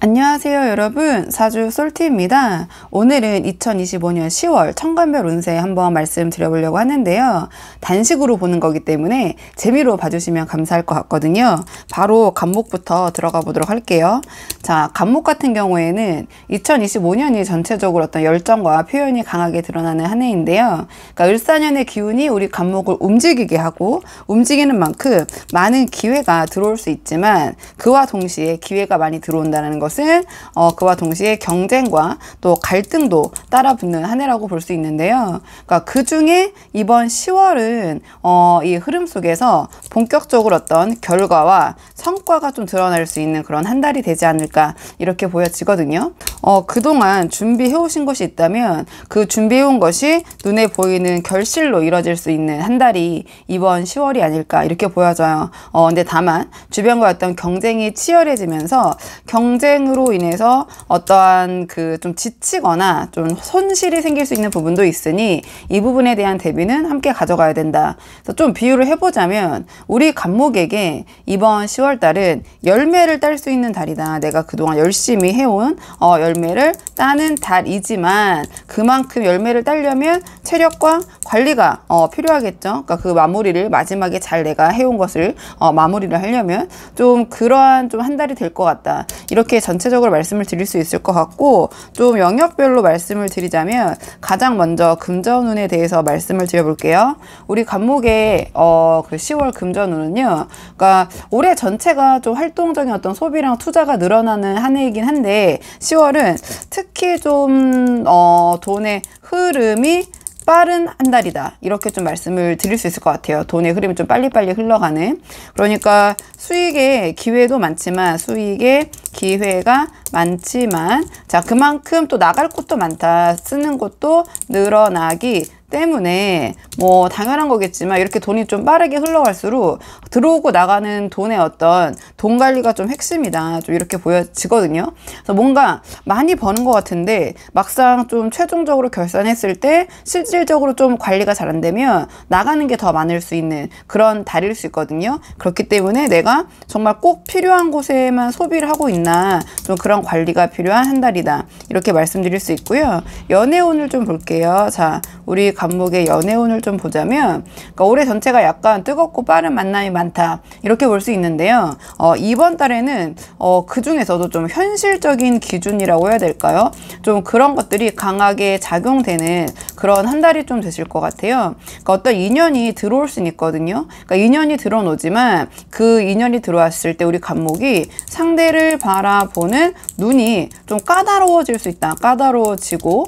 안녕하세요 여러분, 사주 솔티입니다. 오늘은 2025년 10월 천간별 운세 한번 말씀드려보려고 하는데요. 단식으로 보는 거기 때문에 재미로 봐주시면 감사할 것 같거든요. 바로 간목부터 들어가 보도록 할게요. 자, 간목 같은 경우에는 2025년이 전체적으로 어떤 열정과 표현이 강하게 드러나는 한 해인데요. 그러니까 을사년의 기운이 우리 간목을 움직이게 하고 움직이는 만큼 많은 기회가 들어올 수 있지만 그와 동시에 기회가 많이 들어온다는 것은 그와 동시에 경쟁과 또 갈등도 따라 붙는 한 해라고 볼 수 있는데요. 그러니까 그 중에 이번 10월은 이 흐름 속에서 본격적으로 어떤 결과와 성과가 좀 드러날 수 있는 그런 한 달이 되지 않을까 이렇게 보여지거든요. 그동안 준비해 오신 것이 있다면 그 준비해 온 것이 눈에 보이는 결실로 이뤄질 수 있는 한 달이 이번 10월이 아닐까 이렇게 보여져요. 근데 다만 주변과 어떤 경쟁이 치열해지면서 경쟁으로 인해서 어떠한 그 좀 지치거나 좀 손실이 생길 수 있는 부분도 있으니 이 부분에 대한 대비는 함께 가져가야 된다. 그래서 좀 비유를 해보자면 우리 간목에게 이번 10월 달은 열매를 딸 수 있는 달이다. 내가 그동안 열심히 해온 열매를 따는 달이지만 그만큼 열매를 따려면 체력과 관리가 필요하겠죠. 그러니까 그 마무리를 마지막에 잘 내가 해온 것을 마무리를 하려면 좀 그러한 좀 한 달이 될 것 같다. 이렇게 전체적으로 말씀을 드릴 수 있을 것 같고, 좀 영역별로 말씀을 드리자면 가장 먼저 금전운에 대해서 말씀을 드려볼게요. 우리 간목의 그 10월 금전운은요, 그러니까 올해 전체가 좀 활동적인 어떤 소비랑 투자가 늘어나는 한 해이긴 한데 10월은 특히 좀 돈의 흐름이 빠른 한 달이다. 이렇게 좀 말씀을 드릴 수 있을 것 같아요. 돈의 흐름이 좀 빨리빨리 흘러가는. 그러니까 수익의 기회도 많지만 수익의 기회가 많지만 자, 그만큼 또 나갈 곳도 많다. 쓰는 곳도 늘어나기 때문에 뭐 당연한 거겠지만 이렇게 돈이 좀 빠르게 흘러갈수록 들어오고 나가는 돈의 어떤 돈 관리가 좀 핵심이다. 좀 이렇게 보여지거든요. 그래서 뭔가 많이 버는 것 같은데 막상 좀 최종적으로 결산했을 때 실질적으로 좀 관리가 잘 안 되면 나가는 게 더 많을 수 있는 그런 달일 수 있거든요. 그렇기 때문에 내가 정말 꼭 필요한 곳에만 소비를 하고 있나 좀 그런 관리가 필요한 한 달이다. 이렇게 말씀드릴 수 있고요. 연애운을 좀 볼게요. 자, 우리 간목의 연애운을 좀 보자면 그러니까 올해 전체가 약간 뜨겁고 빠른 만남이 많다 이렇게 볼 수 있는데요. 이번 달에는 그 중에서도 좀 현실적인 기준이라고 해야 될까요? 좀 그런 것들이 강하게 작용되는 그런 한 달이 좀 되실 것 같아요. 그러니까 어떤 인연이 들어올 수는 있거든요. 그러니까 인연이 들어오지만 그 인연이 들어왔을 때 우리 간목이 상대를 바라보는 눈이 좀 까다로워질 수 있다. 까다로워지고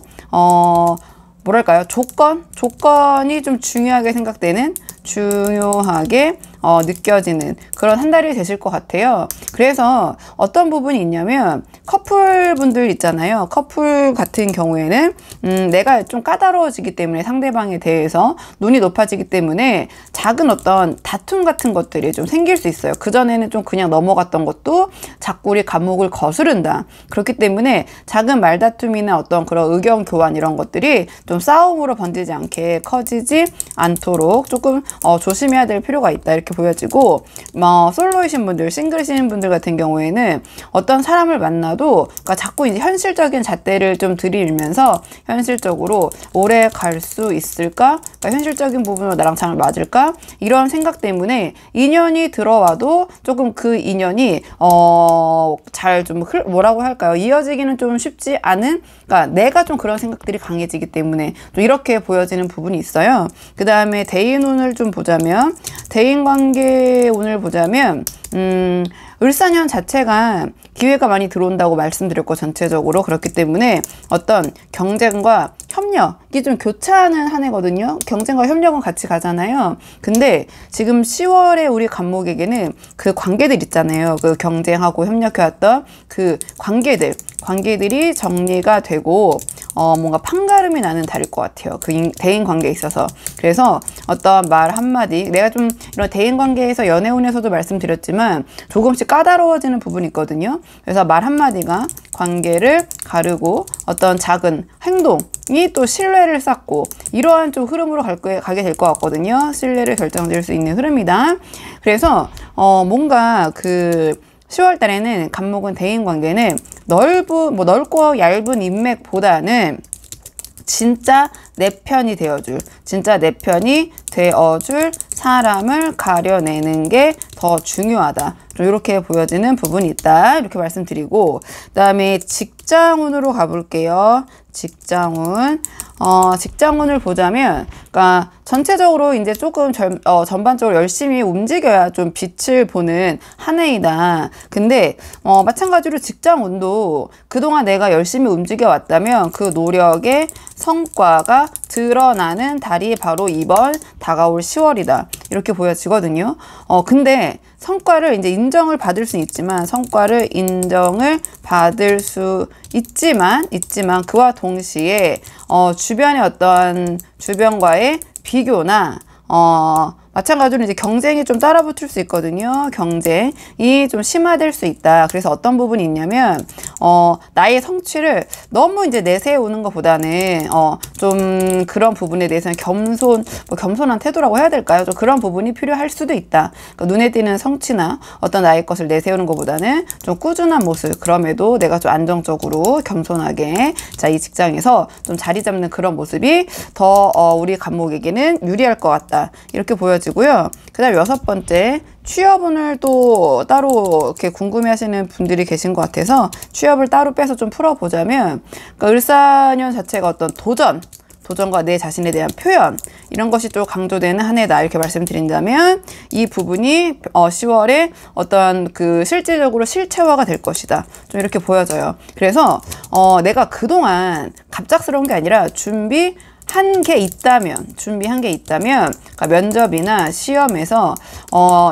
뭐랄까요? 조건이 좀 중요하게 생각되는, 중요하게 느껴지는 그런 한 달이 되실 것 같아요. 그래서 어떤 부분이 있냐면 커플분들 있잖아요. 커플 같은 경우에는 내가 좀 까다로워지기 때문에 상대방에 대해서 눈이 높아지기 때문에 작은 어떤 다툼 같은 것들이 좀 생길 수 있어요. 그전에는 좀 그냥 넘어갔던 것도 자꾸 우리 간목을 거스른다. 그렇기 때문에 작은 말다툼이나 어떤 그런 의견 교환 이런 것들이 좀 싸움으로 번지지 않게 커지지 않도록 조금 조심해야 될 필요가 있다. 이렇게 보여지고, 솔로이신 분들, 싱글이신 분들 같은 경우에는 어떤 사람을 만나도 그러니까 자꾸 이제 현실적인 잣대를 좀 들이밀면서 현실적으로 오래 갈 수 있을까? 그러니까 현실적인 부분으로 나랑 잘 맞을까? 이런 생각 때문에 인연이 들어와도 조금 그 인연이 잘 좀 뭐라고 할까요? 이어지기는 좀 쉽지 않은, 그러니까 내가 좀 그런 생각들이 강해지기 때문에 좀 이렇게 보여지는 부분이 있어요. 그 다음에 대인운을 좀 보자면, 대인관계 운을 보자면 을사년 자체가 기회가 많이 들어온다고 말씀드렸고 전체적으로 그렇기 때문에 어떤 경쟁과 협력이 좀 교차하는 한 해거든요. 경쟁과 협력은 같이 가잖아요. 근데 지금 10월에 우리 간목에게는 그 관계들 있잖아요. 그 경쟁하고 협력해왔던 그 관계들이 정리가 되고 뭔가 판가름이 나는 달일 것 같아요. 그 대인 관계에 있어서. 그래서 어떤 말 한마디, 내가 좀 이런 대인 관계에서 연애운에서도 말씀드렸지만 조금씩 까다로워지는 부분이 있거든요. 그래서 말 한마디가 관계를 가르고 어떤 작은 행동이 또 신뢰를 쌓고 이러한 좀 흐름으로 가게 될 것 같거든요. 신뢰를 결정될 수 있는 흐름이다. 그래서 뭔가 그 10월 달에는 간목은 대인관계는 넓고 얇은 인맥보다는 진짜 내 편이 되어줄 사람을 가려내는 게 더 중요하다. 좀 이렇게 보여지는 부분이 있다. 이렇게 말씀드리고, 그 다음에 직장운으로 가볼게요. 직장운을 보자면, 그러니까 전체적으로 이제 조금 전반적으로 열심히 움직여야 좀 빛을 보는 한 해이다. 근데 마찬가지로 직장운도 그동안 내가 열심히 움직여 왔다면 그 노력의 성과가 드러나는 달이 바로 이번 다가올 10월이다. 이렇게 보여지거든요. 근데 성과를 이제 인정을 받을 수는 있지만, 그와 동시에 주변의 어떤 주변과의 비교나 마찬가지로 이제 경쟁이 좀 따라붙을 수 있거든요. 경쟁이 좀 심화될 수 있다. 그래서 어떤 부분이 있냐면, 나의 성취를 너무 이제 내세우는 것보다는, 좀 그런 부분에 대해서는 겸손한 태도라고 해야 될까요? 좀 그런 부분이 필요할 수도 있다. 그러니까 눈에 띄는 성취나 어떤 나의 것을 내세우는 것보다는 좀 꾸준한 모습, 그럼에도 내가 좀 안정적으로 겸손하게, 자, 이 직장에서 좀 자리 잡는 그런 모습이 더, 우리 간목에게는 유리할 것 같다. 이렇게 보여지고요. 그 다음 6번째, 취업운을 또 따로 이렇게 궁금해 하시는 분들이 계신 것 같아서 취업을 따로 빼서 좀 풀어보자면, 그러니까 을사년 자체가 어떤 도전과 내 자신에 대한 표현, 이런 것이 좀 강조되는 한 해다. 이렇게 말씀드린다면 이 부분이 10월에 어떤 그 실질적으로 실체화가 될 것이다. 좀 이렇게 보여져요. 그래서 내가 그동안 갑작스러운 게 아니라 준비한 게 있다면, 그러니까 면접이나 시험에서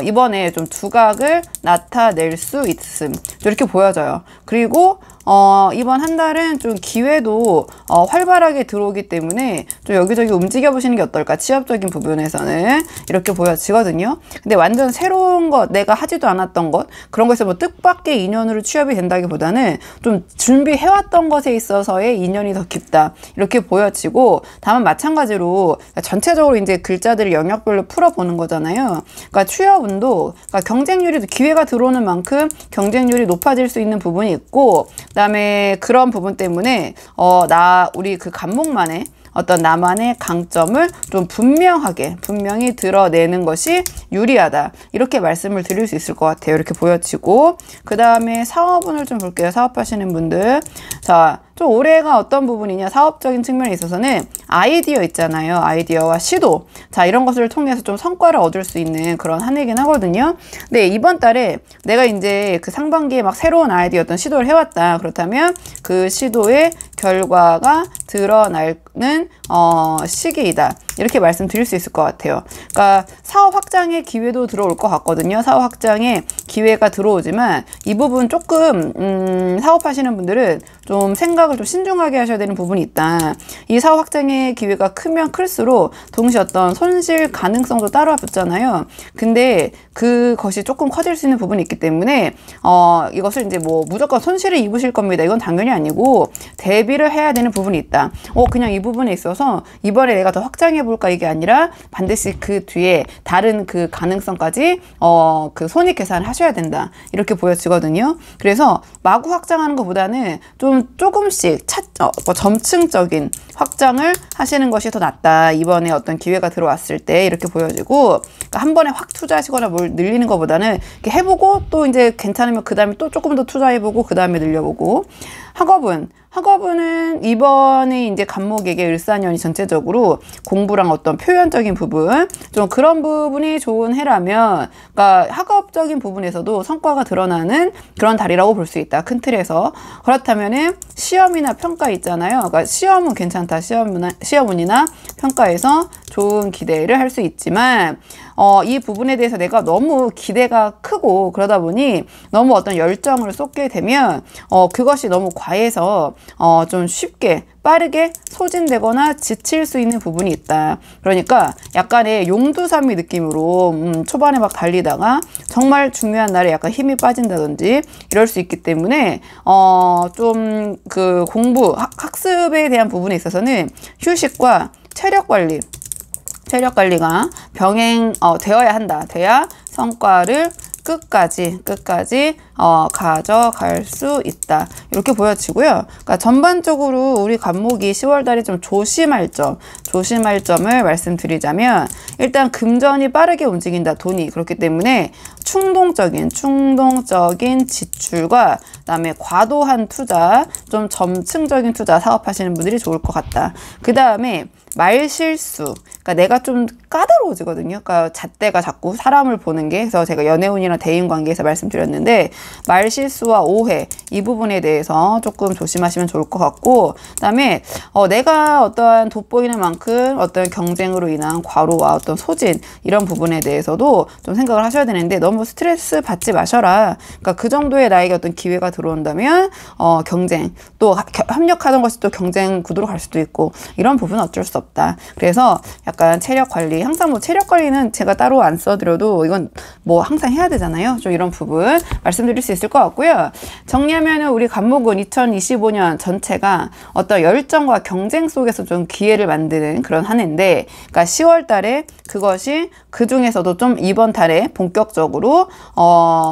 이번에 좀 두각을 나타낼 수 있음. 이렇게 보여져요. 그리고 이번 한 달은 좀 기회도 활발하게 들어오기 때문에 좀 여기저기 움직여 보시는 게 어떨까? 취업적인 부분에서는 이렇게 보여지거든요. 근데 완전 새로운 것, 내가 하지도 않았던 것, 그런 것에서 뭐 뜻밖의 인연으로 취업이 된다기보다는 좀 준비해왔던 것에 있어서의 인연이 더 깊다. 이렇게 보여지고, 다만 마찬가지로 전체적으로 이제 글자들을 영역별로 풀어보는 거잖아요. 그러니까 취업운도, 그러니까 경쟁률이, 기회가 들어오는 만큼 경쟁률이 높아질 수 있는 부분이 있고, 그다음에 그런 부분 때문에 우리 그 간목만의 어떤 나만의 강점을 좀 분명히 드러내는 것이 유리하다. 이렇게 말씀을 드릴 수 있을 것 같아요. 이렇게 보여지고, 그 다음에 사업운을 좀 볼게요. 사업하시는 분들. 자, 좀 올해가 어떤 부분이냐, 사업적인 측면에 있어서는 아이디어 있잖아요. 아이디어와 시도. 자, 이런 것을 통해서 좀 성과를 얻을 수 있는 그런 한 해긴 하거든요. 근데 이번 달에 내가 이제 그 상반기에 막 새로운 아이디어 어떤 시도를 해왔다. 그렇다면 그 시도의 결과가 드러나는 시기이다. 이렇게 말씀드릴 수 있을 것 같아요. 그러니까 사업 확장의 기회도 들어올 것 같거든요. 사업 확장의 기회가 들어오지만 이 부분 조금 사업하시는 분들은 좀 생각을 좀 신중하게 하셔야 되는 부분이 있다. 이 사업 확장의 기회가 크면 클수록 동시에 어떤 손실 가능성도 따라 붙잖아요. 근데 그것이 조금 커질 수 있는 부분이 있기 때문에 이것을 이제 뭐 무조건 손실을 입으실 겁니다. 이건 당연히 아니고 대비를 해야 되는 부분이 있다. 그냥 이 부분에 있어서 이번에 내가 더 확장해 볼까, 이게 아니라 반드시 그 뒤에 다른 그 가능성까지 그 손익 계산을 하셔야 된다. 이렇게 보여지거든요. 그래서 마구 확장하는 것보다는 좀 조금씩 점층적인 확장을 하시는 것이 더 낫다. 이번에 어떤 기회가 들어왔을 때 이렇게 보여지고, 그러니까 한 번에 확 투자하시거나 뭘 늘리는 것보다는 이렇게 해보고 또 이제 괜찮으면 그 다음에 또 조금 더 투자해보고 그 다음에 늘려보고. 학업은 이번에 이제 간목에게 을사년이 전체적으로 공부랑 어떤 표현적인 부분, 좀 그런 부분이 좋은 해라면, 그러니까 학업적인 부분에서도 성과가 드러나는 그런 달이라고 볼 수 있다. 큰 틀에서. 그렇다면은 시험이나 평가 있잖아요. 그러니까 시험은 괜찮다. 시험운이나 평가에서 좋은 기대를 할 수 있지만, 이 부분에 대해서 내가 너무 기대가 크고 그러다 보니 너무 어떤 열정을 쏟게 되면 그것이 너무 과해서 좀 쉽게 빠르게 소진되거나 지칠 수 있는 부분이 있다. 그러니까 약간의 용두삼이 느낌으로 초반에 막 달리다가 정말 중요한 날에 약간 힘이 빠진다든지 이럴 수 있기 때문에 좀 그 공부, 학습에 대한 부분에 있어서는 휴식과 체력 관리가 병행 되어야 한다. 돼야 성과를 끝까지 가져갈 수 있다. 이렇게 보여지고요. 그러니까 전반적으로 우리 간목이 10월달에 좀 조심할 점을 말씀드리자면, 일단 금전이 빠르게 움직인다, 돈이. 그렇기 때문에 충동적인 지출과 그다음에 과도한 투자, 좀 점층적인 투자 사업하시는 분들이 좋을 것 같다. 그 다음에 말실수, 그러니까 내가 좀 까다로워지거든요. 그러니까 잣대가 자꾸 사람을 보는 게, 그래서 제가 연애운이나 대인관계에서 말씀드렸는데, 말실수와 오해, 이 부분에 대해서 조금 조심하시면 좋을 것 같고, 그다음에 내가 어떠한 돋보이는 만큼 어떤 경쟁으로 인한 과로와 어떤 소진, 이런 부분에 대해서도 좀 생각을 하셔야 되는데, 너무 스트레스 받지 마셔라. 그러니까 그 정도의 나에게 어떤 기회가 들어온다면 경쟁, 또 협력하던 것이 또 경쟁 구도로 갈 수도 있고, 이런 부분은 어쩔 수 없다. 그래서 약간 체력 관리, 항상 뭐 체력 관리는 제가 따로 안 써드려도 이건 뭐 항상 해야 되잖아요. 좀 이런 부분 말씀드릴 수 있을 것 같고요. 정리하면은 우리 간목은 2025년 전체가 어떤 열정과 경쟁 속에서 좀 기회를 만드는 그런 한 해인데, 그러니까 10월 달에 그것이 그 중에서도 좀 이번 달에 본격적으로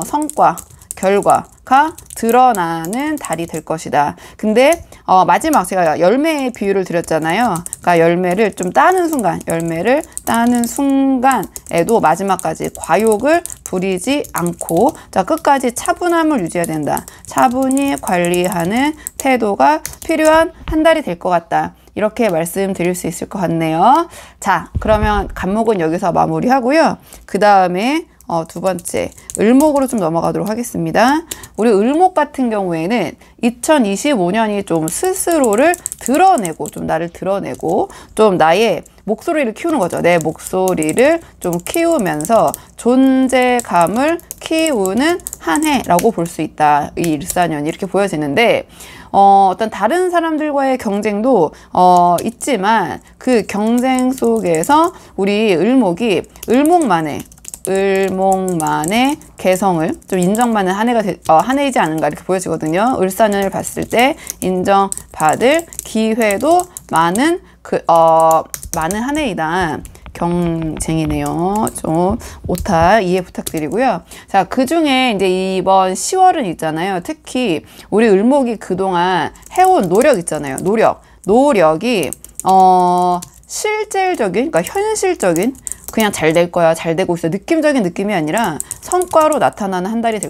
성과, 결과가 드러나는 달이 될 것이다. 근데 마지막 제가 열매의 비유를 드렸잖아요. 그러니까 열매를 따는 순간에도 마지막까지 과욕을 부리지 않고, 자, 끝까지 차분함을 유지해야 된다. 차분히 관리하는 태도가 필요한 한 달이 될 것 같다. 이렇게 말씀드릴 수 있을 것 같네요. 자, 그러면 간목은 여기서 마무리하고요. 그 다음에 두 번째, 을목으로 좀 넘어가도록 하겠습니다. 우리 을목 같은 경우에는 2025년이 좀 스스로를 드러내고, 좀 나를 드러내고, 좀 나의 목소리를 키우는 거죠. 내 목소리를 좀 키우면서 존재감을 키우는 한 해라고 볼 수 있다. 이 일사년이 이렇게 보여지는데, 어떤 다른 사람들과의 경쟁도 있지만, 그 경쟁 속에서 우리 을목만의 개성을 좀 인정받는 한 해이지 않은가, 이렇게 보여지거든요. 을사년을 봤을 때 인정받을 기회도 많은 한 해이다. 경쟁이네요. 좀 오타 이해 부탁드리고요. 자, 그 중에 이제 이번 10월은 있잖아요. 특히 우리 을목이 그동안 해온 노력 있잖아요. 노력이 실질적인, 그러니까 현실적인, 그냥 잘 될 거야, 잘 되고 있어, 느낌적인 느낌이 아니라 성과로 나타나는 한 달이 될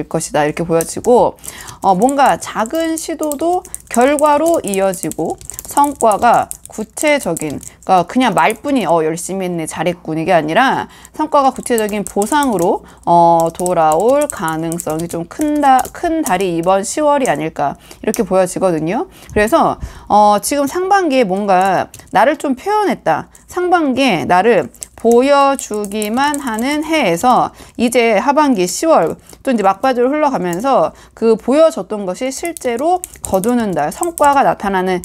것이다. 이렇게 보여지고, 뭔가 작은 시도도 결과로 이어지고, 성과가 구체적인, 그러니까 그냥 말뿐이 열심히 했네, 잘했군, 이게 아니라 성과가 구체적인 보상으로 돌아올 가능성이 좀 큰 달이 이번 10월이 아닐까, 이렇게 보여지거든요. 그래서 지금 상반기에 뭔가 나를 좀 표현했다, 상반기에 나를 보여주기만 하는 해에서 이제 하반기 10월 또 이제 막바지로 흘러가면서 그 보여줬던 것이 실제로 거두는 달, 성과가 나타나는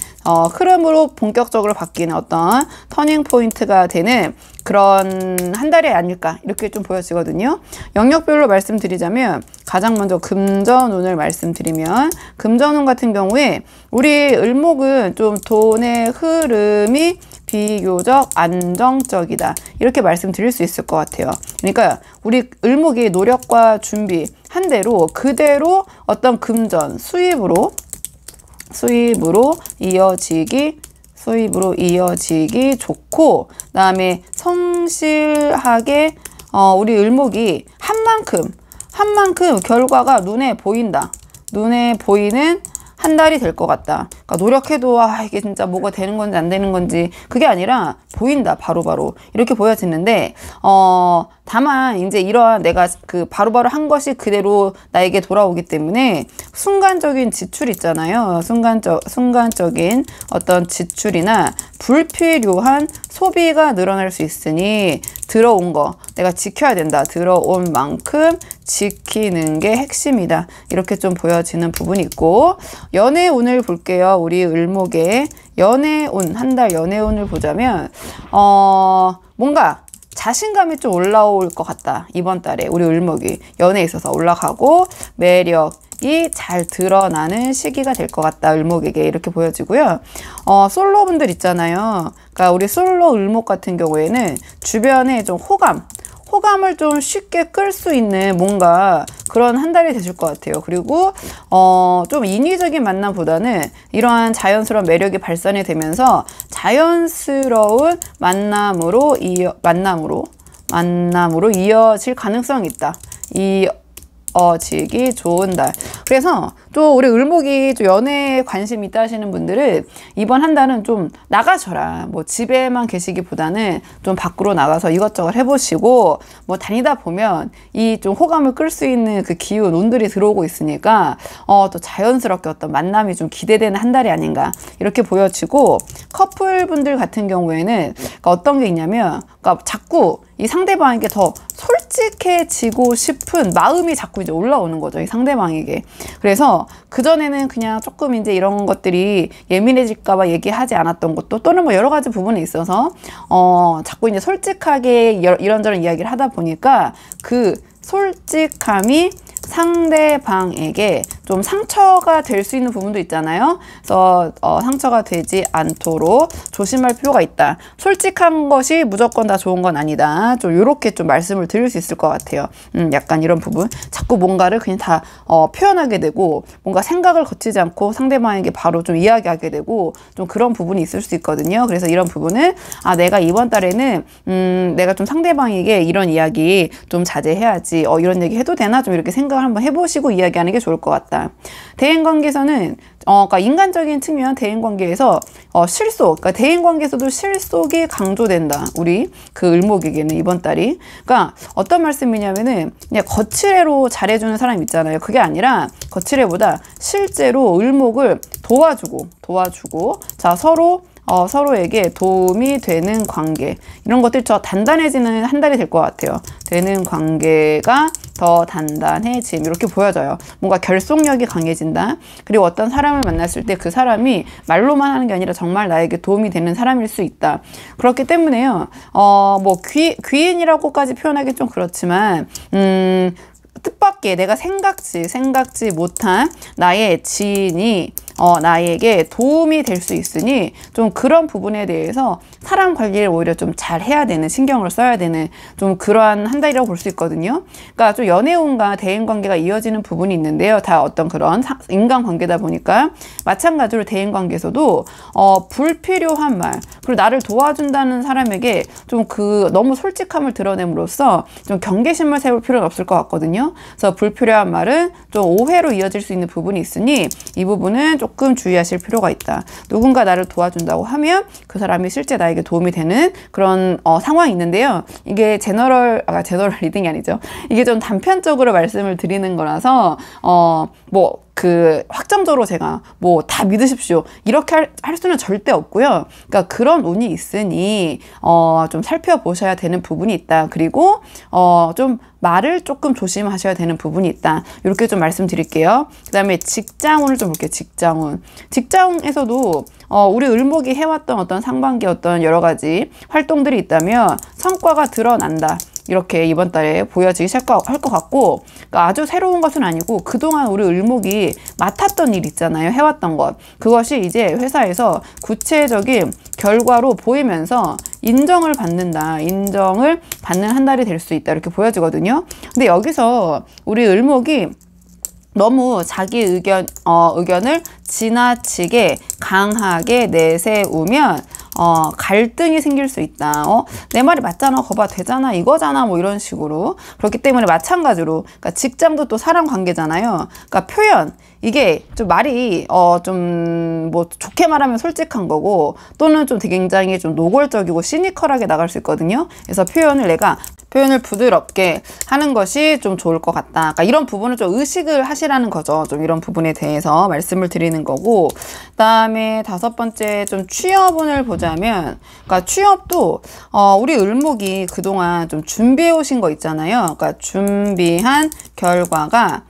흐름으로 본격적으로 바뀌는 어떤 터닝 포인트가 되는 그런 한 달이 아닐까, 이렇게 좀 보여지거든요. 영역별로 말씀드리자면, 가장 먼저 금전운을 말씀드리면, 금전운 같은 경우에 우리 을목은 좀 돈의 흐름이 비교적 안정적이다, 이렇게 말씀드릴 수 있을 것 같아요. 그러니까 우리 을목이 노력과 준비 한 대로 그대로 어떤 금전 수입으로 이어지기 좋고, 그다음에 성실하게 우리 을목이 한 만큼 결과가 눈에 보이는 한 달이 될 것 같다. 그러니까 노력해도 이게 진짜 뭐가 되는 건지 안 되는 건지 그게 아니라 보인다, 바로바로 이렇게 보여지는데, 다만 이제 이러한 내가 그 바로바로 한 것이 그대로 나에게 돌아오기 때문에 순간적인 지출 있잖아요. 순간적인 어떤 지출이나 불필요한 소비가 늘어날 수 있으니, 들어온 거 내가 지켜야 된다. 들어온 만큼 지키는 게 핵심이다. 이렇게 좀 보여지는 부분이 있고, 연애운을 볼게요. 우리 을목의 연애운, 한 달 연애운을 보자면 뭔가 자신감이 좀 올라올 것 같다. 이번 달에 우리 을목이 연애에 있어서 올라가고 매력이 잘 드러나는 시기가 될 것 같다. 을목에게 이렇게 보여지고요. 솔로분들 있잖아요. 그러니까 우리 솔로 을목 같은 경우에는 주변에 좀 호감 호감을 좀 쉽게 끌 수 있는 뭔가 그런 한 달이 되실 것 같아요. 그리고 좀 인위적인 만남보다는 이러한 자연스러운 매력이 발산이 되면서 자연스러운 만남으로 이어질 가능성이 있다. 이어지기 좋은 달. 그래서 또 우리 을목이 좀 연애에 관심 있다 하시는 분들은 이번 한 달은 좀 나가셔라. 뭐 집에만 계시기보다는 좀 밖으로 나가서 이것저것 해보시고, 뭐 다니다 보면 이 좀 호감을 끌 수 있는 그 기운, 운들이 들어오고 있으니까 또 자연스럽게 어떤 만남이 좀 기대되는 한 달이 아닌가 이렇게 보여지고, 커플분들 같은 경우에는 그러니까 어떤 게 있냐면, 그러니까 자꾸 이 상대방에게 더 솔직해지고 싶은 마음이 자꾸 이제 올라오는 거죠, 이 상대방에게. 그래서 그전에는 그냥 조금 이제 이런 것들이 예민해질까봐 얘기하지 않았던 것도, 또는 뭐 여러 가지 부분에 있어서 자꾸 이제 솔직하게 이런저런 이야기를 하다 보니까 그 솔직함이 상대방에게 좀 상처가 될 수 있는 부분도 있잖아요. 그래서 상처가 되지 않도록 조심할 필요가 있다. 솔직한 것이 무조건 다 좋은 건 아니다. 좀 이렇게 좀 말씀을 드릴 수 있을 것 같아요. 약간 이런 부분. 자꾸 뭔가를 그냥 다 표현하게 되고, 뭔가 생각을 거치지 않고 상대방에게 바로 좀 이야기하게 되고, 좀 그런 부분이 있을 수 있거든요. 그래서 이런 부분은 내가 이번 달에는 내가 좀 상대방에게 이런 이야기 좀 자제해야지. 이런 얘기 해도 되나? 좀 이렇게 생각을 한번 해보시고 이야기하는 게 좋을 것 같다. 대인관계에서는 그러니까 인간적인 측면, 대인관계에서 실속, 그러니까 대인관계에서도 실속이 강조된다. 우리 그 을목에게는 이번 달이. 그러니까 어떤 말씀이냐면은 그냥 거칠애로 잘해주는 사람 있잖아요. 그게 아니라 거칠애보다 실제로 을목을 도와주고, 자, 서로에게 도움이 되는 관계, 이런 것들 저 단단해지는 한 달이 될 것 같아요. 되는 관계가 더 단단해짐, 이렇게 보여져요. 뭔가 결속력이 강해진다. 그리고 어떤 사람을 만났을 때 그 사람이 말로만 하는 게 아니라 정말 나에게 도움이 되는 사람일 수 있다. 그렇기 때문에요. 뭐 귀인이라고까지 표현하기 좀 그렇지만, 뜻밖의 내가 생각지 못한 나의 지인이 나에게 도움이 될 수 있으니, 좀 그런 부분에 대해서 사람 관리를 오히려 좀 잘 해야 되는, 신경을 써야 되는 좀 그러한 한 달이라고 볼 수 있거든요. 그러니까 좀 연애운과 대인관계가 이어지는 부분이 있는데요. 다 어떤 그런 인간관계다 보니까 마찬가지로 대인관계에서도 불필요한 말, 그리고 나를 도와준다는 사람에게 좀 너무 솔직함을 드러냄으로써 좀 경계심을 세울 필요는 없을 것 같거든요. 그래서 불필요한 말은 좀 오해로 이어질 수 있는 부분이 있으니 이 부분은 조금 주의하실 필요가 있다. 누군가 나를 도와준다고 하면 그 사람이 실제 나에게 도움이 되는 그런 상황이 있는데요. 이게 제너럴 리딩이 아니죠. 이게 좀 단편적으로 말씀을 드리는 거라서 확정적으로 제가 다 믿으십시오, 이렇게 할 수는 절대 없고요. 그러니까 그런 운이 있으니 좀 살펴보셔야 되는 부분이 있다. 그리고 좀 말을 조금 조심하셔야 되는 부분이 있다. 이렇게 좀 말씀드릴게요. 그 다음에 직장운을 좀 볼게요. 직장에서도 우리 을목이 해왔던 어떤 상반기 어떤 여러 가지 활동들이 있다면 성과가 드러난다. 이렇게 이번 달에 보여지기 시작할 것 같고, 그러니까 아주 새로운 것은 아니고 그동안 우리 을목이 맡았던 일 있잖아요. 해왔던 것. 그것이 이제 회사에서 구체적인 결과로 보이면서 인정을 받는 한 달이 될 수 있다. 이렇게 보여지거든요. 근데 여기서 우리 을목이 너무 자기 의견을 지나치게 강하게 내세우면 갈등이 생길 수 있다. 내 말이 맞잖아, 거봐, 되잖아, 이거잖아, 뭐 이런 식으로. 그렇기 때문에 마찬가지로, 그러니까 직장도 또 사람 관계잖아요. 그러니까 표현, 이게 좀 말이 좀 뭐 좋게 말하면 솔직한 거고, 또는 좀 되게 굉장히 좀 노골적이고 시니컬하게 나갈 수 있거든요. 그래서 표현을 부드럽게 하는 것이 좀 좋을 것 같다. 그러니까 이런 부분을 좀 의식을 하시라는 거죠. 좀 이런 부분에 대해서 말씀을 드리는 거고, 그다음에 5번째 좀 취업운을 보자면, 그러니까 취업도 우리 을목이 그동안 좀 준비해 오신 거 있잖아요. 그러니까 준비한 결과가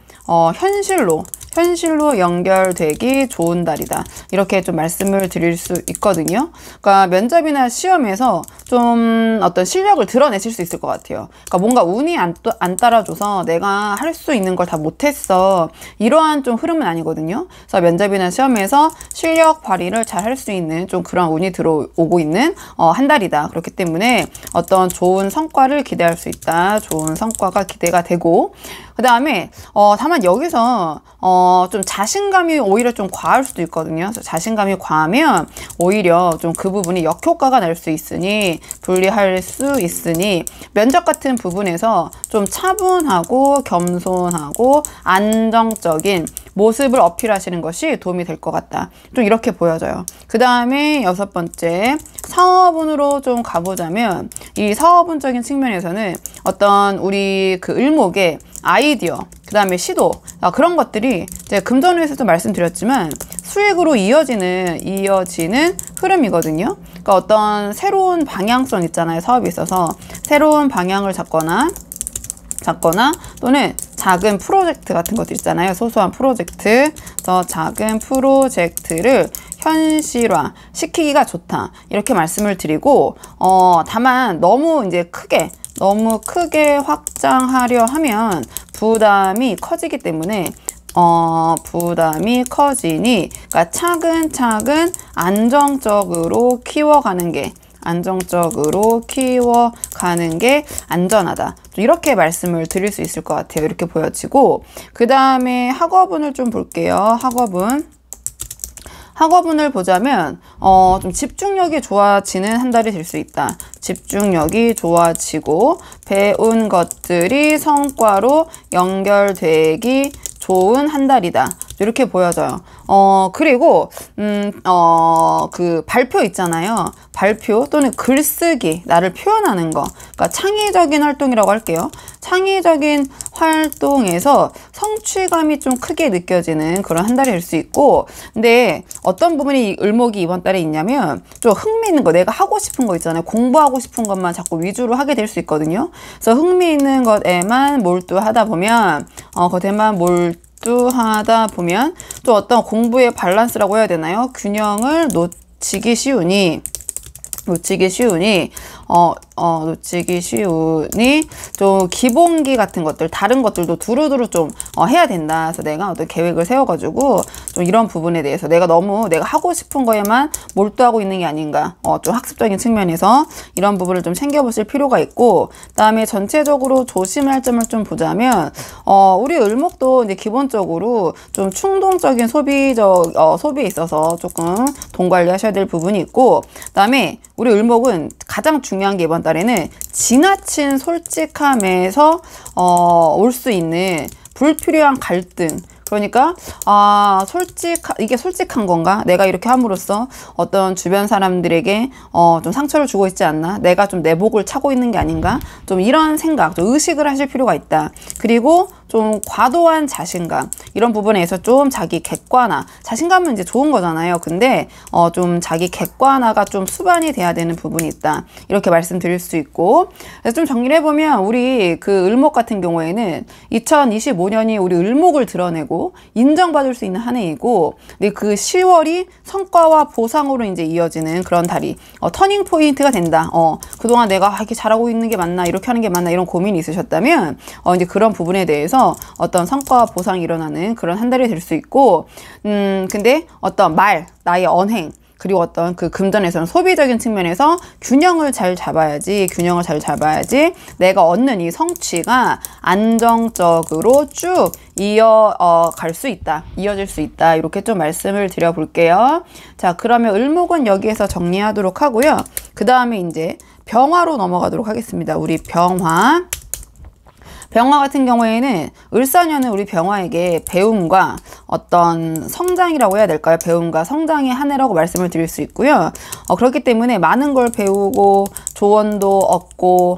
현실로 현실로 연결되기 좋은 달이다. 이렇게 좀 말씀을 드릴 수 있거든요. 그러니까 면접이나 시험에서 좀 어떤 실력을 드러내실 수 있을 것 같아요. 그러니까 뭔가 운이 안 따라줘서 내가 할 수 있는 걸 다 못했어. 이러한 좀 흐름은 아니거든요. 그래서 면접이나 시험에서 실력 발휘를 잘 할 수 있는 좀 그런 운이 들어오고 있는 한 달이다. 그렇기 때문에 어떤 좋은 성과를 기대할 수 있다. 좋은 성과가 기대가 되고, 그 다음에 다만 여기서 좀 자신감이 오히려 좀 과할 수도 있거든요. 그래서 자신감이 과하면 오히려 좀 그 부분이 역효과가 날 수 있으니, 불리할 수 있으니 면접 같은 부분에서 좀 차분하고 겸손하고 안정적인 모습을 어필하시는 것이 도움이 될 것 같다. 좀 이렇게 보여져요. 그 다음에 6번째, 사업운으로 좀 가보자면, 이 사업운적인 측면에서는 어떤 우리 그 을목의 아이디어, 그 다음에 시도, 그런 것들이 제가 금전운에서도 말씀드렸지만 수익으로 이어지는 흐름이거든요. 그러니까 어떤 새로운 방향성 있잖아요. 사업에 있어서 새로운 방향을 잡거나 또는 작은 프로젝트 같은 것들 있잖아요. 소소한 프로젝트, 저 작은 프로젝트를 현실화 시키기가 좋다. 이렇게 말씀을 드리고, 다만 너무 크게 확장하려 하면 부담이 커지기 때문에 부담이 커지니, 그러니까 차근차근 안정적으로 키워가는 게 안전하다. 이렇게 말씀을 드릴 수 있을 것 같아요. 이렇게 보여지고, 그 다음에 학업운을 좀 볼게요. 학업운을 보자면 좀 집중력이 좋아지는 한 달이 될 수 있다. 집중력이 좋아지고 배운 것들이 성과로 연결되기 좋은 한 달이다. 이렇게 보여져요. 그리고 그 발표 있잖아요. 발표 또는 글쓰기, 나를 표현하는 거. 그러니까 창의적인 활동이라고 할게요. 창의적인 활동에서 성취감이 좀 크게 느껴지는 그런 한 달이 될 수 있고, 근데 어떤 부분이 을목이 이번 달에 있냐면 좀 흥미있는 거, 내가 하고 싶은 거 있잖아요. 공부하고 싶은 것만 자꾸 위주로 하게 될 수 있거든요. 그래서 흥미있는 것에만 몰두하다 보면 또 어떤 공부의 밸런스라고 해야 되나요? 균형을 놓치기 쉬우니 좀 기본기 같은 것들, 다른 것들도 두루두루 좀 해야 된다. 그래서 내가 어떤 계획을 세워가지고 좀 이런 부분에 대해서 내가 하고 싶은 거에만 몰두하고 있는 게 아닌가. 좀 학습적인 측면에서 이런 부분을 좀 챙겨보실 필요가 있고, 그다음에 전체적으로 조심할 점을 좀 보자면, 우리 을목도 이제 기본적으로 좀 충동적인 소비에 있어서 조금 돈 관리하셔야 될 부분이 있고, 그다음에 우리 을목은 가장 중요한 게 이번 달에는 지나친 솔직함에서 올 수 있는 불필요한 갈등. 그러니까 이게 솔직한 건가? 내가 이렇게 함으로써 어떤 주변 사람들에게 좀 상처를 주고 있지 않나? 내가 좀 내복을 차고 있는 게 아닌가? 좀 이런 생각, 좀 의식을 하실 필요가 있다. 그리고 좀 과도한 자신감, 이런 부분에서 좀 자기 객관화, 자신감은 이제 좋은 거잖아요. 근데 좀 자기 객관화가 좀 수반이 돼야 되는 부분이 있다. 이렇게 말씀드릴 수 있고, 그래서 좀 정리를 해보면 우리 그 을목 같은 경우에는 2025년이 우리 을목을 드러내고 인정받을 수 있는 한 해이고, 근데 그 10월이 성과와 보상으로 이제 이어지는 그런 달이 터닝 포인트가 된다. 그동안 내가 이렇게 잘하고 있는 게 맞나, 이렇게 하는 게 맞나, 이런 고민이 있으셨다면 이제 그런 부분에 대해서 어떤 성과와 보상이 일어나는 그런 한 달이 될 수 있고, 근데 어떤 나의 언행, 그리고 어떤 그 금전에서는 소비적인 측면에서 균형을 잘 잡아야지 내가 얻는 이 성취가 안정적으로 쭉 이어질 수 있다. 이렇게 좀 말씀을 드려볼게요. 자, 그러면 을목은 여기에서 정리하도록 하고요. 그 다음에 이제 병화로 넘어가도록 하겠습니다. 우리 병화 같은 경우에는 을사년은 우리 병화에게 배움과 어떤 성장이라고 해야 될까요? 배움과 성장의 한 해라고 말씀을 드릴 수 있고요. 그렇기 때문에 많은 걸 배우고 조언도 얻고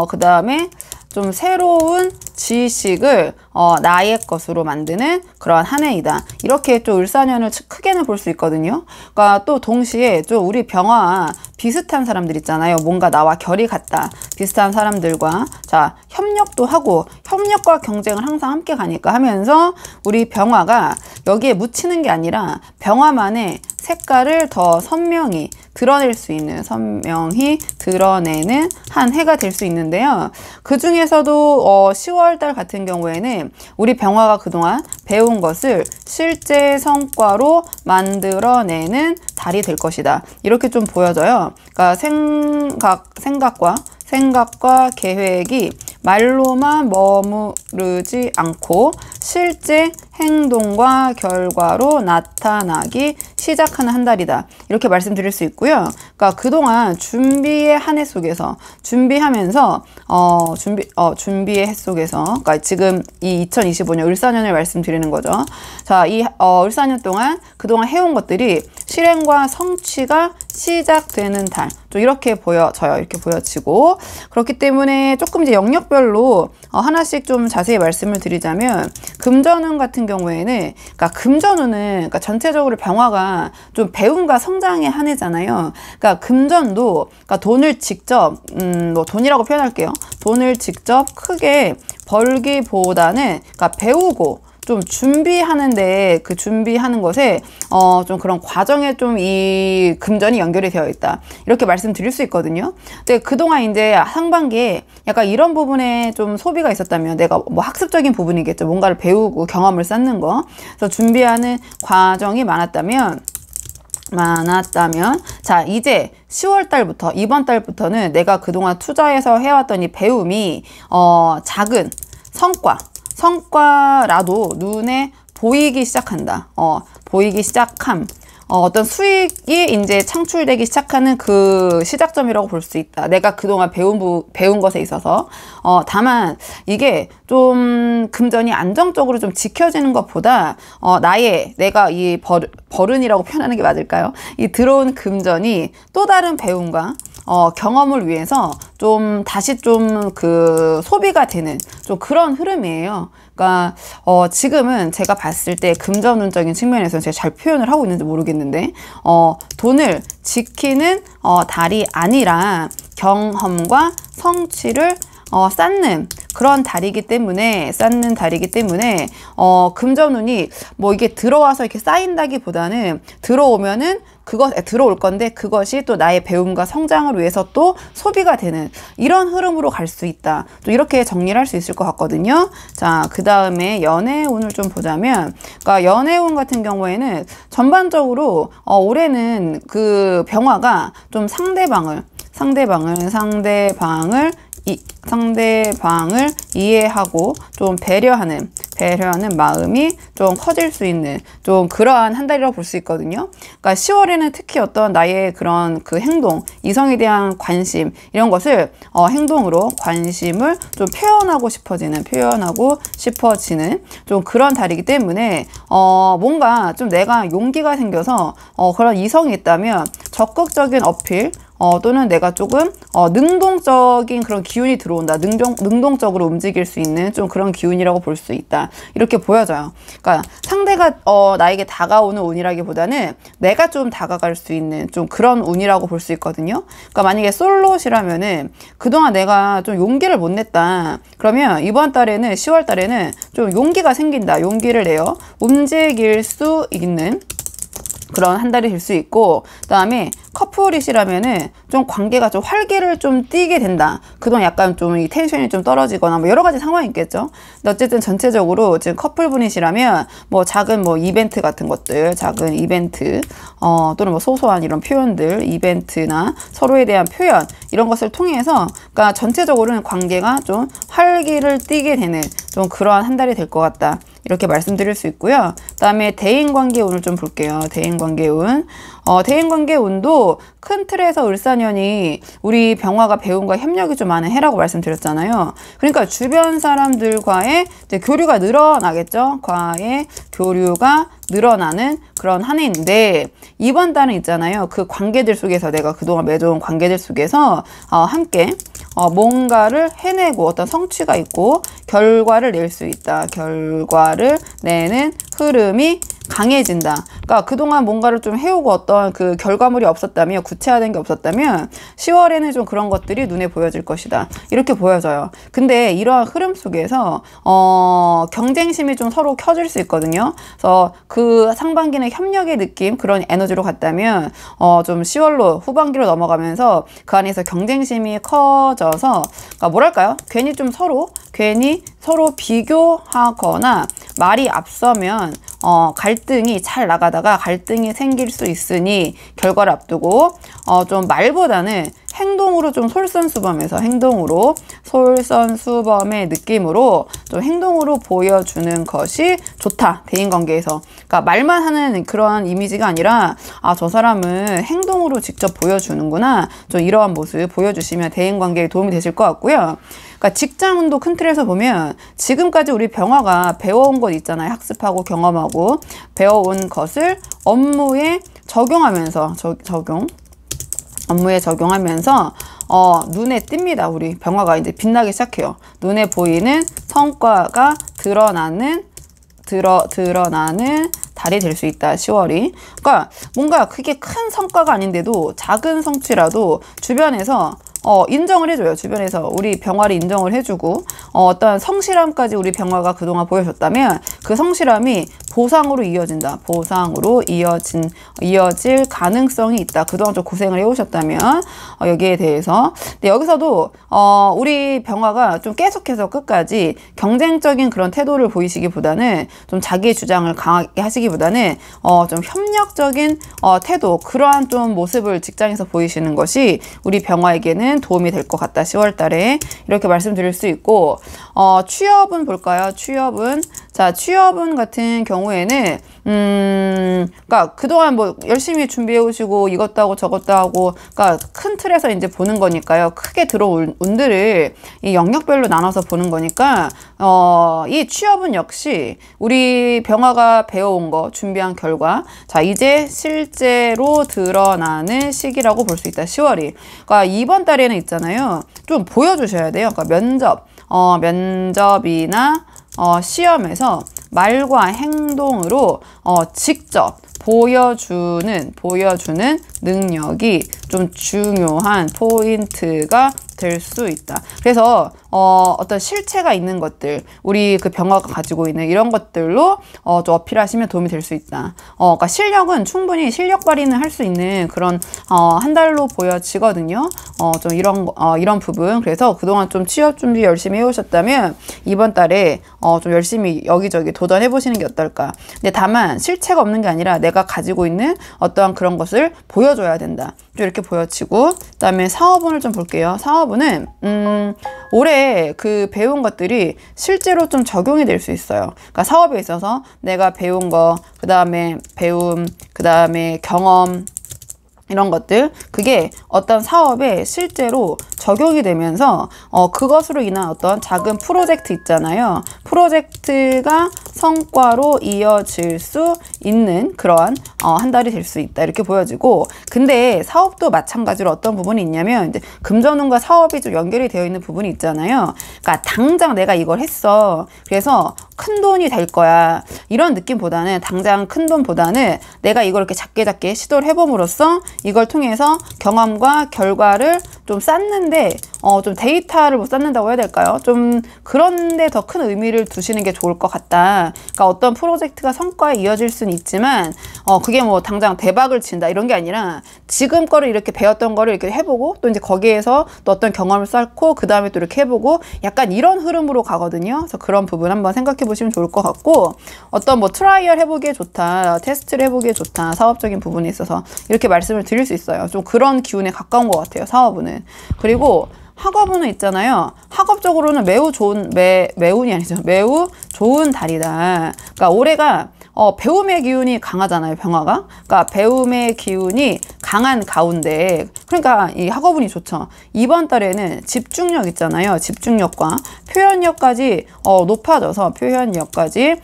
그 다음에 좀 새로운 지식을 나의 것으로 만드는 그런 한 해이다. 이렇게 좀 을사년을 크게는 볼 수 있거든요. 그러니까 또 동시에 좀 우리 병화 비슷한 사람들 있잖아요. 뭔가 나와 결이 같다. 비슷한 사람들과 자 협력도 하고 협력과 경쟁을 항상 함께 가니까 하면서 우리 병화가 여기에 묻히는 게 아니라 병화만의 색깔을 더 선명히 드러낼 수 있는 선명히 드러내는 한 해가 될 수 있는데요. 그 중에서도 10월달 같은 경우에는 우리 병화가 그동안 배운 것을 실제 성과로 만들어내는 달이 될 것이다. 이렇게 좀 보여져요. 그러니까 생각과 계획이 말로만 머무르지 않고 실제 행동과 결과로 나타나기 시작하는 한 달이다. 이렇게 말씀드릴 수 있고요. 그러니까 그동안 준비의 한 해 속에서 준비하면서 준비의 해 속에서 그러니까 지금 이 2025년 을사년을 말씀드리는 거죠. 자, 이 을사년 동안 그동안 해온 것들이 실행과 성취가 시작되는 달. 좀 이렇게 보여져요. 이렇게 보여지고 그렇기 때문에 조금 이제 영역별로 하나씩 좀 자세히 말씀을 드리자면 금전운 같은 경우에는 그러니까 금전운은 그러니까 전체적으로 병화가 좀 배움과 성장의 한 해잖아요. 그러니까 금전도 그러니까 돈을 직접 뭐 돈이라고 표현할게요. 돈을 직접 크게 벌기보다는 그러니까 배우고 좀 준비하는데 그 준비하는 것에 좀 그런 과정에 좀 이 금전이 연결이 되어 있다. 이렇게 말씀드릴 수 있거든요. 근데 그동안 이제 상반기에 약간 이런 부분에 좀 소비가 있었다면 내가 뭐 학습적인 부분이겠죠. 뭔가를 배우고 경험을 쌓는 거. 그래서 준비하는 과정이 많았다면 자 이제 10월 달부터 이번 달부터는 내가 그동안 투자해서 해왔던 이 배움이 작은 성과라도 눈에 보이기 시작한다. 보이기 시작함. 어떤 수익이 이제 창출되기 시작하는 그 시작점이라고 볼 수 있다. 내가 그동안 배운 것에 있어서. 다만 이게 좀 금전이 안정적으로 좀 지켜지는 것보다 내가 이 버른이라고 표현하는 게 맞을까요? 이 들어온 금전이 또 다른 배움과 경험을 위해서 좀 다시 좀 그 소비가 되는 좀 그런 흐름이에요. 그러니까 지금은 제가 봤을 때 금전운적인 측면에서 제가 잘 표현을 하고 있는지 모르겠는데 돈을 지키는 달이 아니라 경험과 성취를 쌓는 그런 달이기 때문에 금전운이 뭐 이게 들어와서 이렇게 쌓인다기보다는 들어올 건데 그것이 또 나의 배움과 성장을 위해서 또 소비가 되는 이런 흐름으로 갈 수 있다. 또 이렇게 정리를 할 수 있을 것 같거든요. 자, 그 다음에 연애운을 좀 보자면, 그러니까 연애운 같은 경우에는 전반적으로 올해는 그 병화가 좀 상대방을 이해하고 좀 배려하는 마음이 좀 커질 수 있는 좀 그러한 한 달이라고 볼 수 있거든요. 그러니까 10월에는 특히 어떤 나의 그런 그 행동, 이성에 대한 관심 이런 것을 행동으로 관심을 좀 표현하고 싶어지는 좀 그런 달이기 때문에 뭔가 좀 내가 용기가 생겨서 그런 이성이 있다면 적극적인 어필 또는 내가 조금 능동적인 그런 기운이 들어온다. 능동적으로 움직일 수 있는 좀 그런 기운이라고 볼 수 있다. 이렇게 보여져요. 그러니까 상대가 나에게 다가오는 운이라기보다는 내가 좀 다가갈 수 있는 좀 그런 운이라고 볼 수 있거든요. 그러니까 만약에 솔로시라면은 그동안 내가 좀 용기를 못 냈다. 그러면 이번 달에는 10월 달에는 좀 용기가 생긴다. 용기를 내어 움직일 수 있는 그런 한 달이 될 수 있고, 그 다음에 커플이시라면은 좀 관계가 좀 활기를 좀 띠게 된다. 그동안 약간 좀 이 텐션이 좀 떨어지거나 뭐 여러 가지 상황이 있겠죠. 근데 어쨌든 전체적으로 지금 커플분이시라면 뭐 작은 뭐 이벤트 같은 것들, 작은 이벤트, 또는 뭐 소소한 이런 표현들, 이벤트나 서로에 대한 표현, 이런 것을 통해서, 그러니까 전체적으로는 관계가 좀 활기를 띠게 되는 좀 그러한 한 달이 될 것 같다. 이렇게 말씀드릴 수 있고요. 그 다음에 대인관계운을 좀 볼게요. 대인관계운. 대인관계운도 큰 틀에서 을사년이 우리 병화가 배움과 협력이 좀 많은 해라고 말씀드렸잖아요. 그러니까 주변 사람들과의 이제 교류가 늘어나겠죠. 과의 교류가 늘어나는 그런 한 해인데, 이번 달은 있잖아요. 그 관계들 속에서 내가 그동안 맺어온 관계들 속에서 함께 뭔가를 해내고 어떤 성취가 있고 결과를 낼 수 있다. 결과를 내는 흐름이 강해진다. 그러니까 그동안 뭔가를 좀 해오고 어떤 그 결과물이 없었다면, 구체화된 게 없었다면 10월에는 좀 그런 것들이 눈에 보여질 것이다. 이렇게 보여져요. 근데 이러한 흐름 속에서 경쟁심이 좀 서로 켜질 수 있거든요. 그래서 그 상반기는 협력의 느낌, 그런 에너지로 갔다면 좀 10월로 후반기로 넘어가면서 그 안에서 경쟁심이 커져서, 그러니까 뭐랄까요? 괜히 서로 비교하거나 말이 앞서면 갈등이 잘 나가다가 갈등이 생길 수 있으니, 결과를 앞두고 좀 말보다는 행동으로 좀 솔선수범의 느낌으로 좀 행동으로 보여주는 것이 좋다, 대인관계에서. 그러니까 말만 하는 그러한 이미지가 아니라, 아, 저 사람은 행동으로 직접 보여주는구나, 좀 이러한 모습 보여주시면 대인관계에 도움이 되실 것 같고요. 그러니까 직장운도 큰 틀에서 보면 지금까지 우리 병화가 배워온 것 있잖아요. 학습하고 경험하고 배워온 것을 업무에 적용하면서 업무에 적용하면서 눈에 띕니다. 우리 병화가 이제 빛나기 시작해요. 눈에 보이는 성과가 드러나는 달이 될 수 있다, 10월이. 그러니까 뭔가 그게 큰 성과가 아닌데도 작은 성취라도 주변에서 인정을 해줘요. 주변에서 우리 병화를 인정을 해주고, 어떤 성실함까지 우리 병화가 그동안 보여줬다면 그 성실함이 보상으로 이어진다. 보상으로 이어질 가능성이 있다. 그동안 좀 고생을 해오셨다면, 여기에 대해서. 근데 여기서도, 우리 병화가 좀 계속해서 끝까지 경쟁적인 그런 태도를 보이시기보다는, 좀 자기의 주장을 강하게 하시기보다는, 좀 협력적인, 태도, 그러한 좀 모습을 직장에서 보이시는 것이 우리 병화에게는 도움이 될 것 같다, 10월 달에. 이렇게 말씀드릴 수 있고, 취업은 볼까요? 취업은 같은 경우에는, 그러니까 그동안 뭐 열심히 준비해 오시고 이것도 하고 저것도 하고, 그러니까 큰 틀에서 이제 보는 거니까요. 크게 들어올 운들을 이 영역별로 나눠서 보는 거니까, 이 취업은 역시 우리 병화가 배워온 거, 준비한 결과, 자, 이제 실제로 드러나는 시기라고 볼 수 있다, 10월이. 그러니까 이번 달에는 있잖아요. 좀 보여주셔야 돼요. 그러니까 면접이나 시험에서 말과 행동으로 직접 보여주는 능력이 좀 중요한 포인트가 될 수 있다. 그래서 어떤 실체가 있는 것들, 우리 그 병화가 가지고 있는 이런 것들로 좀 어필하시면 도움이 될 수 있다. 그러니까 실력은 충분히 실력 발휘는 할 수 있는 그런 한 달로 보여지거든요. 좀 이런 부분. 그래서 그동안 좀 취업 준비 열심히 해오셨다면 이번 달에 좀 열심히 여기저기 도전해 보시는 게 어떨까. 근데 다만 실체가 없는 게 아니라 내가 가지고 있는 어떠한 그런 것을 보여줘야 된다. 좀 이렇게 보여지고, 그다음에 사업운을 좀 볼게요. 사업운은 올해 그 배운 것들이 실제로 좀 적용이 될 수 있어요. 그러니까 사업에 있어서 내가 배운 거, 그 다음에 배움, 그 다음에 경험, 이런 것들, 그게 어떤 사업에 실제로 적용이 되면서 그것으로 인한 어떤 작은 프로젝트 있잖아요. 프로젝트가 성과로 이어질 수 있는 그러한 한 달이 될 수 있다, 이렇게 보여지고, 근데 사업도 마찬가지로 어떤 부분이 있냐면, 이제 금전운과 사업이 좀 연결이 되어 있는 부분이 있잖아요. 그러니까 당장 내가 이걸 했어, 그래서 큰 돈이 될 거야, 이런 느낌보다는, 당장 큰 돈보다는 내가 이걸 이렇게 작게 시도를 해봄으로써 이걸 통해서 경험과 결과를 좀 쌓는데, 좀 데이터를 못 쌓는다고 해야 될까요? 좀 그런데 더 큰 의미를 두시는 게 좋을 것 같다. 그러니까 어떤 프로젝트가 성과에 이어질 수는 있지만, 그게 뭐 당장 대박을 친다, 이런 게 아니라 지금 거를 이렇게 배웠던 거를 이렇게 해보고, 또 이제 거기에서 또 어떤 경험을 쌓고, 그 다음에 또 이렇게 해보고, 약간 이런 흐름으로 가거든요. 그래서 그런 부분 한번 생각해 보시면 좋을 것 같고, 어떤 뭐 트라이얼 해보기에 좋다, 테스트를 해보기에 좋다, 사업적인 부분에 있어서 이렇게 말씀을 드릴 수 있어요. 좀 그런 기운에 가까운 것 같아요, 사업은. 그리고 학업운은 있잖아요. 학업적으로는 매우 좋은, 매운이 아니죠. 매우 좋은 달이다. 그러니까 올해가 배움의 기운이 강하잖아요, 병화가. 그러니까 배움의 기운이 강한 가운데, 그러니까 이 학업운이 좋죠. 이번 달에는 집중력 있잖아요. 집중력과 표현력까지 높아져서, 표현력까지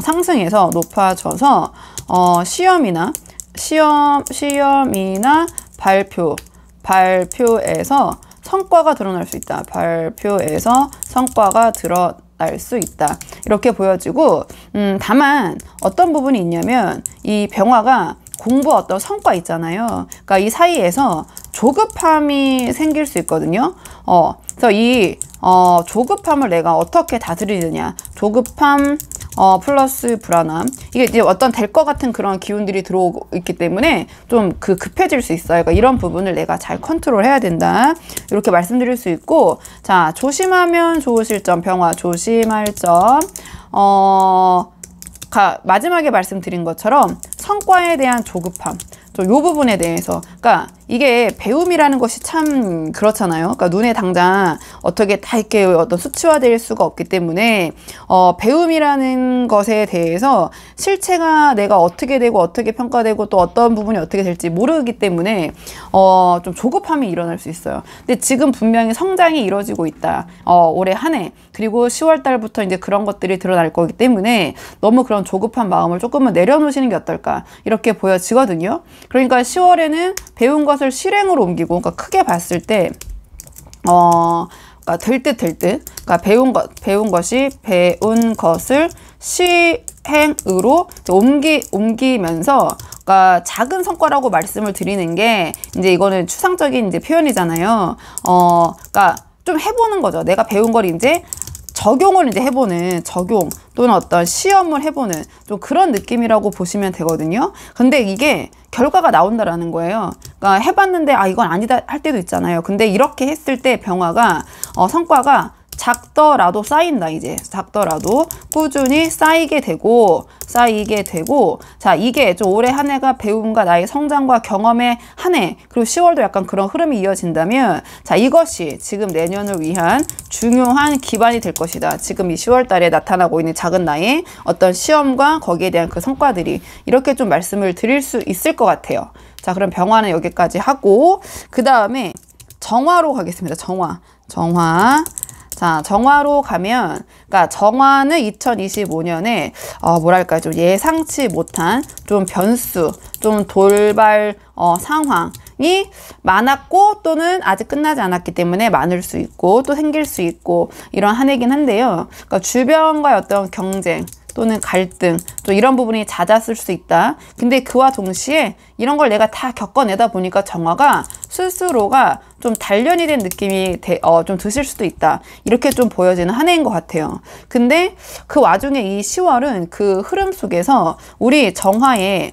상승해서 높아져서 시험이나 발표에서 성과가 드러날 수 있다. 발표에서 성과가 늘어날 수 있다. 이렇게 보여지고, 다만 어떤 부분이 있냐면 이 병화가 공부 어떤 성과 있잖아요. 그러니까 이 사이에서 조급함이 생길 수 있거든요. 그래서 이 조급함을 내가 어떻게 다스리느냐. 조급함 플러스 불안함. 이게 이제 어떤 될 것 같은 그런 기운들이 들어오고 있기 때문에 좀 급해질 수 있어요. 그러니까 이런 부분을 내가 잘 컨트롤 해야 된다. 이렇게 말씀드릴 수 있고, 자, 조심하면 좋으실 점, 병화 조심할 점. 마지막에 말씀드린 것처럼 성과에 대한 조급함. 이 부분에 대해서, 그러니까 이게 배움이라는 것이 참 그렇잖아요. 그러니까 눈에 당장 어떻게 다 이렇게 어떤 수치화될 수가 없기 때문에 배움이라는 것에 대해서 실체가 내가 어떻게 되고 어떻게 평가되고 또 어떤 부분이 어떻게 될지 모르기 때문에 좀 조급함이 일어날 수 있어요. 근데 지금 분명히 성장이 이루어지고 있다. 올해 한 해 그리고 10월 달부터 이제 그런 것들이 드러날 거기 때문에 너무 그런 조급한 마음을 조금은 내려놓으시는 게 어떨까 이렇게 보여지거든요. 그러니까 10월에는 배운 것을 실행으로 옮기고, 그러니까 크게 봤을 때, 그러니까 될 듯. 그러니까 배운 것을 시행으로 옮기면서, 그러니까 작은 성과라고 말씀을 드리는 게, 이제 이거는 추상적인 이제 표현이잖아요. 그러니까 좀 해보는 거죠. 내가 배운 걸 이제 적용을 이제 해보는, 적용 또는 어떤 시험을 해보는 좀 그런 느낌이라고 보시면 되거든요. 근데 이게 결과가 나온다라는 거예요. 그러니까 해봤는데 이건 아니다 할 때도 있잖아요. 근데 이렇게 했을 때 병화가 성과가 작더라도 쌓인다. 이제 작더라도 꾸준히 쌓이게 되고, 자, 이게 좀 올해 한 해가 배움과 나의 성장과 경험의 한 해, 그리고 10월도 약간 그런 흐름이 이어진다면, 자, 이것이 지금 내년을 위한 중요한 기반이 될 것이다. 지금 이 10월 달에 나타나고 있는 작은 나의 어떤 시험과 거기에 대한 그 성과들이, 이렇게 좀 말씀을 드릴 수 있을 것 같아요. 자, 그럼 병화는 여기까지 하고, 그 다음에 정화로 가겠습니다. 정화. 자, 정화로 가면, 그러니까 정화는 2025년에 뭐랄까 좀 예상치 못한 좀 변수, 좀 돌발 상황이 많았고, 또는 아직 끝나지 않았기 때문에 많을 수 있고 또 생길 수 있고 이런 한 해긴 한데요. 그러니까 주변과의 어떤 경쟁 또는 갈등, 또 이런 부분이 잦았을 수 있다. 근데 그와 동시에 이런 걸 내가 다 겪어내다 보니까 정화가 스스로가 좀 단련이 된 느낌이 좀 드실 수도 있다. 이렇게 좀 보여지는 한 해인 것 같아요. 근데 그 와중에 이 10월은 그 흐름 속에서 우리 정화의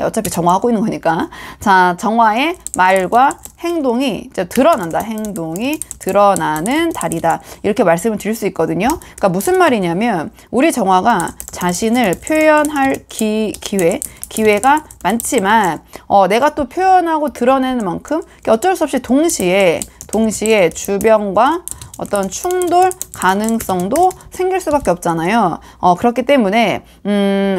어차피 정화하고 있는 거니까, 자, 정화의 말과 행동이 이제 드러난다. 행동이 드러나는 달이다. 이렇게 말씀을 드릴 수 있거든요. 그러니까 무슨 말이냐면 우리 정화가 자신을 표현할 기회가 많지만 내가 또 표현하고 드러내는 만큼 어쩔 수 없이 동시에 주변과 어떤 충돌 가능성도 생길 수밖에 없잖아요. 그렇기 때문에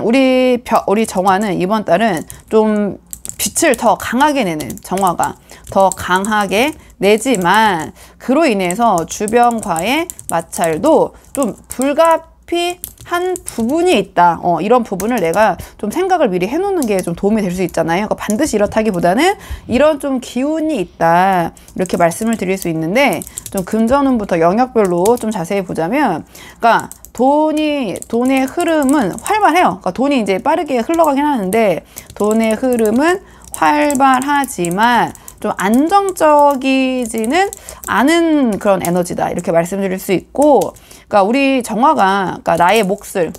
우리 정화는 이번 달은 좀 빛을 더 강하게 내는, 정화가 더 강하게 내지만 그로 인해서 주변과의 마찰도 좀 불가피한 부분이 있다. 이런 부분을 내가 좀 생각을 미리 해놓는 게 좀 도움이 될 수 있잖아요. 그러니까 반드시 이렇다기보다는 이런 좀 기운이 있다. 이렇게 말씀을 드릴 수 있는데, 좀 금전운부터 영역별로 좀 자세히 보자면, 그러니까 돈의 흐름은 활발해요. 그러니까 돈이 이제 빠르게 흘러가긴 하는데, 돈의 흐름은 활발하지만 좀 안정적이지는 않은 그런 에너지다. 이렇게 말씀드릴 수 있고, 그러니까 우리 정화가, 그러니까 나의 몫을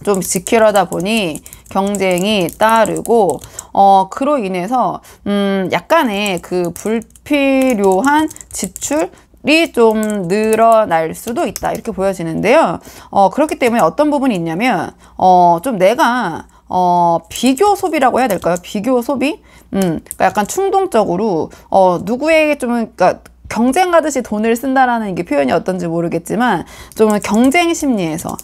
좀 지키려다 보니 경쟁이 따르고, 그로 인해서 약간의 그 불필요한 지출이 좀 늘어날 수도 있다. 이렇게 보여지는데요. 그렇기 때문에 어떤 부분이 있냐면, 좀 내가 비교 소비라고 해야 될까요? 비교 소비? 그러니까 약간 충동적으로, 누구에게 좀, 그러니까 경쟁하듯이 돈을 쓴다라는 이게 표현이 어떤지 모르겠지만, 좀 경쟁 심리에서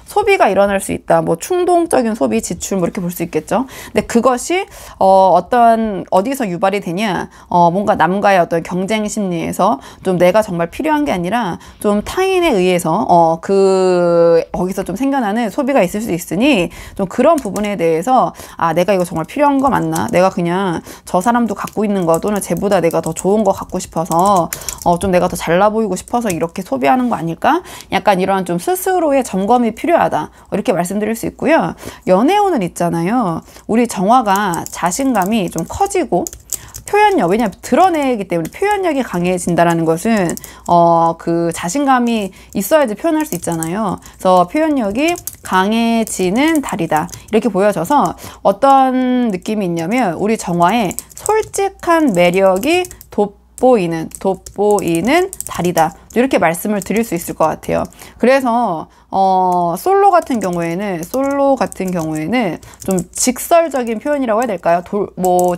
소비가 일어날 수 있다. 뭐 충동적인 소비, 지출, 뭐 이렇게 볼 수 있겠죠. 근데 그것이, 어디서 유발이 되냐, 뭔가 남과의 어떤 경쟁 심리에서 좀 내가 정말 필요한 게 아니라 좀 타인에 의해서, 거기서 좀 생겨나는 소비가 있을 수 있으니, 좀 그런 부분에 대해서, 내가 이거 정말 필요한 거 맞나? 내가 그냥 저 사람도 갖고 있는 거 또는 쟤보다 내가 더 좋은 좋은 거 갖고 싶어서 좀 내가 더 잘나 보이고 싶어서 이렇게 소비하는 거 아닐까? 약간 이런 좀 스스로의 점검이 필요하다. 이렇게 말씀드릴 수 있고요. 연애운은 있잖아요. 우리 정화가 자신감이 좀 커지고 표현력, 왜냐하면 드러내기 때문에 표현력이 강해진다라는 것은 그 자신감이 있어야지 표현할 수 있잖아요. 그래서 표현력이 강해지는 달이다. 이렇게 보여져서 어떤 느낌이 있냐면 우리 정화의 솔직한 매력이 돋보이는 달이다. 이렇게 말씀을 드릴 수 있을 것 같아요. 그래서 솔로 같은 경우에는 좀 직설적인 표현이라고 해야 될까요?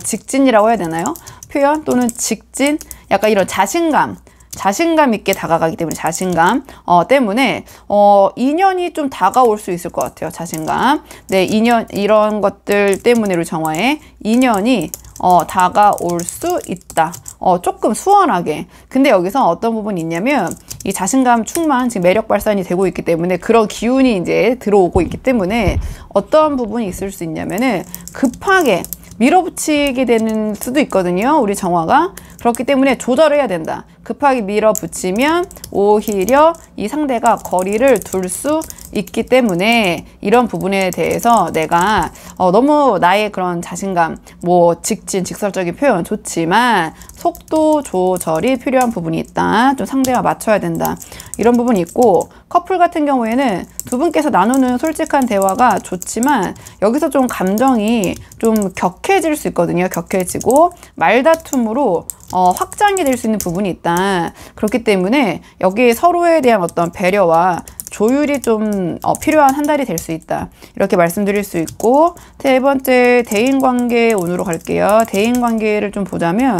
직진이라고 해야 되나요? 표현 또는 직진, 약간 이런 자신감 있게 다가가기 때문에 자신감 때문에 인연이 좀 다가올 수 있을 것 같아요. 자신감. 네, 인연 이런 것들 때문에 우리 정화의 인연이 다가올 수 있다. 조금 수월하게. 근데 여기서 어떤 부분이 있냐면 이 자신감 충만, 지금 매력 발산이 되고 있기 때문에 그런 기운이 이제 들어오고 있기 때문에 어떤 부분이 있을 수 있냐면은 급하게 밀어붙이게 되는 수도 있거든요. 우리 정화가. 그렇기 때문에 조절을 해야 된다. 급하게 밀어붙이면 오히려 이 상대가 거리를 둘 수 있기 때문에 이런 부분에 대해서 내가 너무 나의 그런 자신감, 직설적인 표현 좋지만 속도 조절이 필요한 부분이 있다. 좀 상대와 맞춰야 된다. 이런 부분이 있고, 커플 같은 경우에는 두 분께서 나누는 솔직한 대화가 좋지만 여기서 좀 감정이 좀 격해질 수 있거든요. 격해지고 말다툼으로 확장이 될 수 있는 부분이 있다. 그렇기 때문에 여기 서로에 대한 어떤 배려와 조율이 좀 필요한 한 달이 될 수 있다. 이렇게 말씀드릴 수 있고, 세 번째 대인관계 운으로 갈게요. 대인관계를 좀 보자면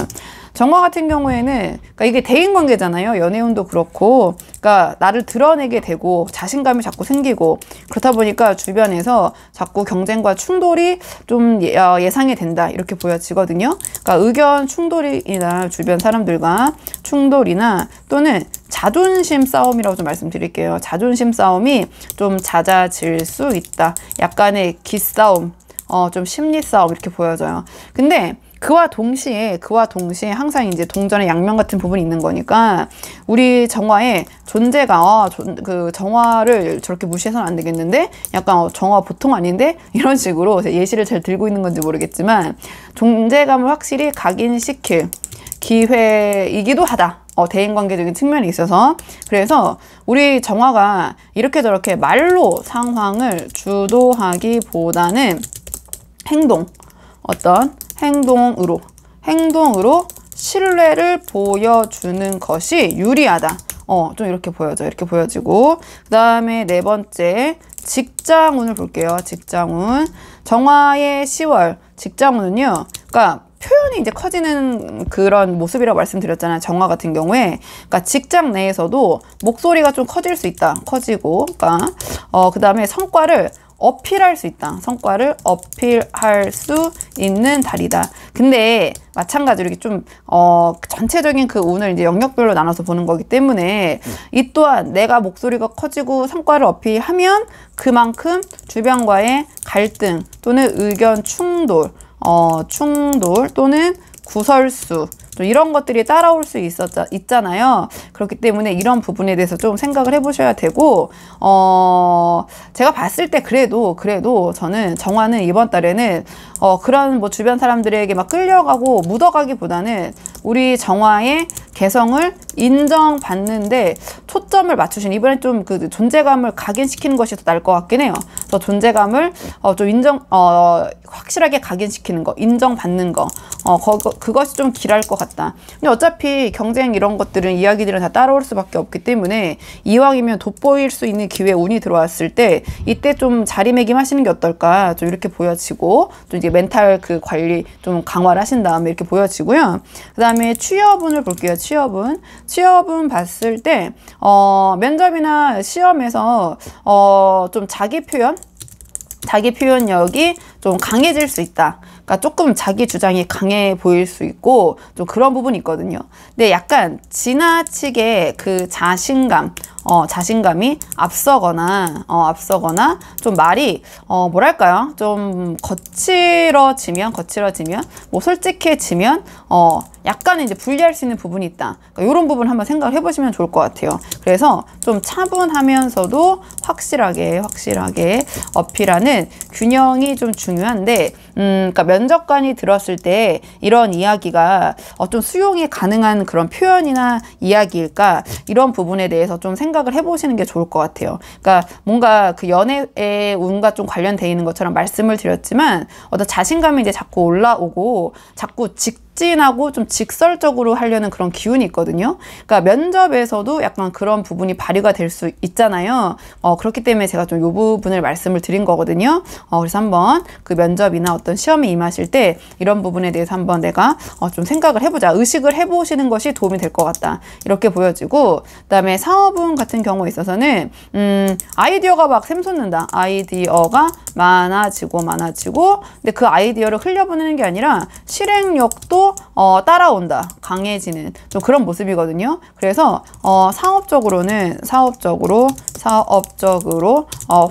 정화 같은 경우에는, 그러니까 이게 대인관계잖아요. 연애운도 그렇고, 그러니까 나를 드러내게 되고 자신감이 자꾸 생기고, 그렇다 보니까 주변에서 자꾸 경쟁과 충돌이 좀 예상이 된다. 이렇게 보여지거든요. 그러니까 의견 충돌이나 주변 사람들과 충돌이나 또는 자존심 싸움이라고 좀 말씀드릴게요. 자존심 싸움이 좀 잦아질 수 있다. 약간의 기싸움, 좀 심리 싸움 이렇게 보여져요. 근데 그와 동시에 항상 이제 동전의 양면 같은 부분이 있는 거니까 우리 정화의 존재가 그 정화를 저렇게 무시해서는 안 되겠는데, 약간 정화 보통 아닌데 이런 식으로 예시를 잘 들고 있는 건지 모르겠지만 존재감을 확실히 각인시킬 기회이기도 하다. 대인관계적인 측면이 있어서. 그래서 우리 정화가 이렇게 저렇게 말로 상황을 주도하기보다는 어떤 행동으로 신뢰를 보여주는 것이 유리하다. 좀 이렇게 보여져. 이렇게 보여지고, 그 다음에 네 번째 직장운을 볼게요. 직장운. 정화의 10월 직장운은요, 그러니까 표현이 이제 커지는 그런 모습이라고 말씀드렸잖아요. 정화 같은 경우에. 그러니까 직장 내에서도 목소리가 좀 커질 수 있다. 커지고. 그러니까, 그 다음에 성과를 어필할 수 있다. 성과를 어필할 수 있는 달이다. 근데 마찬가지로 이렇게 좀 전체적인 그 운을 이제 영역별로 나눠서 보는 거기 때문에 이 또한 내가 목소리가 커지고 성과를 어필하면 그만큼 주변과의 갈등 또는 의견 충돌 또는 구설수, 좀 이런 것들이 따라올 수 있잖아요. 그렇기 때문에 이런 부분에 대해서 좀 생각을 해보셔야 되고, 제가 봤을 때 그래도 저는 정화는 이번 달에는 그런 주변 사람들에게 막 끌려가고 묻어가기보다는 우리 정화의 개성을 인정받는데 초점을 맞추신, 이번에 좀 그 존재감을 각인시키는 것이 더 나을 것 같긴 해요. 그래서 존재감을 좀 확실하게 각인시키는 거, 인정받는 거, 그것이 좀 길할 것 같다. 근데 어차피 경쟁 이런 것들은 이야기들은 다 따라올 수밖에 없기 때문에 이왕이면 돋보일 수 있는 기회 운이 들어왔을 때 이때 좀 자리매김하시는 게 어떨까, 좀 이렇게 보여지고, 또 이제 멘탈 그 관리 좀 강화를 하신 다음에 이렇게 보여지고요. 그 다음에 취업운을 볼게요. 취업은 봤을 때 면접이나 시험에서 좀 자기 표현, 자기 표현력이 좀 강해질 수 있다. 그러니까 조금 자기 주장이 강해 보일 수 있고 좀 그런 부분이 있거든요. 근데 약간 지나치게 그 자신감이 앞서거나 좀 말이 뭐랄까요? 좀 거칠어지면 뭐 솔직해지면 약간은 이제 분리할 수 있는 부분이 있다. 그러니까 이런 부분 한번 생각을 해보시면 좋을 것 같아요. 그래서 좀 차분하면서도 확실하게 어필하는 균형이 좀 중요한데, 그러니까 면접관이 들었을 때 이런 이야기가 좀 수용이 가능한 그런 표현이나 이야기일까? 이런 부분에 대해서 좀 생각을 해보시는 게 좋을 것 같아요. 그러니까 뭔가 그 연애의 운과 좀 관련되어 있는 것처럼 말씀을 드렸지만 어떤 자신감이 이제 자꾸 올라오고 자꾸 직진하고 좀 직설적으로 하려는 그런 기운이 있거든요. 그러니까 면접에서도 약간 그런 부분이 발휘가 될 수 있잖아요. 그렇기 때문에 제가 좀 이 부분을 말씀을 드린 거거든요. 그래서 한번 그 면접이나 어떤 시험에 임하실 때 이런 부분에 대해서 한번 내가 좀 생각을 해보자. 의식을 해보시는 것이 도움이 될 것 같다. 이렇게 보여지고, 그다음에 사업운 같은 경우에 있어서는 아이디어가 막 샘솟는다. 아이디어가 많아지고 근데 그 아이디어를 흘려보내는 게 아니라 실행력도 따라온다. 강해지는 좀 그런 모습이거든요. 그래서 사업적으로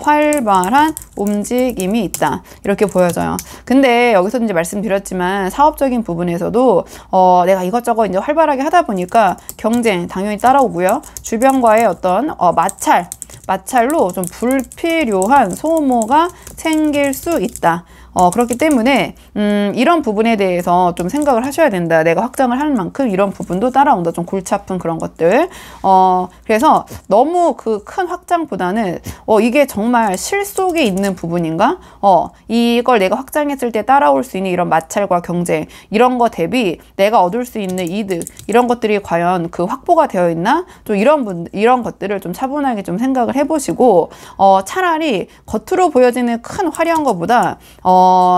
활발한 움직임이 있다. 이렇게 보여져요. 근데 여기서 이제 말씀드렸지만 사업적인 부분에서도 내가 이것저것 이제 활발하게 하다 보니까 경쟁 당연히 따라오고요. 주변과의 어떤 마찰로 좀 불필요한 소모가 생길 수 있다. 그렇기 때문에 이런 부분에 대해서 좀 생각을 하셔야 된다. 내가 확장을 하는 만큼 이런 부분도 따라온다. 좀 골치 아픈 그런 것들. 그래서 너무 그 큰 확장보다는 이게 정말 실속에 있는 부분인가? 이걸 내가 확장했을 때 따라올 수 있는 이런 마찰과 경쟁, 이런 거 대비 내가 얻을 수 있는 이득, 이런 것들이 과연 그 확보가 되어 있나? 좀 이런 것들을 좀 차분하게 좀 생각을 해보시고, 차라리 겉으로 보여지는 큰 화려한 것보다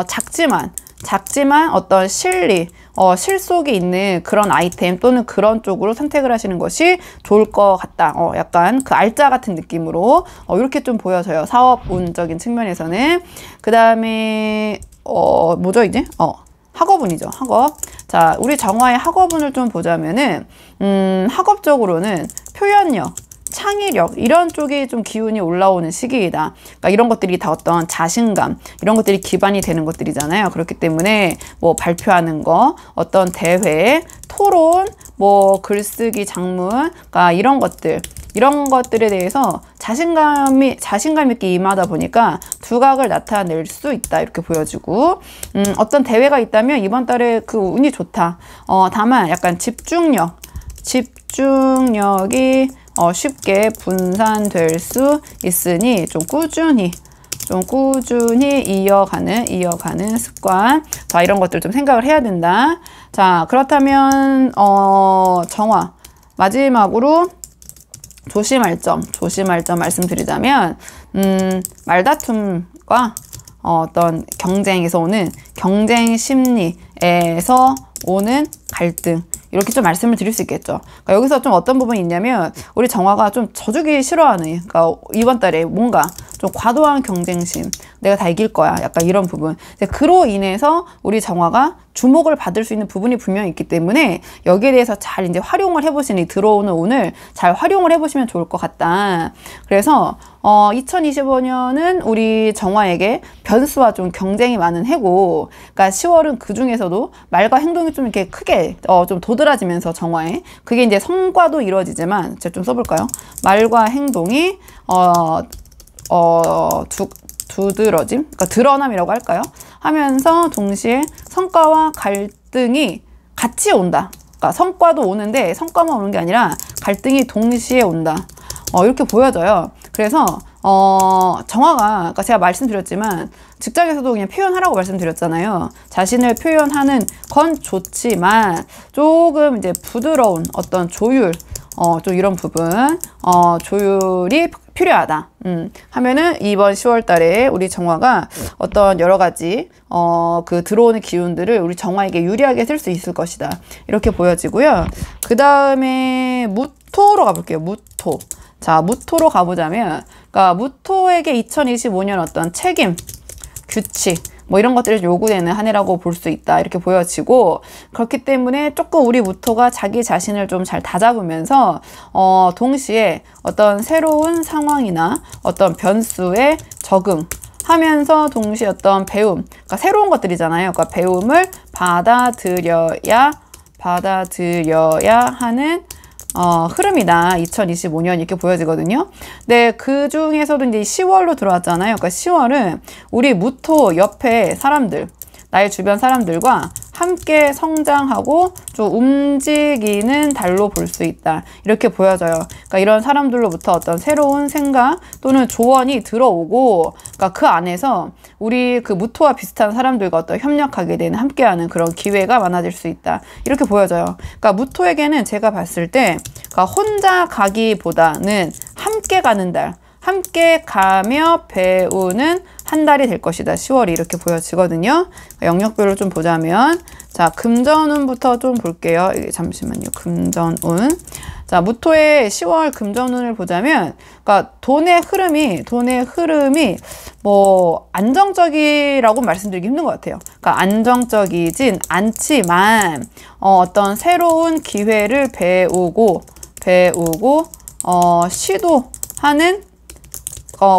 작지만 어떤 실속이 있는 그런 아이템 또는 그런 쪽으로 선택을 하시는 것이 좋을 것 같다. 약간 그 알짜 같은 느낌으로 이렇게 좀 보여져요. 사업운적인 측면에서는. 그 다음에 뭐죠 이제? 학업운이죠. 학업. 자, 우리 정화의 학업운을 좀 보자면은 학업적으로는 표현력, 창의력 이런 쪽이 좀 기운이 올라오는 시기이다. 그러니까 이런 것들이 다 어떤 자신감 이런 것들이 기반이 되는 것들이잖아요. 그렇기 때문에 뭐 발표하는 거, 어떤 대회, 토론, 뭐 글쓰기, 작문, 그러니까 이런 것들에 대해서 자신감 있게 임하다 보니까 두각을 나타낼 수 있다. 이렇게 보여지고, 어떤 대회가 있다면 이번 달에 그 운이 좋다. 다만 약간 집중력이 쉽게 분산될 수 있으니 좀 꾸준히 이어가는 습관. 자, 이런 것들 좀 생각을 해야 된다. 자, 그렇다면 정화 마지막으로 조심할 점 말씀드리자면, 말다툼과 어떤 경쟁에서 오는 경쟁 심리에서 오는 갈등, 이렇게 좀 말씀을 드릴 수 있겠죠. 그러니까 여기서 좀 어떤 부분이 있냐면, 우리 정화가 좀 져주기 싫어하는, 그러니까 이번 달에 뭔가 좀 과도한 경쟁심, 내가 다 이길 거야, 약간 이런 부분. 그로 인해서 우리 정화가 주목을 받을 수 있는 부분이 분명히 있기 때문에 여기에 대해서 잘 이제 활용을 해보시니, 들어오는 운을 잘 활용을 해보시면 좋을 것 같다. 그래서 2025년은 우리 정화에게 변수와 좀 경쟁이 많은 해고, 그러니까 10월은 그 중에서도 말과 행동이 좀 이렇게 크게 좀 도드라지면서 정화에, 그게 이제 성과도 이루어지지만, 제가 좀 써볼까요? 말과 행동이 두드러짐, 그러니까 드러남이라고 할까요? 하면서 동시에 성과와 갈등이 같이 온다. 그러니까 성과도 오는데 성과만 오는 게 아니라 갈등이 동시에 온다. 이렇게 보여져요. 그래서 정화가, 그러니까 제가 말씀드렸지만 직장에서도 그냥 표현하라고 말씀드렸잖아요. 자신을 표현하는 건 좋지만 조금 이제 부드러운 어떤 조율, 좀 이런 부분, 조율이 필요하다. 하면은 이번 10월 달에 우리 정화가 어떤 여러 가지 그 들어오는 기운들을 우리 정화에게 유리하게 쓸 수 있을 것이다. 이렇게 보여지고요. 그 다음에 무토로 가볼게요. 무토. 자, 무토로 가보자면, 그러니까 무토에게 2025년 어떤 책임, 규칙, 뭐 이런 것들을 요구되는 한 해라고 볼 수 있다. 이렇게 보여지고, 그렇기 때문에 조금 우리 무토가 자기 자신을 좀 잘 다잡으면서 동시에 어떤 새로운 상황이나 어떤 변수에 적응하면서 동시에 어떤 배움, 그러니까 새로운 것들이잖아요. 그러니까 배움을 받아들여야 하는 흐름이다. 2025년 이렇게 보여지거든요. 네, 그 중에서도 이제 10월로 들어왔잖아요. 그러니까 10월은 우리 무토 옆에 사람들, 나의 주변 사람들과 함께 성장하고 좀 움직이는 달로 볼 수 있다. 이렇게 보여져요. 그러니까 이런 사람들로부터 어떤 새로운 생각 또는 조언이 들어오고, 그러니까 그 안에서 우리 그 무토와 비슷한 사람들과 어떤 협력하게 되는, 함께하는 그런 기회가 많아질 수 있다. 이렇게 보여져요. 그러니까 무토에게는 제가 봤을 때, 그러니까 혼자 가기보다는 함께 가는 달, 함께 가며 배우는 한 달이 될 것이다. 10월이 이렇게 보여지거든요. 영역별로 좀 보자면, 자, 금전운부터 좀 볼게요. 잠시만요. 금전운. 자, 무토의 10월 금전운을 보자면, 그러니까 돈의 흐름이 뭐 안정적이라고 말씀드리기 힘든 것 같아요. 그러니까 안정적이진 않지만 어떤 새로운 기회를 배우고 시도하는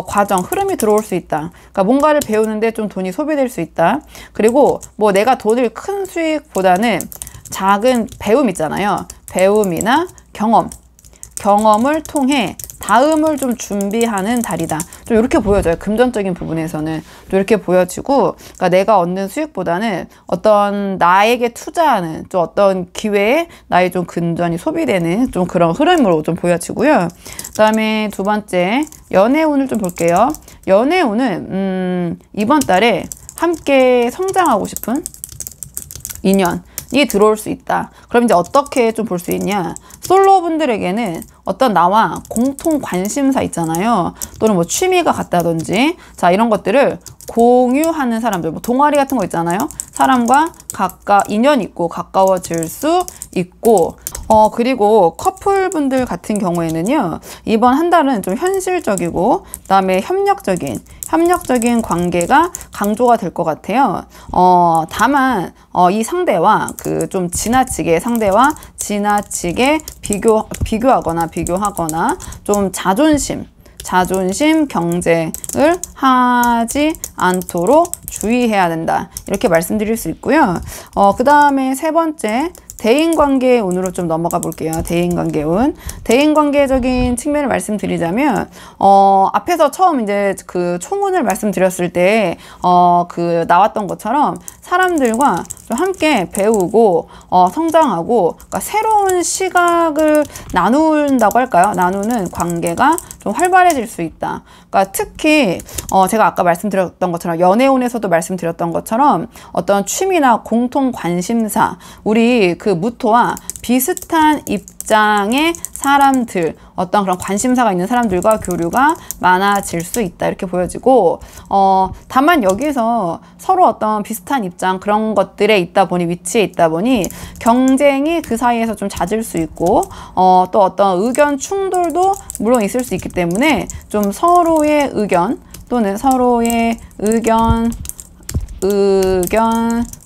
과정, 흐름이 들어올 수 있다. 그러니까 뭔가를 배우는데 좀 돈이 소비될 수 있다. 그리고 뭐 내가 돈을 큰 수익보다는 작은 배움 있잖아요. 배움이나 경험을 통해 다음을 좀 준비하는 달이다. 좀 이렇게 보여져요. 금전적인 부분에서는 좀 이렇게 보여지고, 그러니까 내가 얻는 수익보다는 어떤 나에게 투자하는 좀 어떤 기회에 나의 좀 금전이 소비되는 좀 그런 흐름으로 좀 보여지고요. 그다음에 두 번째 연애운을 좀 볼게요. 연애운은 이번 달에 함께 성장하고 싶은 인연이 들어올 수 있다. 그럼 이제 어떻게 좀 볼 수 있냐? 솔로 분들에게는 어떤 나와 공통 관심사 있잖아요. 또는 뭐 취미가 같다든지, 자, 이런 것들을 공유하는 사람들, 뭐 동아리 같은 거 있잖아요. 사람과 인연이 있고 가까워질 수 있고, 그리고 커플분들 같은 경우에는요, 이번 한 달은 좀 현실적이고, 그다음에 협력적인 관계가 강조가 될 것 같아요. 다만, 이 상대와 좀 지나치게 비교하거나 좀 자존심 경쟁을 하지 않도록 주의해야 된다. 이렇게 말씀드릴 수 있고요. 그 다음에 세 번째, 대인관계 운으로 좀 넘어가 볼게요. 대인관계 운. 대인관계적인 측면을 말씀드리자면, 앞에서 처음 이제 그 총운을 말씀드렸을 때, 나왔던 것처럼 사람들과 좀 함께 배우고, 성장하고, 그러니까 새로운 시각을 나눈다고 할까요? 나누는 관계가 좀 활발해질 수 있다. 그러니까 특히, 제가 아까 말씀드렸던 것처럼, 연애운에서도 말씀드렸던 것처럼, 어떤 취미나 공통 관심사, 우리 그 무토와 비슷한 입장의 사람들, 어떤 그런 관심사가 있는 사람들과 교류가 많아질 수 있다. 이렇게 보여지고, 다만 여기서 서로 어떤 비슷한 입장, 그런 것들에 위치에 있다 보니, 경쟁이 그 사이에서 좀 잦을 수 있고, 또 어떤 의견 충돌도 물론 있을 수 있기 때문에, 좀 서로의 의견, 또는 서로의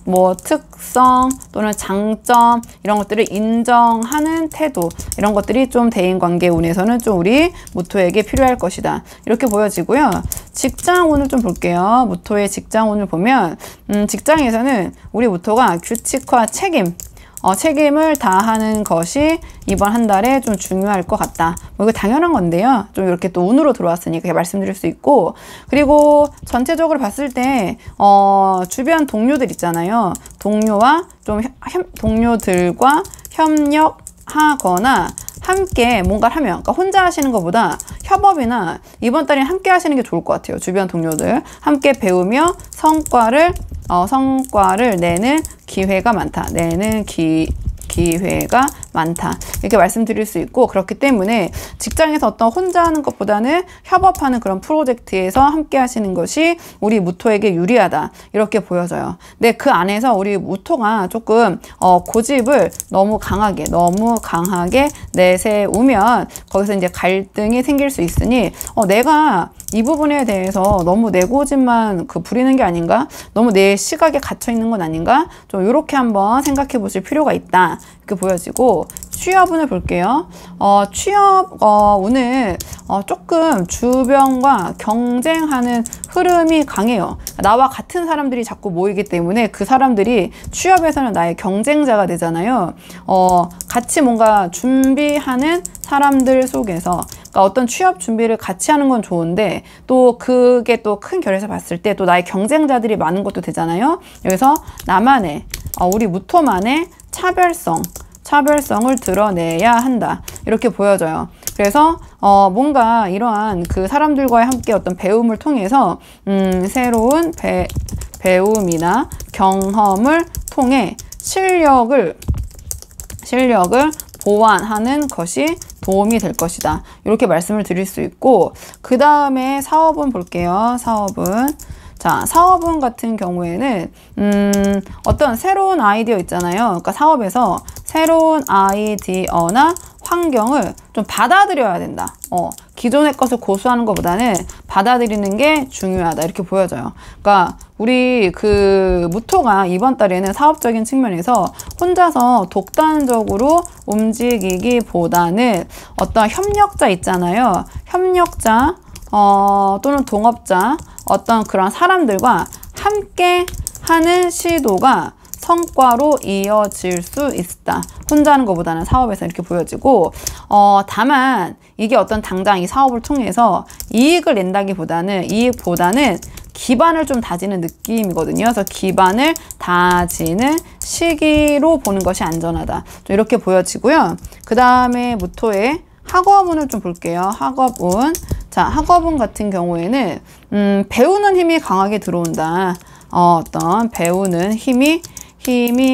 뭐 특성 또는 장점, 이런 것들을 인정하는 태도, 이런 것들이 좀 대인관계 운에서는 좀 우리 무토에게 필요할 것이다. 이렇게 보여지고요. 직장운을 좀 볼게요. 무토의 직장운을 보면, 직장에서는 우리 무토가 규칙과 책임을 다하는 것이 이번 한 달에 좀 중요할 것 같다. 뭐 이거 당연한 건데요. 좀 이렇게 또 운으로 들어왔으니까 말씀드릴 수 있고, 그리고 전체적으로 봤을 때 주변 동료들 있잖아요. 동료들과 협력하거나 함께 뭔가를 하면, 그러니까 혼자 하시는 것보다 협업이나 이번 달에 함께 하시는 게 좋을 것 같아요. 주변 동료들 함께 배우며 성과를 내는 기회가 많다. 기회가 많다. 이렇게 말씀드릴 수 있고, 그렇기 때문에 직장에서 어떤 혼자 하는 것보다는 협업하는 그런 프로젝트에서 함께 하시는 것이 우리 무토에게 유리하다. 이렇게 보여져요. 근데 그 안에서 우리 무토가 조금 고집을 너무 강하게 내세우면 거기서 이제 갈등이 생길 수 있으니, 내가 이 부분에 대해서 너무 내 고집만 부리는 게 아닌가? 너무 내 시각에 갇혀 있는 건 아닌가? 좀 이렇게 한번 생각해 보실 필요가 있다. 이렇게 보여지고, 취업운을 볼게요. 취업운은 조금 주변과 경쟁하는 흐름이 강해요. 나와 같은 사람들이 자꾸 모이기 때문에 그 사람들이 취업에서는 나의 경쟁자가 되잖아요. 같이 뭔가 준비하는 사람들 속에서, 그러니까 어떤 취업 준비를 같이 하는 건 좋은데 또 그게 또 큰 결에서 봤을 때 또 나의 경쟁자들이 많은 것도 되잖아요. 여기서 나만의 우리 무토만의 차별성을 드러내야 한다. 이렇게 보여져요. 그래서 뭔가 이러한 그 사람들과의 함께 어떤 배움을 통해서 새로운 배움이나 경험을 통해 실력을 보완하는 것이 도움이 될 것이다. 이렇게 말씀을 드릴 수 있고, 그 다음에 사업운 볼게요. 사업운 같은 경우에는 어떤 새로운 아이디어 있잖아요. 그러니까 사업에서 새로운 아이디어나 환경을 좀 받아들여야 된다. 기존의 것을 고수하는 것보다는 받아들이는 게 중요하다. 이렇게 보여져요. 그러니까 우리 무토가 이번 달에는 사업적인 측면에서 혼자서 독단적으로 움직이기보다는 어떤 협력자 있잖아요. 협력자 또는 동업자, 어떤 그런 사람들과 함께 하는 시도가 성과로 이어질 수 있다. 혼자 하는 것보다는 사업에서 이렇게 보여지고, 다만 이게 어떤 당장 이 사업을 통해서 이익을 낸다기보다는 기반을 좀 다지는 느낌이거든요. 그래서 기반을 다지는 시기로 보는 것이 안전하다. 좀 이렇게 보여지고요. 그 다음에 무토의 학업운을 좀 볼게요. 학업운. 학업운 같은 경우에는 배우는 힘이 강하게 들어온다. 어떤 배우는 힘이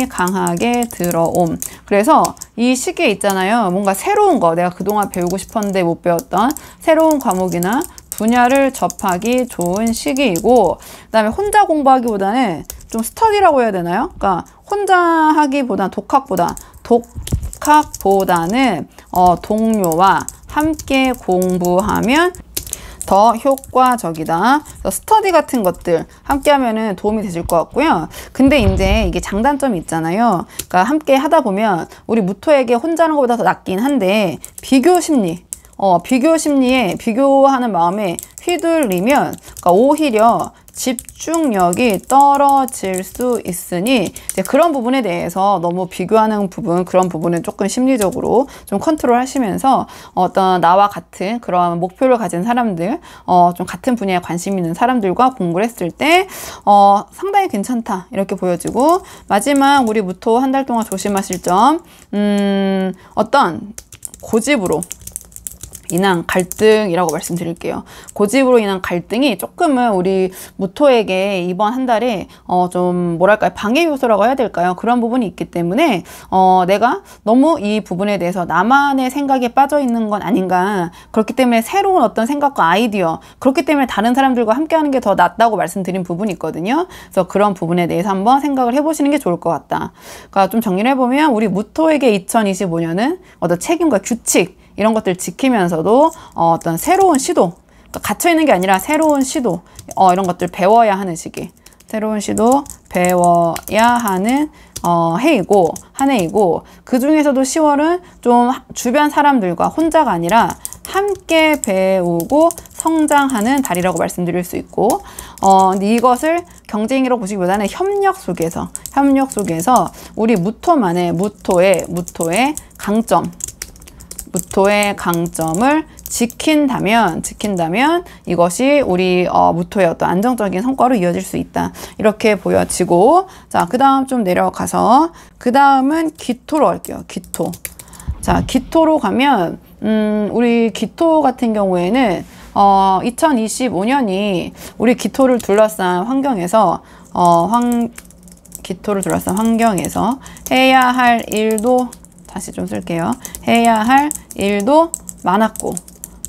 강하게 들어옴. 그래서 이 시기에 있잖아요. 뭔가 새로운 거, 내가 그동안 배우고 싶었는데 못 배웠던 새로운 과목이나 분야를 접하기 좋은 시기이고, 그 다음에 혼자 공부하기보다는 좀 스터디라고 해야 되나요? 그러니까 혼자 하기보다 독학보다는 동료와 함께 공부하면 더 효과적이다. 스터디 같은 것들 함께 하면은 도움이 되실 것 같고요. 근데 이제 이게 장단점이 있잖아요. 그러니까 함께 하다 보면 우리 무토에게 혼자 하는 것보다 더 낫긴 한데, 비교 심리에 비교하는 마음에 휘둘리면, 그러니까 오히려 집중력이 떨어질 수 있으니, 이제 그런 부분에 대해서 너무 비교하는 부분, 그런 부분은 조금 심리적으로 좀 컨트롤 하시면서 어떤 나와 같은 그런 목표를 가진 사람들, 좀 같은 분야에 관심 있는 사람들과 공부를 했을 때 상당히 괜찮다. 이렇게 보여지고, 마지막 우리 무토 한 달 동안 조심하실 점, 어떤 고집으로 인한 갈등이라고 말씀드릴게요. 고집으로 인한 갈등이 조금은 우리 무토에게 이번 한 달에 좀 뭐랄까요, 방해 요소라고 해야 될까요? 그런 부분이 있기 때문에 내가 너무 이 부분에 대해서 나만의 생각에 빠져 있는 건 아닌가. 그렇기 때문에 새로운 어떤 생각과 아이디어, 그렇기 때문에 다른 사람들과 함께 하는 게 더 낫다고 말씀드린 부분이 있거든요. 그래서 그런 부분에 대해서 한번 생각을 해보시는 게 좋을 것 같다. 그러니까 좀 정리를 해보면 우리 무토에게 2025년은 어떤 책임과 규칙, 이런 것들 지키면서도 어떤 새로운 시도, 그러니까 갇혀있는 게 아니라 새로운 시도, 이런 것들 배워야 하는 시기, 새로운 시도 배워야 하는 한 해이고, 그 중에서도 10월은 좀 주변 사람들과 혼자가 아니라 함께 배우고 성장하는 달이라고 말씀드릴 수 있고, 근데 이것을 경쟁이라고 보시기보다는 협력 속에서 우리 무토의 강점을 지킨다면 이것이 우리 무토의 어떤 안정적인 성과로 이어질 수 있다. 이렇게 보여지고, 자, 그 다음 좀 내려가서 그 다음은 기토로 할게요. 기토로 가면 우리 기토 같은 경우에는 2025년이 우리 기토를 둘러싼 환경에서 해야 할 일도, 다시 좀 쓸게요. 해야 할 일도 많았고,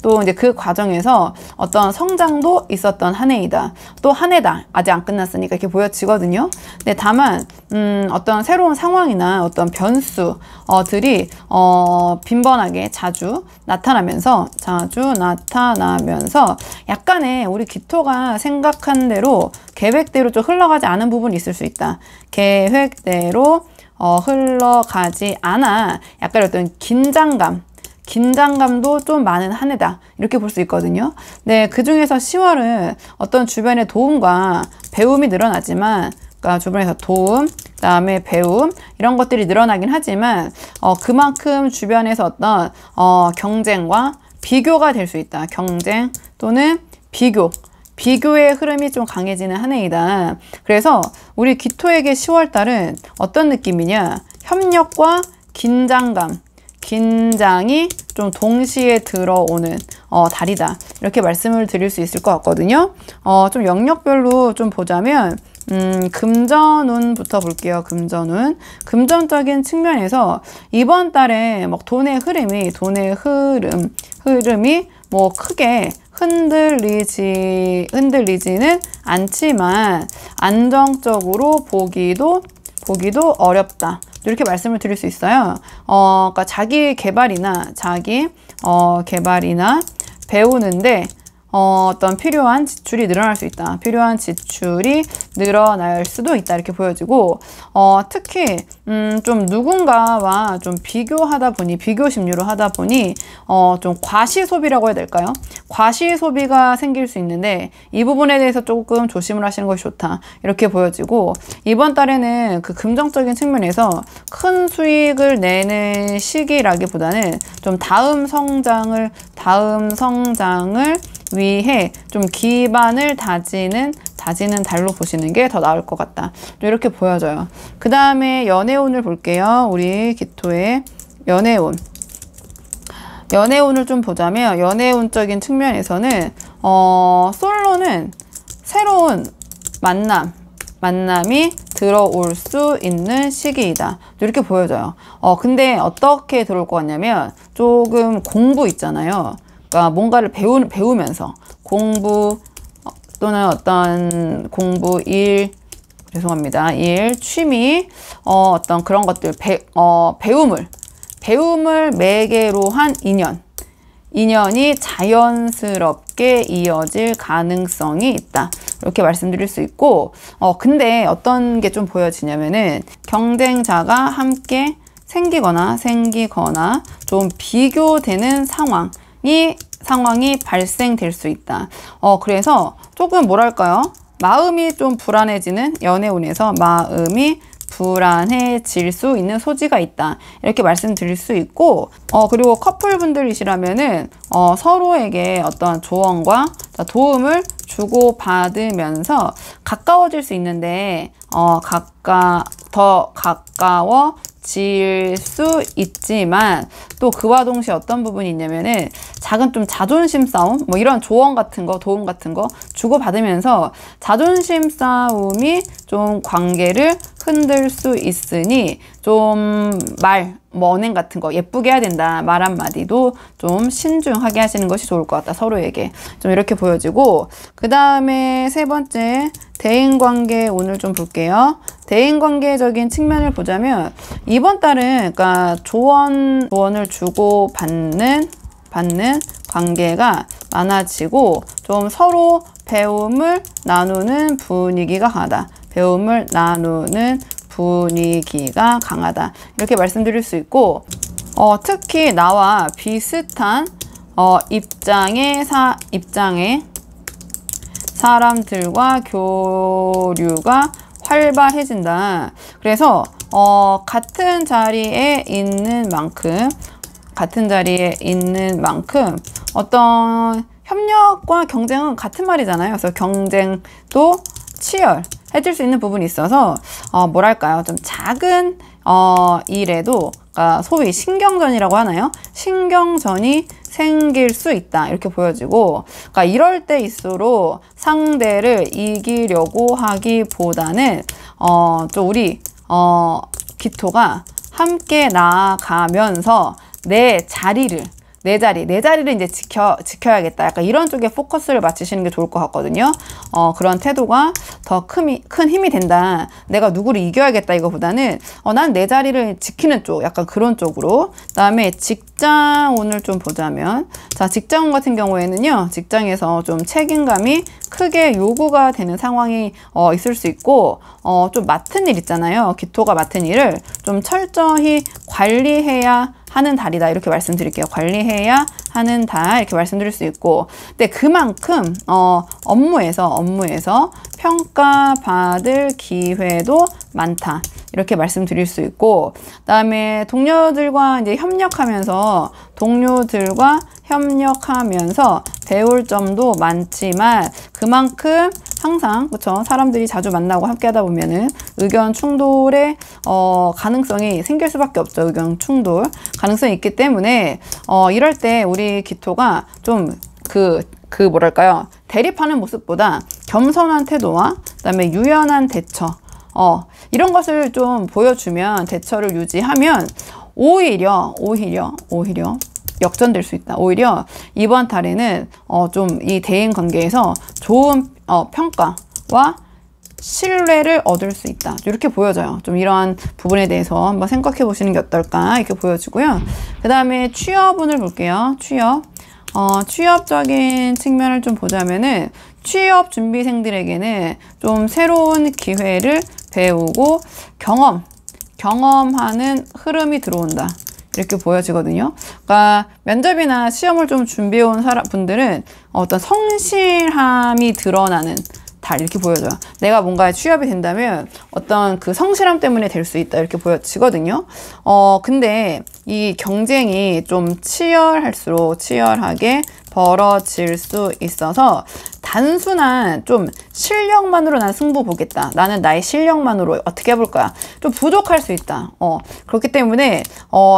또 이제 그 과정에서 어떤 성장도 있었던 한 해이다. 또 한 해다. 아직 안 끝났으니까 이렇게 보여지거든요. 근데 다만 어떤 새로운 상황이나 어떤 변수들이 빈번하게 자주 나타나면서 약간의 우리 기토가 생각한 대로 계획대로 좀 흘러가지 않은 부분이 있을 수 있다. 계획대로 흘러가지 않아 약간 어떤 긴장감도 좀 많은 한 해다. 이렇게 볼 수 있거든요. 네, 그 중에서 10월은 어떤 주변의 도움과 배움이 늘어나지만, 그러니까 주변에서 도움, 그 다음에 배움, 이런 것들이 늘어나긴 하지만, 그만큼 주변에서 어떤, 경쟁과 비교가 될 수 있다. 경쟁 또는 비교의 흐름이 좀 강해지는 한 해이다. 그래서 우리 기토에게 10월달은 어떤 느낌이냐? 협력과 긴장이 좀 동시에 들어오는 달이다. 이렇게 말씀을 드릴 수 있을 것 같거든요. 좀 영역별로 좀 보자면 금전운부터 볼게요. 금전적인 측면에서 이번 달에 막 돈의 흐름이 뭐 크게 흔들리지는 않지만 안정적으로 보기도 어렵다. 이렇게 말씀을 드릴 수 있어요. 그러니까 자기 개발이나 배우는데 어떤 필요한 지출이 늘어날 수 있다. 필요한 지출이 늘어날 수도 있다. 이렇게 보여지고, 특히, 좀 누군가와 좀 비교 심리로 하다 보니, 좀 과시 소비라고 해야 될까요? 과시 소비가 생길 수 있는데, 이 부분에 대해서 조금 조심을 하시는 것이 좋다. 이렇게 보여지고, 이번 달에는 그 금전적인 측면에서 큰 수익을 내는 시기라기보다는 좀 다음 성장을 위해 좀 기반을 다지는 달로 보시는 게 더 나을 것 같다. 이렇게 보여져요. 그 다음에 연애운을 볼게요. 우리 기토의 연애운을 좀 보자면, 연애운적인 측면에서는 솔로는 새로운 만남이 들어올 수 있는 시기이다. 이렇게 보여져요. 근데 어떻게 들어올 것 같냐면, 조금 공부 있잖아요. 그러니까 뭔가를 배우면서 공부 또는 어떤 공부, 일, 취미, 어떤 그런 것들, 배움을 매개로 한 인연이 자연스럽게 이어질 가능성이 있다. 이렇게 말씀드릴 수 있고, 근데 어떤 게 좀 보여지냐면은 경쟁자가 함께 생기거나 좀 비교되는 상황이 발생될 수 있다. 그래서 조금 마음이 좀 불안해지는 연애운에서 마음이 불안해질 수 있는 소지가 있다. 이렇게 말씀드릴 수 있고, 그리고 커플분들이시라면은, 서로에게 어떤 조언과 도움을 주고받으면서 가까워질 수 있는데, 더 가까워질 수 있지만, 또 그와 동시에 어떤 부분이 있냐면은, 작은 좀 자존심 싸움, 뭐 이런 조언 같은 거, 도움 같은 거 주고받으면서 자존심 싸움이 좀 관계를 흔들 수 있으니, 좀 언행 같은 거 예쁘게 해야 된다. 말 한마디도 좀 신중하게 하시는 것이 좋을 것 같다. 서로에게. 좀 이렇게 보여지고, 그 다음에 세 번째, 대인관계 오늘 좀 볼게요. 대인관계적인 측면을 보자면, 이번 달은, 그러니까 조언을 주고받는 관계가 많아지고, 좀 서로 배움을 나누는 분위기가 강하다. 이렇게 말씀드릴 수 있고, 특히 나와 비슷한 입장의 사람들과 교류가 활발해진다. 그래서 같은 자리에 있는 만큼 어떤 협력과 경쟁은 같은 말이잖아요. 그래서 경쟁도 치열해질 수 있는 부분이 있어서 좀 작은 일에도, 그러니까 소위 신경전이라고 하나요? 신경전이 생길 수 있다. 이렇게 보여지고, 그러니까 이럴 때일수록 상대를 이기려고 하기보다는 좀 우리 기토가 함께 나아가면서 내 내 자리를 이제 지켜야겠다. 약간 이런 쪽에 포커스를 맞추시는 게 좋을 것 같거든요. 그런 태도가 더 큰 힘이 된다. 내가 누구를 이겨야겠다 이거보다는 난 내 자리를 지키는 쪽, 약간 그런 쪽으로. 그다음에 직장운을 좀 보자면, 자, 직장운 같은 경우에는요, 직장에서 좀 책임감이 크게 요구가 되는 상황이 있을 수 있고, 좀 맡은 일 있잖아요. 기토가 맡은 일을 좀 철저히 관리해야 하는 달이다, 이렇게 말씀드릴게요. 관리해야 하는 달, 이렇게 말씀드릴 수 있고, 근데 그만큼 업무에서 평가받을 기회도 많다, 이렇게 말씀드릴 수 있고, 그다음에 동료들과 협력하면서 배울 점도 많지만, 그만큼 항상, 그쵸, 사람들이 자주 만나고 함께 하다 보면은 의견 충돌의 가능성이 생길 수밖에 없죠. 의견 충돌 가능성이 있기 때문에 이럴 때 우리 기토가 좀 뭐랄까요, 대립하는 모습보다 겸손한 태도와 그다음에 유연한 대처, 이런 것을 좀 보여주면, 대처를 유지하면 오히려 역전될 수 있다. 오히려 이번 달에는 좀 이 대인 관계에서 좋은 평가와 신뢰를 얻을 수 있다, 이렇게 보여져요. 좀 이러한 부분에 대해서 한번 생각해 보시는 게 어떨까, 이렇게 보여지고요. 그 다음에 취업운을 볼게요. 취업적인 측면을 좀 보자면은, 취업 준비생들에게는 좀 새로운 기회를 배우고 경험하는 흐름이 들어온다, 이렇게 보여지거든요. 그러니까 면접이나 시험을 좀 준비해온 분들은 어떤 성실함이 드러나는 달, 이렇게 보여져요. 내가 뭔가에 취업이 된다면 어떤 그 성실함 때문에 될 수 있다, 이렇게 보여지거든요. 근데 이 경쟁이 좀 치열하게 벌어질 수 있어서, 단순한 좀 실력만으로 난 승부 보겠다, 나는 나의 실력만으로 어떻게 해볼 거야, 좀 부족할 수 있다. 그렇기 때문에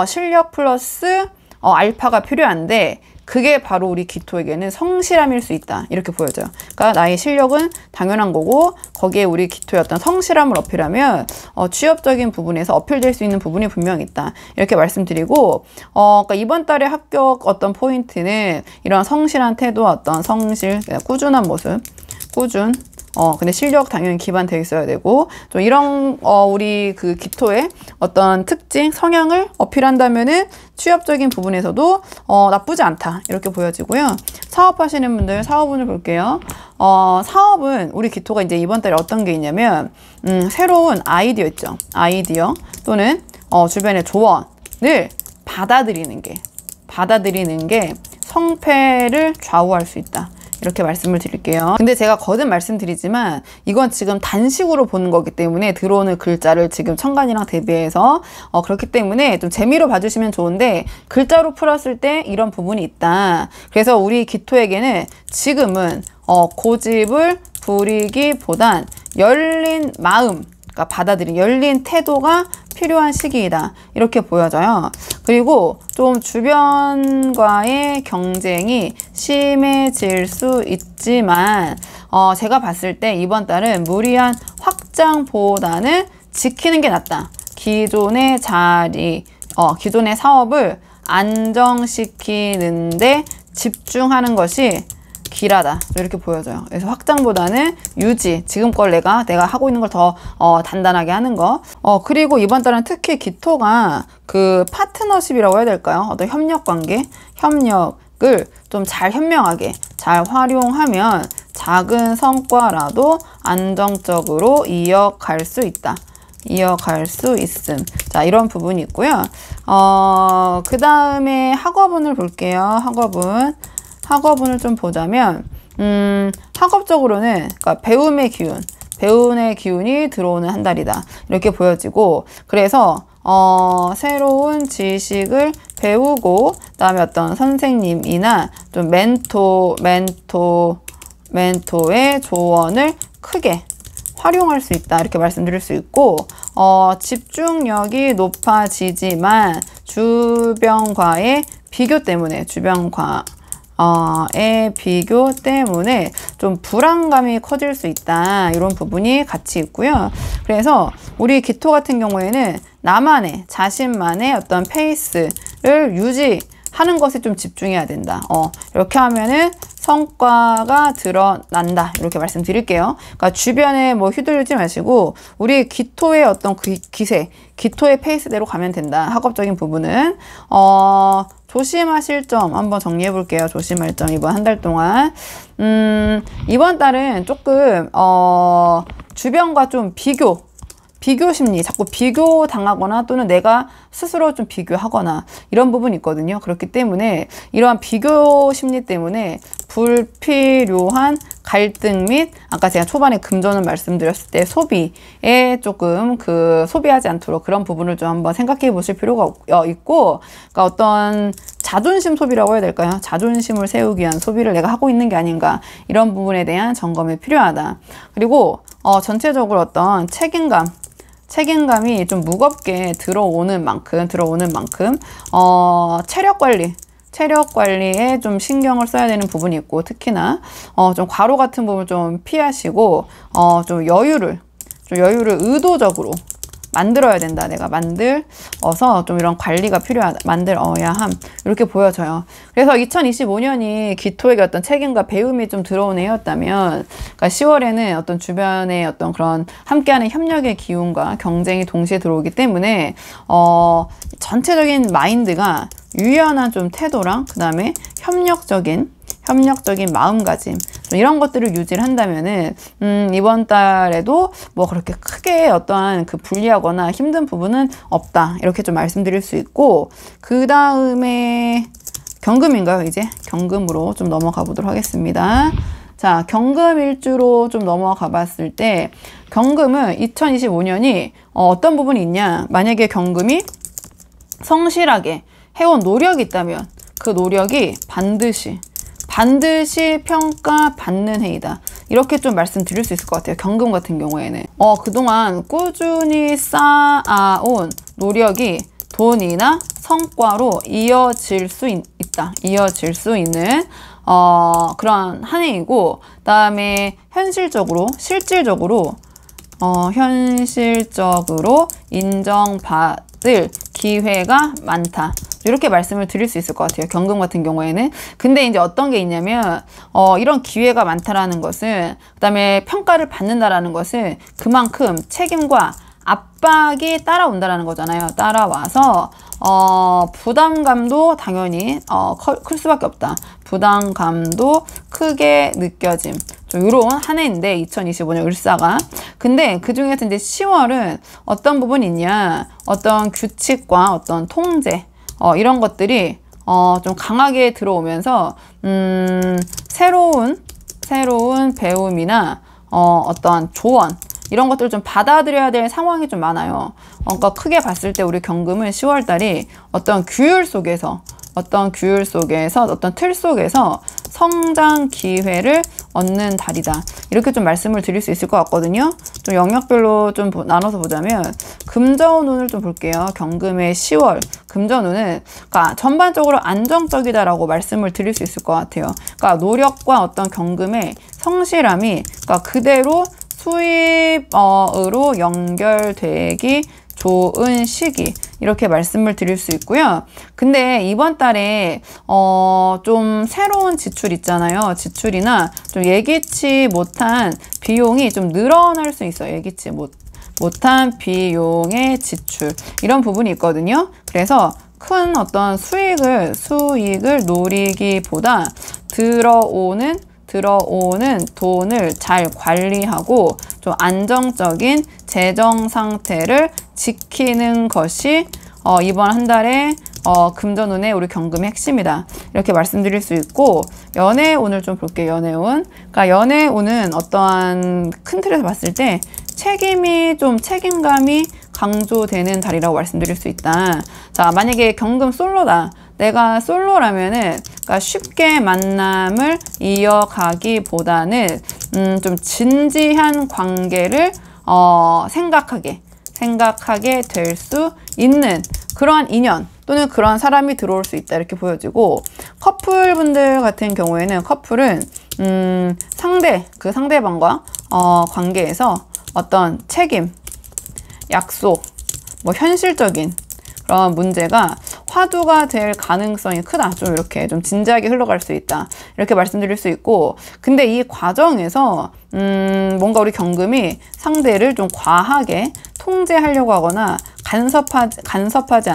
실력 플러스 알파가 필요한데, 그게 바로 우리 기토에게는 성실함일 수 있다, 이렇게 보여져요. 그러니까 나의 실력은 당연한 거고, 거기에 우리 기토의 어떤 성실함을 어필하면 취업적인 부분에서 어필될 수 있는 부분이 분명히 있다, 이렇게 말씀드리고, 그러니까 이번 달에 합격 어떤 포인트는 이런 성실한 태도, 어떤 꾸준한 모습, 근데 실력 당연히 기반되어 있어야 되고, 좀 이런 우리 그 기토의 어떤 특징, 성향을 어필한다면은 취업적인 부분에서도 나쁘지 않다, 이렇게 보여지고요. 사업하시는 분들 사업운을 볼게요. 사업은 우리 기토가 이제 이번 달에 어떤 게 있냐면, 새로운 아이디어 있죠. 아이디어 또는 주변의 조언을 받아들이는 게 성패를 좌우할 수 있다, 이렇게 말씀을 드릴게요. 근데 제가 거듭 말씀드리지만, 이건 지금 단식으로 보는 거기 때문에, 들어오는 글자를 지금 천간이랑 대비해서 그렇기 때문에 좀 재미로 봐주시면 좋은데, 글자로 풀었을 때 이런 부분이 있다. 그래서 우리 기토에게는 지금은 고집을 부리기보단 열린 마음, 그러니까 받아들인 열린 태도가 필요한 시기이다, 이렇게 보여져요. 그리고 좀 주변과의 경쟁이 심해질 수 있지만, 제가 봤을 때 이번 달은 무리한 확장보다는 지키는 게 낫다. 기존의 사업을 안정시키는데 집중하는 것이 길하다, 이렇게 보여져요. 그래서 확장보다는 유지, 지금 걸 내가 하고 있는 걸 더 단단하게 하는 거. 그리고 이번 달은 특히 기토가 그 파트너십이라고 해야 될까요? 어떤 협력관계, 협력을 좀 잘 현명하게 잘 활용하면 작은 성과라도 안정적으로 이어갈 수 있음. 자, 이런 부분이 있고요. 그 다음에 학업운을 볼게요. 학업운을 좀 보자면, 학업적으로는, 그러니까 배움의 기운이 들어오는 한 달이다, 이렇게 보여지고, 그래서 새로운 지식을 배우고, 그다음에 어떤 선생님이나 좀 멘토의 조언을 크게 활용할 수 있다, 이렇게 말씀드릴 수 있고, 집중력이 높아지지만 주변과의 비교 때문에 좀 불안감이 커질 수 있다, 이런 부분이 같이 있고요. 그래서 우리 기토 같은 경우에는 자신만의 어떤 페이스를 하는 것에 좀 집중해야 된다. 이렇게 하면은 성과가 드러난다. 이렇게 말씀드릴게요. 그러니까 주변에 뭐 휘둘리지 마시고 우리 기토의 어떤 그 기세, 기토의 페이스대로 가면 된다. 학업적인 부분은 조심하실 점 한번 정리해 볼게요. 조심할 점 이번 한 달 동안 이번 달은 조금 주변과 좀 비교 심리, 자꾸 비교 당하거나 또는 내가 스스로 좀 비교하거나 이런 부분이 있거든요. 그렇기 때문에 이러한 비교 심리 때문에 불필요한 갈등 및 아까 제가 초반에 금전을 말씀드렸을 때 소비에 조금 소비하지 않도록 그런 부분을 좀 한번 생각해 보실 필요가 있고, 그러니까 어떤 자존심 소비라고 해야 될까요? 자존심을 세우기 위한 소비를 내가 하고 있는 게 아닌가, 이런 부분에 대한 점검이 필요하다. 그리고 전체적으로 어떤 책임감이 좀 무겁게 들어오는 만큼 체력 관리에 좀 신경을 써야 되는 부분이 있고, 특히나 좀 과로 같은 부분 좀 피하시고 좀 여유를 의도적으로 만들어야 된다. 내가 만들어서 좀 이런 관리가 필요하다. 만들어야 함. 이렇게 보여져요. 그래서 2025년이 기토에게 어떤 책임과 배움이 좀 들어온 해였다면, 그러니까 10월에는 어떤 주변의 어떤 그런 함께하는 협력의 기운과 경쟁이 동시에 들어오기 때문에 전체적인 마인드가 유연한 좀 태도랑 그 다음에 협력적인 마음가짐, 이런 것들을 유지를 한다면은 이번 달에도 뭐 그렇게 크게 어떠한 불리하거나 힘든 부분은 없다, 이렇게 좀 말씀드릴 수 있고, 그 다음에 경금인가요? 이제 경금으로 좀 넘어가 보도록 하겠습니다. 자, 경금 일주로 좀 넘어가 봤을 때 경금은 2025년이 어떤 부분이 있냐, 만약에 경금이 성실하게 해온 노력이 있다면 그 노력이 반드시 평가받는 해이다. 이렇게 좀 말씀드릴 수 있을 것 같아요. 경금 같은 경우에는 그동안 꾸준히 쌓아온 노력이 돈이나 성과로 이어질 수 있다. 이어질 수 있는 그런 한 해이고, 그다음에 실질적으로 인정받을 기회가 많다. 이렇게 말씀을 드릴 수 있을 것 같아요. 경금 같은 경우에는. 근데 이제 어떤 게 있냐면 이런 기회가 많다라는 것은, 그다음에 평가를 받는다라는 것은 그만큼 책임과 압박이 따라온다라는 거잖아요. 따라와서 부담감도 당연히 클 수밖에 없다. 부담감도 크게 느껴짐. 좀 이런 한 해인데 2025년 을사가. 근데 그 중에서 이제 10월은 어떤 부분이 있냐, 어떤 규칙과 어떤 통제, 이런 것들이 좀 강하게 들어오면서 새로운 배움이나 어떠한 조언, 이런 것들을 좀 받아들여야 될 상황이 좀 많아요. 그러니까 크게 봤을 때 우리 경금은 10월달이 어떤 규율 속에서 어떤 틀 속에서 성장 기회를 얻는 달이다. 이렇게 좀 말씀을 드릴 수 있을 것 같거든요. 좀 영역별로 좀 나눠서 보자면 금전운을 좀 볼게요. 경금의 10월 금전운은 그러니까 전반적으로 안정적이다라고 말씀을 드릴 수 있을 것 같아요. 그러니까 노력과 어떤 경금의 성실함이 그러니까 그대로 수입으로 연결되기 좋은 시기, 이렇게 말씀을 드릴 수 있고요. 근데 이번 달에 좀 새로운 지출 있잖아요. 지출이나 좀 예기치 못한 비용이 좀 늘어날 수 있어요. 예기치 못한 비용의 지출, 이런 부분이 있거든요. 그래서 큰 어떤 수익을 노리기보다 들어오는 돈을 잘 관리하고 좀 안정적인 재정 상태를 지키는 것이 이번 한 달에 금전운의 우리 경금의 핵심이다. 이렇게 말씀드릴 수 있고, 연애운을 좀 볼게요. 연애운. 그러니까 연애운은 어떠한 큰 틀에서 봤을 때 책임감이 강조되는 달이라고 말씀드릴 수 있다. 자, 만약에 경금 솔로다. 내가 솔로라면은 그러니까 쉽게 만남을 이어가기보다는 좀 진지한 관계를 생각하게 될 수 있는 그러한 인연 또는 그런 사람이 들어올 수 있다, 이렇게 보여지고, 커플분들 같은 경우에는 커플은 상대방과 관계에서 어떤 책임, 약속, 뭐 현실적인 그런 문제가 화두가 될 가능성이 크다. 좀 이렇게 좀 진지하게 흘러갈 수 있다. 이렇게 말씀드릴 수 있고, 근데 이 과정에서 뭔가 우리 경금이 상대를 좀 과하게 통제하려고 하거나 간섭하지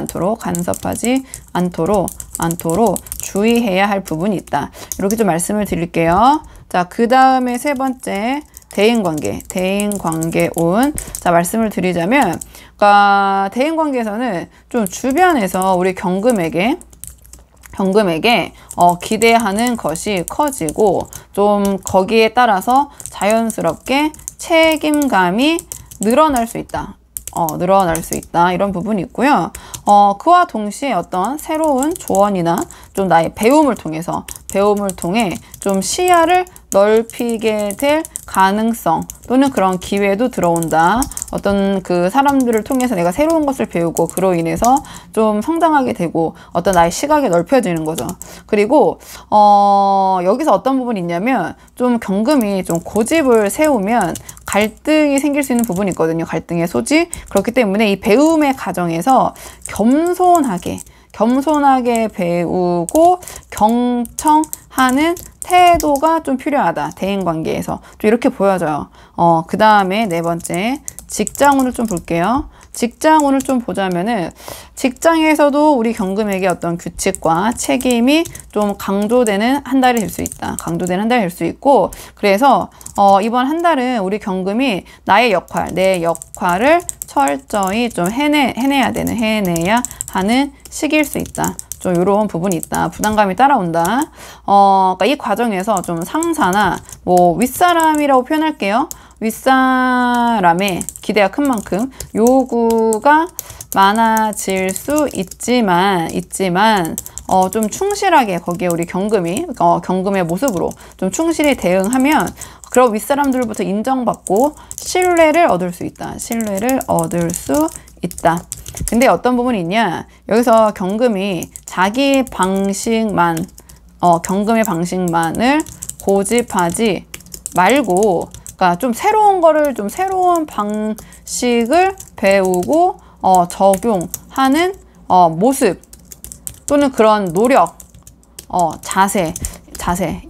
않도록 주의해야 할 부분이 있다. 이렇게 좀 말씀을 드릴게요. 자, 그 다음에 세 번째 대인관계운. 자, 말씀을 드리자면, 그러니까 대인관계에서는 좀 주변에서 우리 경금에게 기대하는 것이 커지고, 좀 거기에 따라서 자연스럽게 책임감이 늘어날 수 있다. 이런 부분이 있고요. 그와 동시에 어떤 새로운 조언이나 좀 나의 배움을 통해 좀 시야를 넓히게 될 가능성 또는 그런 기회도 들어온다. 어떤 그 사람들을 통해서 내가 새로운 것을 배우고 그로 인해서 좀 성장하게 되고 어떤 나의 시각이 넓혀지는 거죠. 그리고 여기서 어떤 부분이 있냐면 좀 경금이 좀 고집을 세우면 갈등이 생길 수 있는 부분이 있거든요. 갈등의 소지. 그렇기 때문에 이 배움의 과정에서 겸손하게 배우고 경청하는 태도가 좀 필요하다. 대인관계에서 좀 이렇게 보여져요. 그 다음에 네 번째 직장운을 좀 볼게요. 직장운을 좀 보자면은 직장에서도 우리 경금에게 어떤 규칙과 책임이 좀 강조되는 한 달이 될 수 있다. 강조되는 한 달이 될 수 있고, 그래서 이번 한 달은 우리 경금이 내 역할을 철저히 좀 해내야 하는 시기일 수 있다. 좀 이런 부분이 있다. 부담감이 따라온다. 그러니까 이 과정에서 좀 상사나 뭐 윗사람이라고 표현할게요. 윗사람의 기대가 큰 만큼 요구가 많아질 수 있지만 좀 충실하게 거기에 우리 경금이 경금의 모습으로 좀 충실히 대응하면 그런 윗사람들부터 인정받고 신뢰를 얻을 수 있다. 근데 어떤 부분이 있냐? 여기서 경금이 자기 방식만 경금의 방식만을 고집하지 말고, 그러니까 좀 새로운 방식을 배우고 적용하는 모습 또는 그런 노력, 자세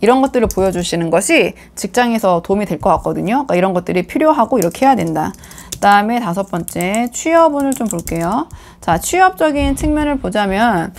이런 것들을 보여주시는 것이 직장에서 도움이 될 것 같거든요. 그러니까 이런 것들이 필요하고 이렇게 해야 된다. 그 다음에 다섯 번째 취업운을 좀 볼게요. 자, 취업적인 측면을 보자면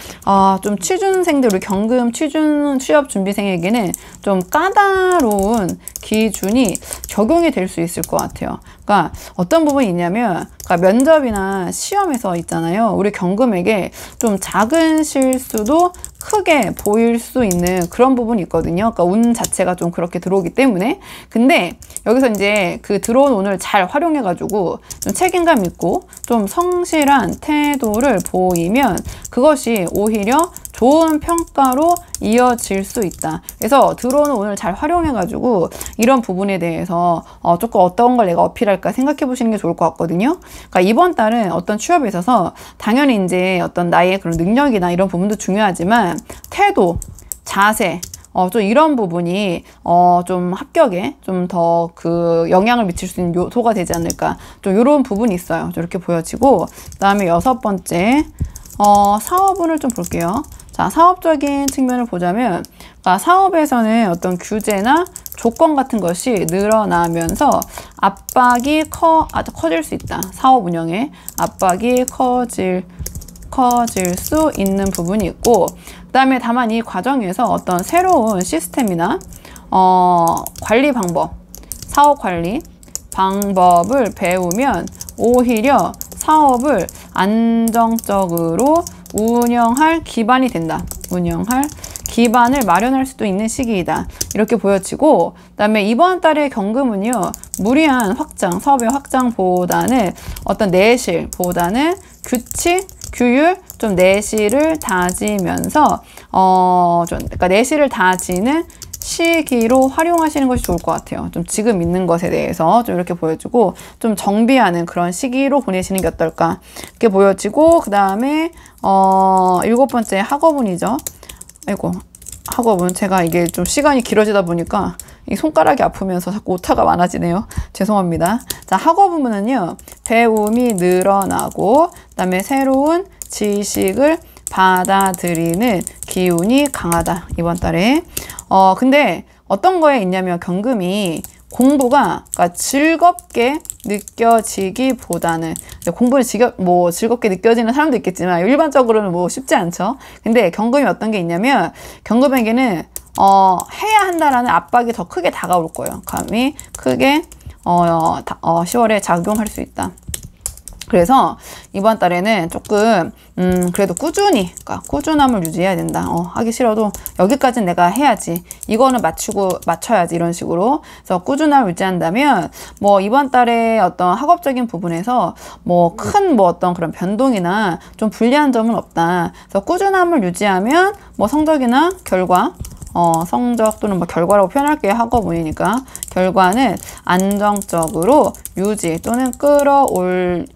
좀 취준생들, 우리 경금 취업 준비생에게는 좀 까다로운 기준이 적용이 될 수 있을 것 같아요. 그러니까 어떤 부분이 있냐면, 그러니까 면접이나 시험에서 있잖아요. 우리 경금에게 좀 작은 실수도 크게 보일 수 있는 그런 부분이 있거든요. 그러니까 운 자체가 좀 그렇게 들어오기 때문에. 근데 여기서 이제 그 들어온 운을 잘 활용해가지고 좀 책임감 있고 좀 성실한 태도를 보이면 그것이 오히려 좋은 평가로 이어질 수 있다. 그래서 들어오는 운을 잘 활용해가지고 이런 부분에 대해서 조금 어떤 걸 내가 어필할까 생각해 보시는 게 좋을 것 같거든요. 그러니까 이번 달은 어떤 취업에 있어서 당연히 이제 어떤 나의 그런 능력이나 이런 부분도 중요하지만 태도, 자세, 좀 이런 부분이 좀 합격에 좀 더 그 영향을 미칠 수 있는 요소가 되지 않을까. 좀 이런 부분이 있어요. 이렇게 보여지고, 그다음에 여섯 번째 사업운을 좀 볼게요. 자, 사업적인 측면을 보자면, 그러니까 사업에서는 어떤 규제나 조건 같은 것이 늘어나면서 압박이 커질 수 있다. 사업 운영에 압박이 커질 수 있는 부분이 있고, 그 다음에 다만 이 과정에서 어떤 새로운 시스템이나 관리 방법, 사업 관리 방법을 배우면 오히려 사업을 안정적으로 운영할 기반이 된다. 운영할 기반을 마련할 수도 있는 시기이다. 이렇게 보여지고, 그 다음에 이번 달의 경금은요, 무리한 확장, 사업의 확장보다는 어떤 내실보다는 규칙, 규율, 좀 내실을 다지면서 그러니까 내실을 다지는 시기로 활용하시는 것이 좋을 것 같아요. 좀 지금 있는 것에 대해서 좀 이렇게 보여주고 좀 정비하는 그런 시기로 보내시는 게 어떨까 이렇게 보여지고, 그 다음에 일곱 번째 학업운이죠. 아이고, 학업운 제가 이게 좀 시간이 길어지다 보니까 이 손가락이 아프면서 자꾸 오타가 많아지네요. 죄송합니다. 자, 학업운은요, 배움이 늘어나고, 그 다음에 새로운 지식을 받아들이는 기운이 강하다. 이번 달에. 근데 어떤 거에 있냐면 경금이 공부가 그러니까 즐겁게 느껴지기보다는 공부를 즐겁게 느껴지는 사람도 있겠지만 일반적으로는 뭐 쉽지 않죠. 근데 경금이 어떤 게 있냐면 경금에게는 해야 한다라는 압박이 더 크게 다가올 거예요. 감이 크게 10월에 작용할 수 있다. 그래서 이번 달에는 조금 그래도 꾸준히 그러니까 꾸준함을 유지해야 된다. 하기 싫어도 여기까지는 내가 해야지. 이거는 맞춰야지. 이런 식으로. 그래서 꾸준함을 유지한다면 뭐 이번 달에 어떤 학업적인 부분에서 뭐 큰 어떤 그런 변동이나 좀 불리한 점은 없다. 그래서 꾸준함을 유지하면 뭐 성적이나 결과 성적 또는 뭐 결과라고 표현할게요. 학업운이니까. 결과는 안정적으로 유지 또는 끌어올릴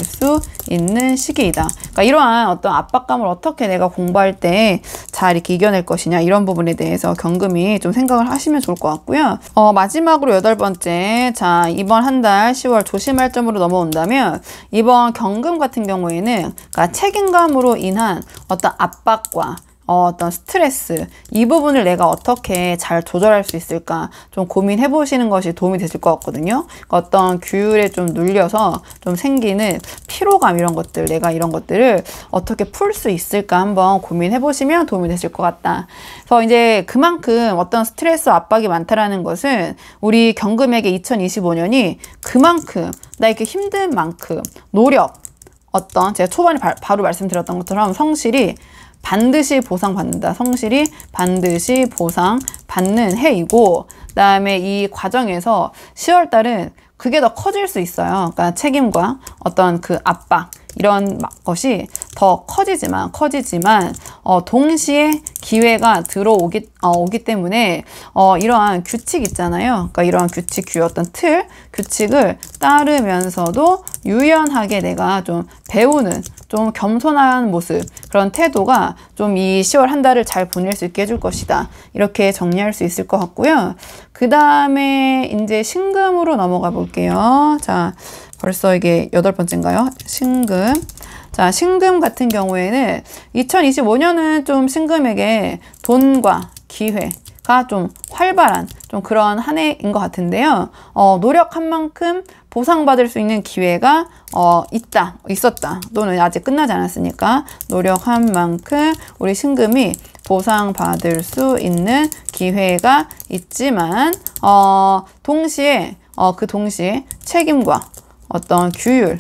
수 있는 시기이다. 그러니까 이러한 어떤 압박감을 어떻게 내가 공부할 때 잘 이렇게 이겨낼 것이냐 이런 부분에 대해서 경금이 좀 생각을 하시면 좋을 것 같고요. 마지막으로 8번째. 자, 이번 한 달 10월 조심할 점으로 넘어온다면 이번 경금 같은 경우에는 그러니까 책임감으로 인한 어떤 압박과 어떤 스트레스 이 부분을 내가 어떻게 잘 조절할 수 있을까 좀 고민해 보시는 것이 도움이 되실 것 같거든요. 어떤 규율에 좀 눌려서 좀 생기는 피로감 이런 것들 내가 이런 것들을 어떻게 풀 수 있을까 한번 고민해 보시면 도움이 되실 것 같다. 그래서 이제 그만큼 어떤 스트레스 압박이 많다라는 것은 우리 경금에게 2025년이 그만큼 나 이렇게 힘든 만큼 노력 어떤 제가 초반에 바로 말씀드렸던 것처럼 성실히 반드시 보상받는다. 성실히 반드시 보상받는 해이고 그다음에 이 과정에서 10월 달은 그게 더 커질 수 있어요. 그러니까 책임과 어떤 그 압박 이런 것이 더 커지지만 동시에 기회가 오기 때문에 이러한 규칙 있잖아요. 그러니까 이러한 규칙, 어떤 규칙을 따르면서도 유연하게 내가 좀 배우는 좀 겸손한 모습 그런 태도가 좀 이 10월 한 달을 잘 보낼 수 있게 해줄 것이다. 이렇게 정리할 수 있을 것 같고요. 그 다음에 이제 신금으로 넘어가 볼게요. 자, 벌써 이게 8번째인가요? 신금. 자, 신금 같은 경우에는 2025년은 좀 신금에게 돈과 기회가 좀 활발한 좀 그런 한 해인 것 같은데요. 노력한 만큼 보상받을 수 있는 기회가 있었다. 또는 아직 끝나지 않았으니까 노력한 만큼 우리 신금이 보상받을 수 있는 기회가 있지만 동시에 책임과 어떤 규율이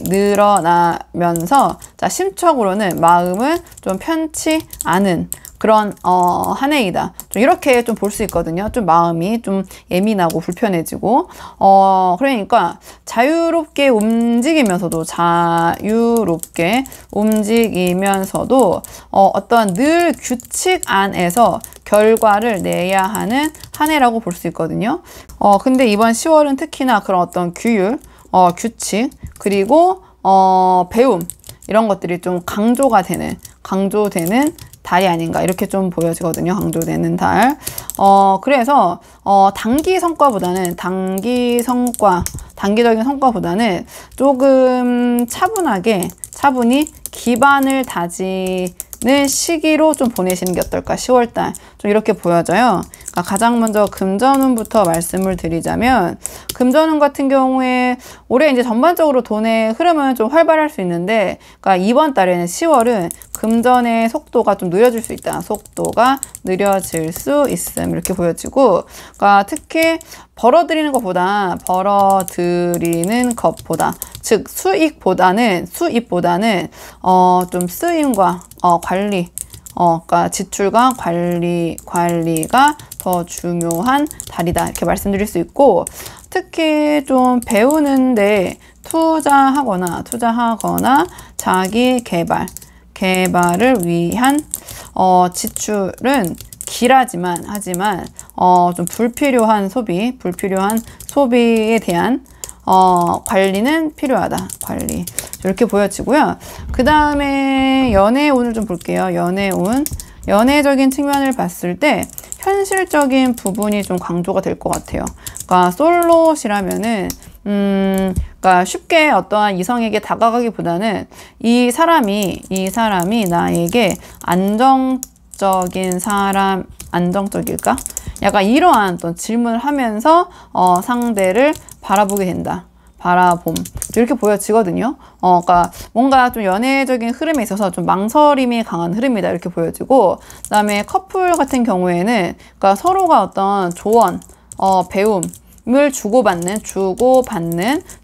늘어나면서 자, 심적으로는 마음은 좀 편치 않은 그런 한 해이다. 좀 이렇게 좀 볼 수 있거든요. 좀 마음이 좀 예민하고 불편해지고 그러니까 자유롭게 움직이면서도 어떤 늘 규칙 안에서 결과를 내야 하는 한 해라고 볼 수 있거든요. 근데 이번 10월은 특히나 그런 어떤 규율, 규칙, 그리고 배움 이런 것들이 좀 강조되는 달이 아닌가 이렇게 좀 보여지거든요. 강조되는 달. 그래서 단기적인 성과보다는 조금 차분히 기반을 다지는 시기로 좀 보내시는 게 어떨까. 10월달 좀 이렇게 보여져요. 그러니까 가장 먼저 금전운부터 말씀을 드리자면 금전운 같은 경우에 올해 이제 전반적으로 돈의 흐름은 좀 활발할 수 있는데 그러니까 이번 달에는 10월은 금전의 속도가 좀 느려질 수 있다. 속도가 느려질 수 있음 이렇게 보여지고 그러니까 특히 벌어들이는 것보다 즉 수입보다는 좀 쓰임과 관리 그러니까 지출과 관리가 더 중요한 달이다 이렇게 말씀드릴 수 있고 특히 좀 배우는데 투자하거나 자기 개발을 위한 지출은 하지만 좀 불필요한 소비에 대한 관리는 필요하다. 관리 이렇게 보여지고요. 그 다음에 연애운을 좀 볼게요. 연애적인 측면을 봤을 때 현실적인 부분이 좀 강조가 될 것 같아요. 그러니까 솔로시라면은 그러니까 쉽게 어떠한 이성에게 다가가기보다는 이 사람이 나에게 안정적일까? 약간 이러한 어떤 질문을 하면서 상대를 바라보게 된다. 바라봄. 이렇게 보여지거든요. 그러니까 뭔가 좀 연애적인 흐름에 있어서 좀 망설임이 강한 흐름이다. 이렇게 보여지고, 그다음에 커플 같은 경우에는 그러니까 서로가 어떤 조언, 배움을 주고받는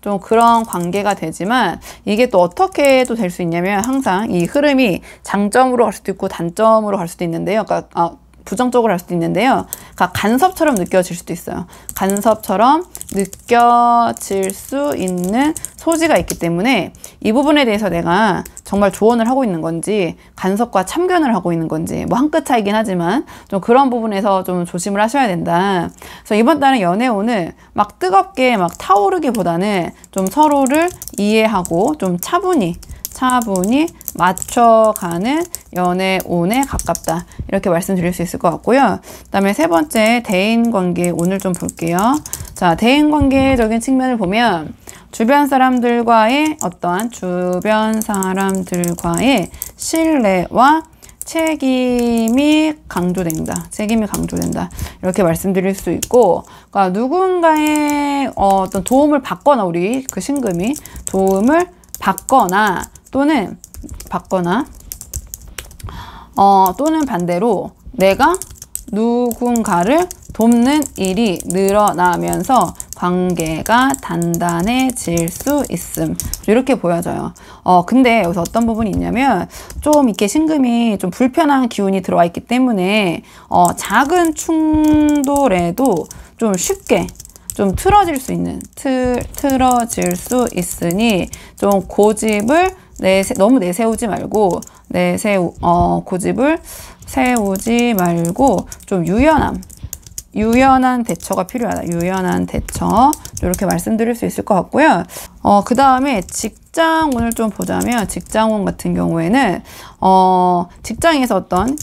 좀 그런 관계가 되지만, 이게 또 어떻게 또 될 수 있냐면 항상 이 흐름이 장점으로 갈 수도 있고 단점으로 갈 수도 있는데요. 그러니까 부정적으로 할 수도 있는데요. 그러니까 간섭처럼 느껴질 수도 있어요. 간섭처럼 느껴질 수 있는 소지가 있기 때문에 이 부분에 대해서 내가 정말 조언을 하고 있는 건지 간섭과 참견을 하고 있는 건지 뭐 한 끗 차이긴 하지만 좀 그런 부분에서 좀 조심을 하셔야 된다. 그래서 이번 달은 연애운을 막 뜨겁게 막 타오르기보다는 좀 서로를 이해하고 좀 차분히 맞춰가는 연애운에 가깝다. 이렇게 말씀드릴 수 있을 것 같고요. 그 다음에 세 번째 대인관계 오늘 좀 볼게요. 자, 대인관계적인 측면을 보면 주변 사람들과의 신뢰와 책임이 강조된다. 이렇게 말씀드릴 수 있고, 그러니까 누군가의 어떤 도움을 받거나 우리 그 신금이 도움을 받거나 또는 반대로 내가 누군가를 돕는 일이 늘어나면서 관계가 단단해질 수 있음. 이렇게 보여져요. 근데 여기서 어떤 부분이 있냐면 좀 이렇게 신금이 좀 불편한 기운이 들어와 있기 때문에 작은 충돌에도 좀 쉽게 좀 틀어질 수 있으니 좀 고집을 너무 내세우지 말고 고집을 세우지 말고 좀 유연한 대처가 필요하다. 유연한 대처. 이렇게 말씀드릴 수 있을 것 같고요. 그 다음에 직장운을 좀 보자면 직장운 같은 경우에는 직장에서 어떤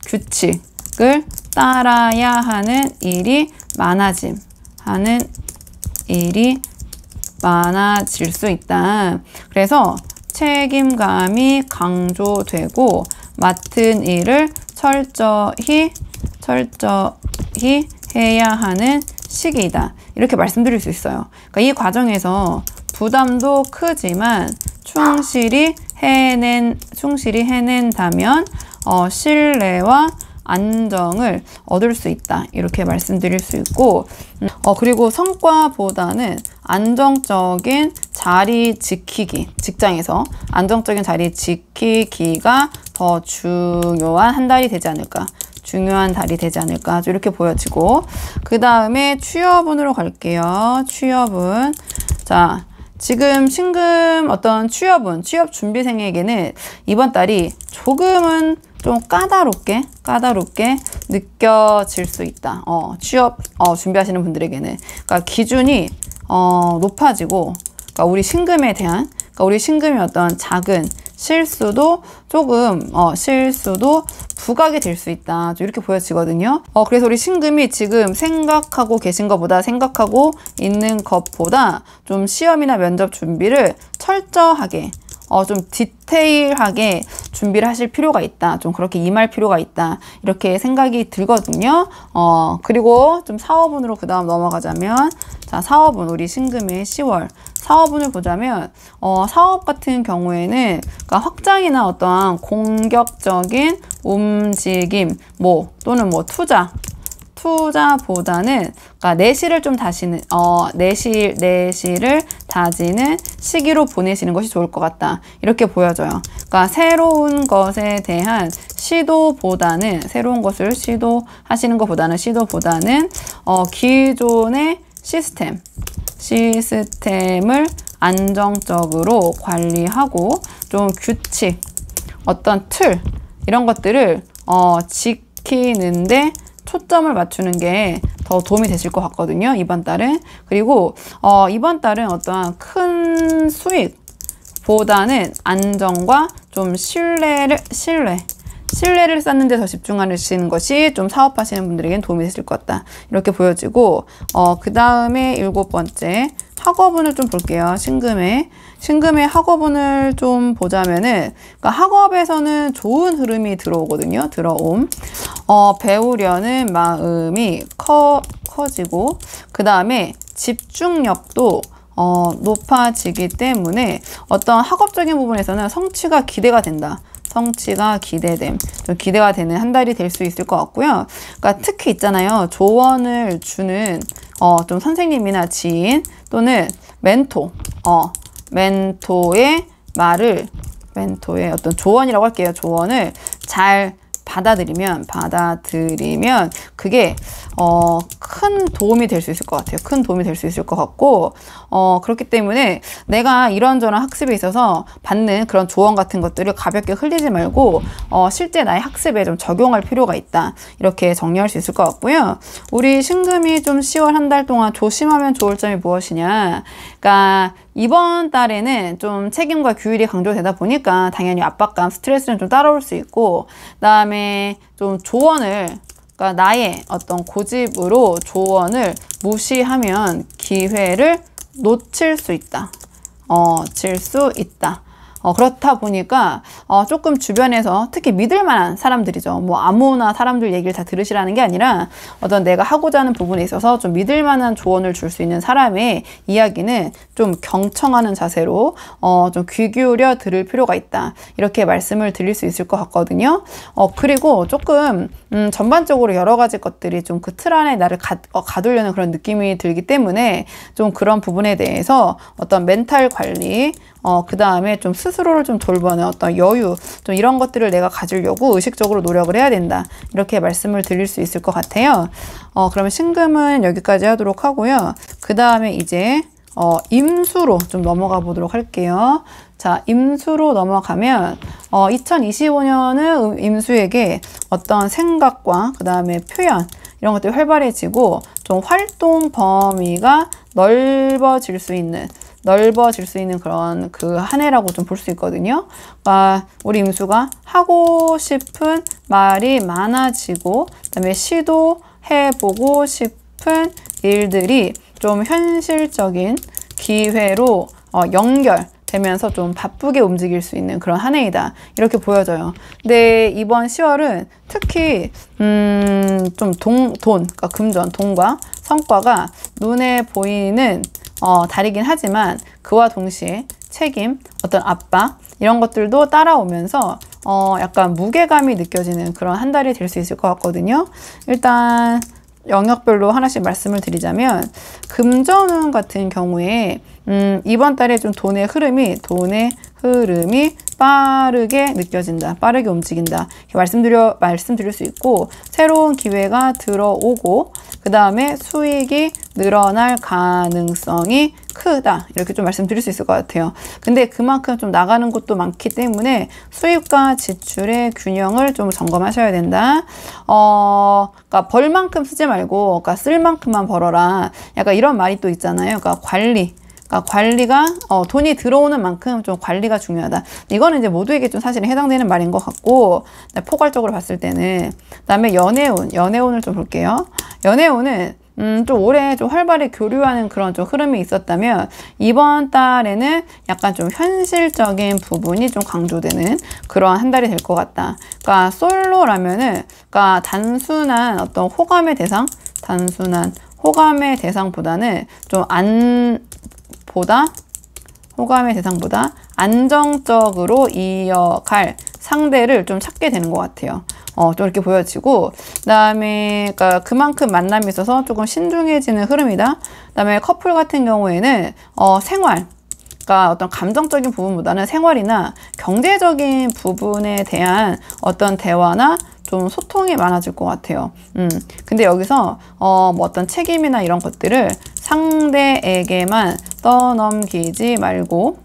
규칙을 따라야 하는 일이 많아질 수 있다. 그래서 책임감이 강조되고 맡은 일을 철저히 해야 하는 시기이다. 이렇게 말씀드릴 수 있어요. 그러니까 이 과정에서 부담도 크지만 충실히 해낸다면 신뢰와 안정을 얻을 수 있다. 이렇게 말씀드릴 수 있고, 그리고 성과보다는 안정적인 자리 지키기, 직장에서 안정적인 자리 지키기가 더 중요한 달이 되지 않을까. 이렇게 보여지고, 그 다음에 취업운으로 갈게요. 취업운. 자, 지금 신금 어떤 취업 준비생에게는 이번 달이 조금은 좀 까다롭게 느껴질 수 있다. 취업 준비하시는 분들에게는. 그러니까 기준이 높아지고, 그러니까 우리 신금에 대한, 우리 신금이 어떤 작은 실수도 부각이 될 수 있다. 이렇게 보여지거든요. 그래서 우리 신금이 지금 생각하고 있는 것보다 좀 시험이나 면접 준비를 철저하게 좀 디테일하게 준비를 하실 필요가 있다. 좀 그렇게 임할 필요가 있다. 이렇게 생각이 들거든요. 그리고 좀 사업운으로 그 다음 넘어가자면, 자, 사업운, 우리 신금의 10월 사업운을 보자면, 사업 같은 경우에는 그러니까 확장이나 어떠한 공격적인 움직임, 또는 투자보다는 그러니까 내실을 다지는 시기로 보내시는 것이 좋을 것 같다. 이렇게 보여져요. 그러니까 새로운 것에 대한 새로운 것을 시도하시는 것보다는 기존의 시스템을 안정적으로 관리하고 좀 규칙, 어떤 틀 이런 것들을 지키는데 초점을 맞추는 게 더 도움이 되실 것 같거든요. 이번 달은. 그리고 이번 달은 어떠한 큰 수익보다는 안정과 좀 신뢰 신뢰를 쌓는 데 더 집중하시는 것이 좀 사업하시는 분들에겐 도움이 되실 것 같다. 이렇게 보여지고, 그 다음에 7번째, 학업운을 좀 볼게요. 신금의 학업운을 좀 보자면은, 그러니까 학업에서는 좋은 흐름이 들어오거든요. 배우려는 마음이 커지고, 그 다음에 집중력도 높아지기 때문에 어떤 학업적인 부분에서는 성취가 기대가 된다. 성취가 기대됨. 좀 기대가 되는 한 달이 될 수 있을 것 같고요. 그러니까 특히 있잖아요. 조언을 주는 좀 선생님이나 지인 또는 멘토의 어떤 조언이라고 할게요. 조언을 잘 받아들이면 그게 큰 도움이 될 수 있을 것 같아요. 큰 도움이 될 수 있을 것 같고, 그렇기 때문에 내가 이런저런 학습에 있어서 받는 그런 조언 같은 것들을 가볍게 흘리지 말고 실제 나의 학습에 좀 적용할 필요가 있다. 이렇게 정리할 수 있을 것 같고요. 우리 신금이 좀 10월 한 달 동안 조심하면 좋을 점이 무엇이냐. 그러니까 이번 달에는 좀 책임과 규율이 강조되다 보니까 당연히 압박감, 스트레스는 좀 따라올 수 있고, 그다음에 좀 그러니까 나의 어떤 고집으로 조언을 무시하면 기회를 놓칠 수 있다. 그렇다 보니까 조금 주변에서 특히 믿을 만한 사람들이죠. 뭐 아무나 사람들 얘기를 다 들으시라는 게 아니라 어떤 내가 하고자 하는 부분에 있어서 좀 믿을 만한 조언을 줄 수 있는 사람의 이야기는 좀 경청하는 자세로 좀 귀 기울여 들을 필요가 있다. 이렇게 말씀을 드릴 수 있을 것 같거든요. 그리고 조금 전반적으로 여러 가지 것들이 좀 그 틀 안에 나를 가두려는 그런 느낌이 들기 때문에 좀 그런 부분에 대해서 어떤 멘탈 관리, 그 다음에 좀 스스로를 좀 돌보는 어떤 여유, 좀 이런 것들을 내가 가지려고 의식적으로 노력을 해야 된다. 이렇게 말씀을 드릴 수 있을 것 같아요. 그러면 신금은 여기까지 하도록 하고요. 그 다음에 이제 임수로 좀 넘어가 보도록 할게요. 자, 임수로 넘어가면 2025년은 임수에게 어떤 생각과 그 다음에 표현, 이런 것들이 활발해지고 좀 활동 범위가 넓어질 수 있는 그런 그 한 해라고 좀 볼 수 있거든요. 그러니까 우리 임수가 하고 싶은 말이 많아지고, 그다음에 시도해보고 싶은 일들이 좀 현실적인 기회로 연결되면서 좀 바쁘게 움직일 수 있는 그런 한 해이다. 이렇게 보여져요. 근데 이번 10월은 특히 좀 그러니까 금전, 돈과 성과가 눈에 보이는 다르긴 하지만 그와 동시에 책임, 어떤 압박 이런 것들도 따라오면서 약간 무게감이 느껴지는 그런 한 달이 될 수 있을 것 같거든요. 일단 영역별로 하나씩 말씀을 드리자면 금전운 같은 경우에 이번 달에 좀 돈의 흐름이 빠르게 느껴진다. 빠르게 움직인다. 이렇게 말씀드릴 수 있고, 새로운 기회가 들어오고, 그 다음에 수익이 늘어날 가능성이 크다. 이렇게 좀 말씀드릴 수 있을 것 같아요. 근데 그만큼 좀 나가는 곳도 많기 때문에 수입과 지출의 균형을 좀 점검하셔야 된다. 그러니까 벌 만큼 쓰지 말고, 그러니까 쓸 만큼만 벌어라. 약간 이런 말이 또 있잖아요. 그러니까 관리가 돈이 들어오는 만큼 좀 관리가 중요하다. 이거는 이제 모두에게 좀 사실은 해당되는 말인 것 같고, 포괄적으로 봤을 때는. 그다음에 연애운을 좀 볼게요. 연애운은 좀 올해 좀 활발히 교류하는 그런 좀 흐름이 있었다면 이번 달에는 약간 좀 현실적인 부분이 좀 강조되는 그런 한 달이 될 것 같다. 그러니까 솔로라면은 그러니까 단순한 호감의 대상보다는 좀 호감의 대상보다 안정적으로 이어갈 상대를 좀 찾게 되는 것 같아요. 좀 이렇게 보여지고, 그 다음에, 그러니까 그만큼 만남이 있어서 조금 신중해지는 흐름이다. 그 다음에 커플 같은 경우에는, 그러니까 어떤 감정적인 부분보다는 생활이나 경제적인 부분에 대한 어떤 대화나 좀 소통이 많아질 것 같아요. 근데 여기서, 뭐 어떤 책임이나 이런 것들을 상대에게만 떠넘기지 말고,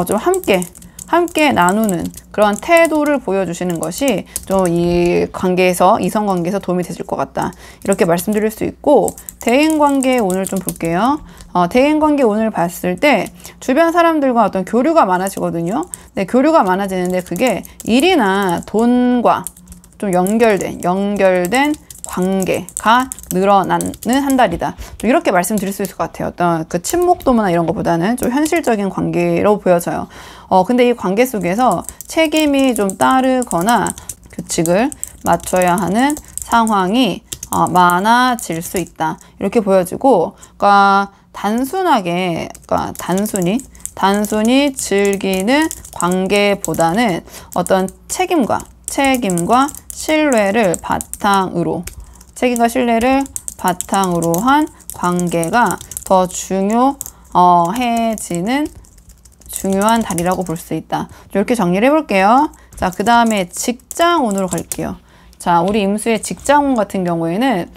좀 함께 함께 나누는 그런 태도를 보여주시는 것이 좀 이 관계에서, 이성관계에서 도움이 되실 것 같다. 이렇게 말씀드릴 수 있고, 대인관계 오늘 좀 볼게요. 대인관계 오늘 봤을 때 주변 사람들과 어떤 교류가 많아지거든요. 네, 교류가 많아지는데 그게 일이나 돈과 좀 연결된 관계가 늘어나는 한 달이다. 좀 이렇게 말씀드릴 수 있을 것 같아요. 어떤 그 친목도모나 이런 것보다는 좀 현실적인 관계로 보여져요. 근데 이 관계 속에서 책임이 좀 따르거나 규칙을 맞춰야 하는 상황이 많아질 수 있다. 이렇게 보여지고, 그러니까 단순히 즐기는 관계보다는 어떤 책임과 신뢰를 바탕으로 한 관계가 더 중요해지는 중요한 달이라고 볼 수 있다. 이렇게 정리를 해볼게요. 자, 그 다음에 직장운으로 갈게요. 자, 우리 임수의 직장운 같은 경우에는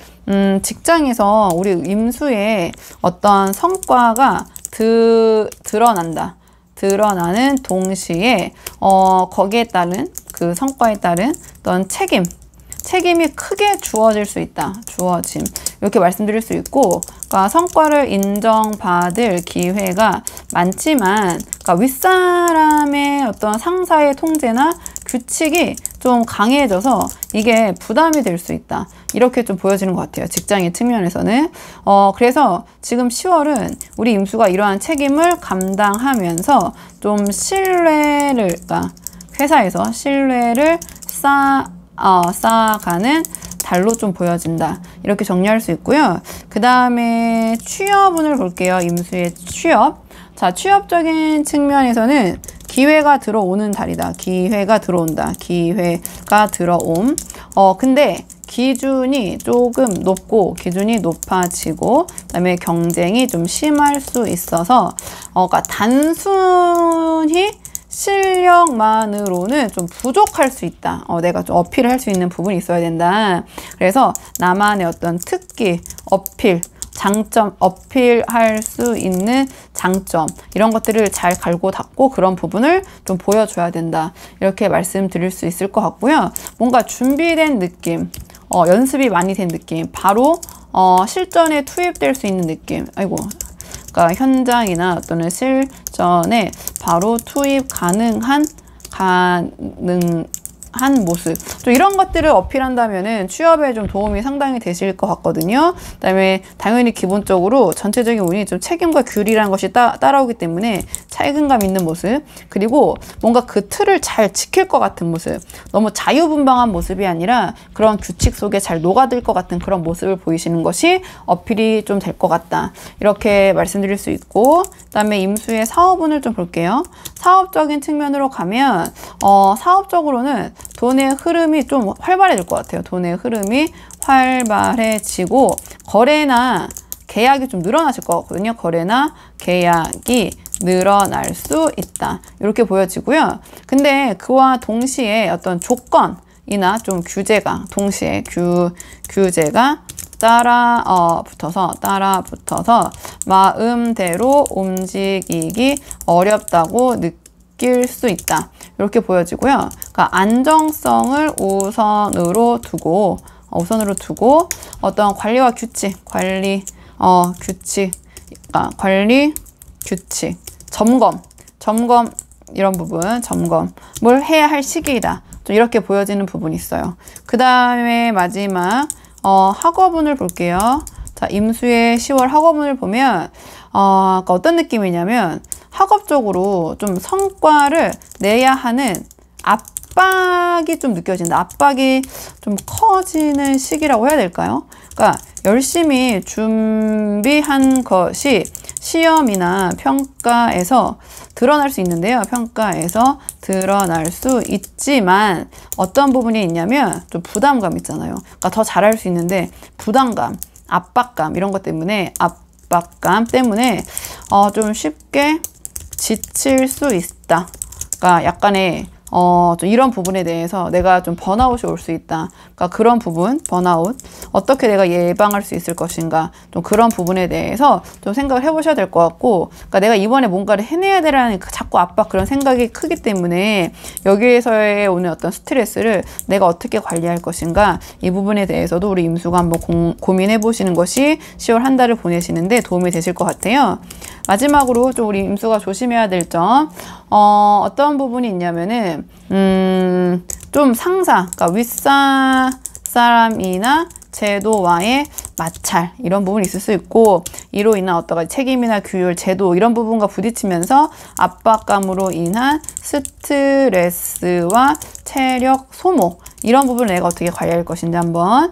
직장에서 우리 임수의 어떤 성과가 드러나는 동시에 거기에 따른 그 성과에 따른 어떤 책임이 크게 주어질 수 있다. 이렇게 말씀드릴 수 있고, 그러니까 성과를 인정받을 기회가 많지만, 그러니까 윗사람의 어떤 상사의 통제나 규칙이 좀 강해져서 이게 부담이 될 수 있다. 이렇게 좀 보여지는 것 같아요. 직장의 측면에서는. 그래서 지금 10월은 우리 임수가 이러한 책임을 감당하면서 좀 그러니까 회사에서 신뢰를 쌓아가는 달로 좀 보여진다. 이렇게 정리할 수 있고요. 그 다음에 취업운을 볼게요. 임수의 취업. 자, 취업적인 측면에서는 기회가 들어오는 달이다. 기회가 들어옴. 근데 기준이 조금 높아지고, 그다음에 경쟁이 좀 심할 수 있어서, 그러니까 단순히 실력만으로는 좀 부족할 수 있다. 내가 좀 어필을 할 수 있는 부분이 있어야 된다. 그래서 나만의 어떤 특기, 어필할 수 있는 장점, 이런 것들을 잘 갈고 닦고 그런 부분을 좀 보여줘야 된다. 이렇게 말씀드릴 수 있을 것 같고요. 뭔가 준비된 느낌, 연습이 많이 된 느낌, 바로 실전에 투입될 수 있는 느낌. 그러니까 현장이나 또는 실전에 바로 투입 가능한 모습. 좀 이런 것들을 어필한다면은 취업에 좀 도움이 상당히 되실 것 같거든요. 그다음에 당연히 기본적으로 전체적인 운이 좀 책임과 규리라는 것이 따라오기 때문에 책임감 있는 모습, 그리고 뭔가 그 틀을 잘 지킬 것 같은 모습, 너무 자유분방한 모습이 아니라 그런 규칙 속에 잘 녹아들 것 같은 그런 모습을 보이시는 것이 어필이 좀 될 것 같다. 이렇게 말씀드릴 수 있고, 그다음에 임수의 사업운을 좀 볼게요. 사업적인 측면으로 가면 사업적으로는 돈의 흐름이 좀 활발해질 것 같아요. 돈의 흐름이 활발해지고 거래나 계약이 좀 늘어나실 것 같거든요. 거래나 계약이 늘어날 수 있다. 이렇게 보여지고요. 근데 그와 동시에 어떤 조건이나 좀 규제가 동시에 규제가 따라붙어서 마음대로 움직이기 어렵다고 느낄 수 있다. 이렇게 보여지고요. 그러니까 안정성을 우선으로 두고 어떤 관리와 규칙, 점검 이런 부분 점검을 해야 할 시기이다. 좀 이렇게 보여지는 부분이 있어요. 그 다음에 마지막 학업운을 볼게요. 자, 임수의 10월 학업운을 보면 그러니까 어떤 느낌이냐면 학업적으로 좀 성과를 내야 하는 압박이 좀 느껴진다. 압박이 좀 커지는 시기라고 해야 될까요? 그러니까 열심히 준비한 것이 시험이나 평가에서 드러날 수 있는데요. 평가에서 드러날 수 있지만 어떤 부분이 있냐면 좀 부담감 있잖아요. 그러니까 더 잘할 수 있는데 부담감, 압박감 이런 것 때문에 좀 쉽게 지칠 수 있다. 그러니까 약간의 좀 이런 부분에 대해서 내가 좀 번아웃이 올 수 있다. 그러니까 그런 부분, 번아웃, 어떻게 내가 예방할 수 있을 것인가, 좀 그런 부분에 대해서 좀 생각을 해보셔야 될 것 같고, 그러니까 내가 이번에 뭔가를 해내야 되라는 자꾸 압박, 그런 생각이 크기 때문에 여기에서의 오늘 어떤 스트레스를 내가 어떻게 관리할 것인가, 이 부분에 대해서도 우리 임수가 한번 고민해 보시는 것이 10월 한 달을 보내시는데 도움이 되실 것 같아요. 마지막으로 좀 우리 임수가 조심해야 될 점, 어떤 부분이 있냐면은 좀 상사, 그러니까 윗사람이나 제도와의 마찰, 이런 부분이 있을 수 있고, 이로 인한 어떤 책임이나 규율, 제도, 이런 부분과 부딪히면서 압박감으로 인한 스트레스와 체력 소모, 이런 부분을 내가 어떻게 관리할 것인지 한번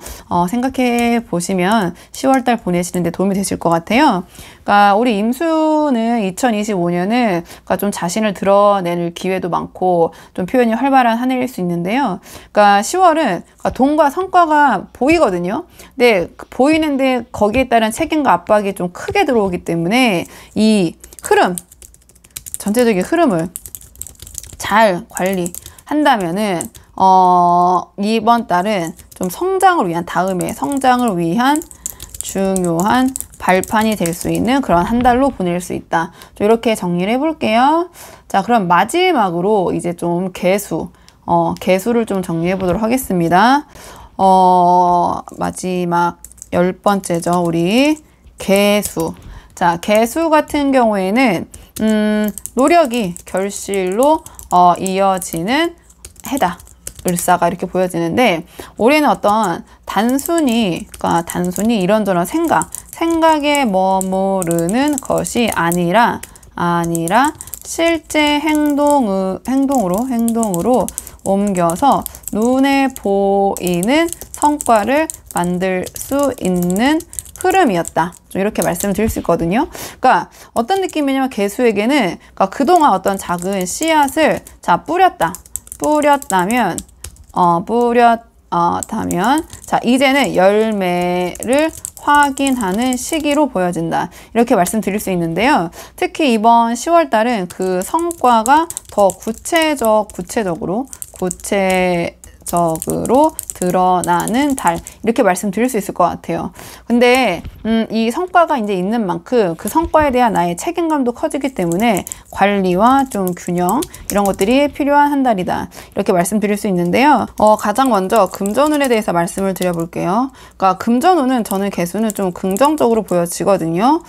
생각해 보시면 10월달 보내시는데 도움이 되실 것 같아요. 그러니까 우리 임수는 2025년은 그러니까 좀 자신을 드러낼 기회도 많고 좀 표현이 활발한 한 해일 수 있는데요. 그러니까 10월은 그러니까 돈과 성과가 보이거든요. 근데 보이는데 거기에 따른 책임과 압박이 좀 크게 들어오기 때문에 이 흐름, 전체적인 흐름을 잘 관리한다면은 이번 달은 좀 성장을 위한, 다음에 성장을 위한 중요한 발판이 될 수 있는 그런 한 달로 보낼 수 있다. 좀 이렇게 정리를 해볼게요. 자, 그럼 마지막으로 이제 좀 개수를 좀 정리해 보도록 하겠습니다. 마지막 10번째죠. 우리 개수. 자, 개수 같은 경우에는 노력이 결실로 이어지는 해다. 을사가 이렇게 보여지는데, 올해는 어떤 그러니까 단순히 이런저런 생각에 머무르는 것이 아니라 실제 행동으로 옮겨서 눈에 보이는 성과를 만들 수 있는 흐름이었다. 좀 이렇게 말씀을 드릴 수 있거든요. 그러니까 어떤 느낌이냐면, 개수에게는 그러니까 그동안 어떤 작은 씨앗을 뿌렸다면 자, 이제는 열매를 확인하는 시기로 보여진다. 이렇게 말씀드릴 수 있는데요. 특히 이번 10월 달은 그 성과가 더 구체적으로 드러나는 달, 이렇게 말씀드릴 수 있을 것 같아요. 근데 이 성과가 이제 있는 만큼 그 성과에 대한 나의 책임감도 커지기 때문에 관리와 좀 균형, 이런 것들이 필요한 한 달이다. 이렇게 말씀드릴 수 있는데요. 가장 먼저 금전운에 대해서 말씀을 드려볼게요. 그러니까 금전운은, 저는 개수는 좀 긍정적으로 보여지거든요.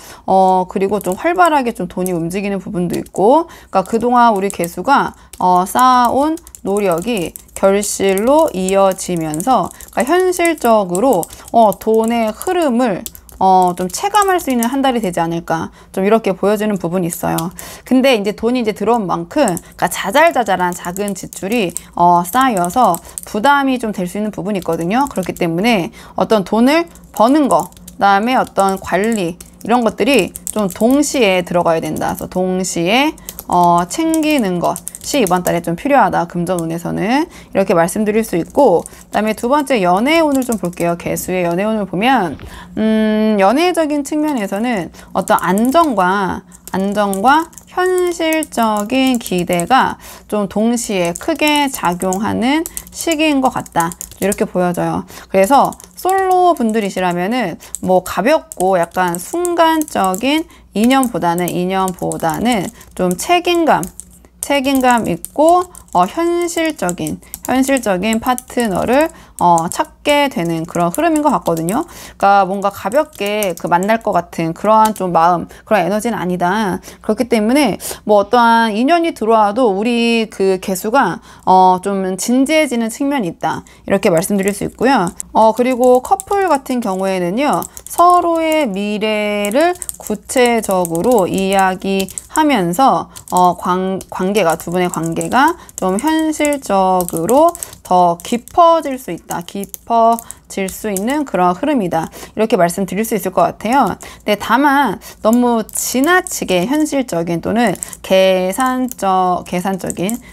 그리고 좀 활발하게 좀 돈이 움직이는 부분도 있고, 그러니까 그동안 우리 개수가 쌓아온 노력이 결실로 이어지면서, 그러니까 현실적으로 돈의 흐름을 좀 체감할 수 있는 한 달이 되지 않을까, 좀 이렇게 보여지는 부분이 있어요. 근데 이제 돈이 이제 들어온 만큼, 그러니까 자잘자잘한 작은 지출이 쌓여서 부담이 좀 될 수 있는 부분이 있거든요. 그렇기 때문에 어떤 돈을 버는 거, 그다음에 어떤 관리, 이런 것들이 좀 동시에 들어가야 된다. 그래서 동시에 챙기는 것이 이번 달에 좀 필요하다. 금전운에서는 이렇게 말씀드릴 수 있고, 그다음에 두 번째 연애운을 좀 볼게요. 개수의 연애운을 보면 연애적인 측면에서는 어떤 안정과 현실적인 기대가 좀 동시에 크게 작용하는 시기인 것 같다. 이렇게 보여져요. 그래서 솔로 분들이시라면은 뭐 가볍고 약간 순간적인 인연보다는 좀 책임감 있고 현실적인 파트너를 찾게 되는 그런 흐름인 것 같거든요. 그러니까 뭔가 가볍게 만날 것 같은 그러한 좀 마음, 그런 에너지는 아니다. 그렇기 때문에 뭐 어떠한 인연이 들어와도 우리 그 개수가 좀 진지해지는 측면이 있다. 이렇게 말씀드릴 수 있고요. 그리고 커플 같은 경우에는요, 서로의 미래를 구체적으로 이야기하면서 관계가, 두 분의 관계가 좀 현실적으로 더 깊어질 수 있는 그런 흐름이다. 이렇게 말씀드릴 수 있을 것 같아요. 근데 다만 너무 지나치게 현실적인 또는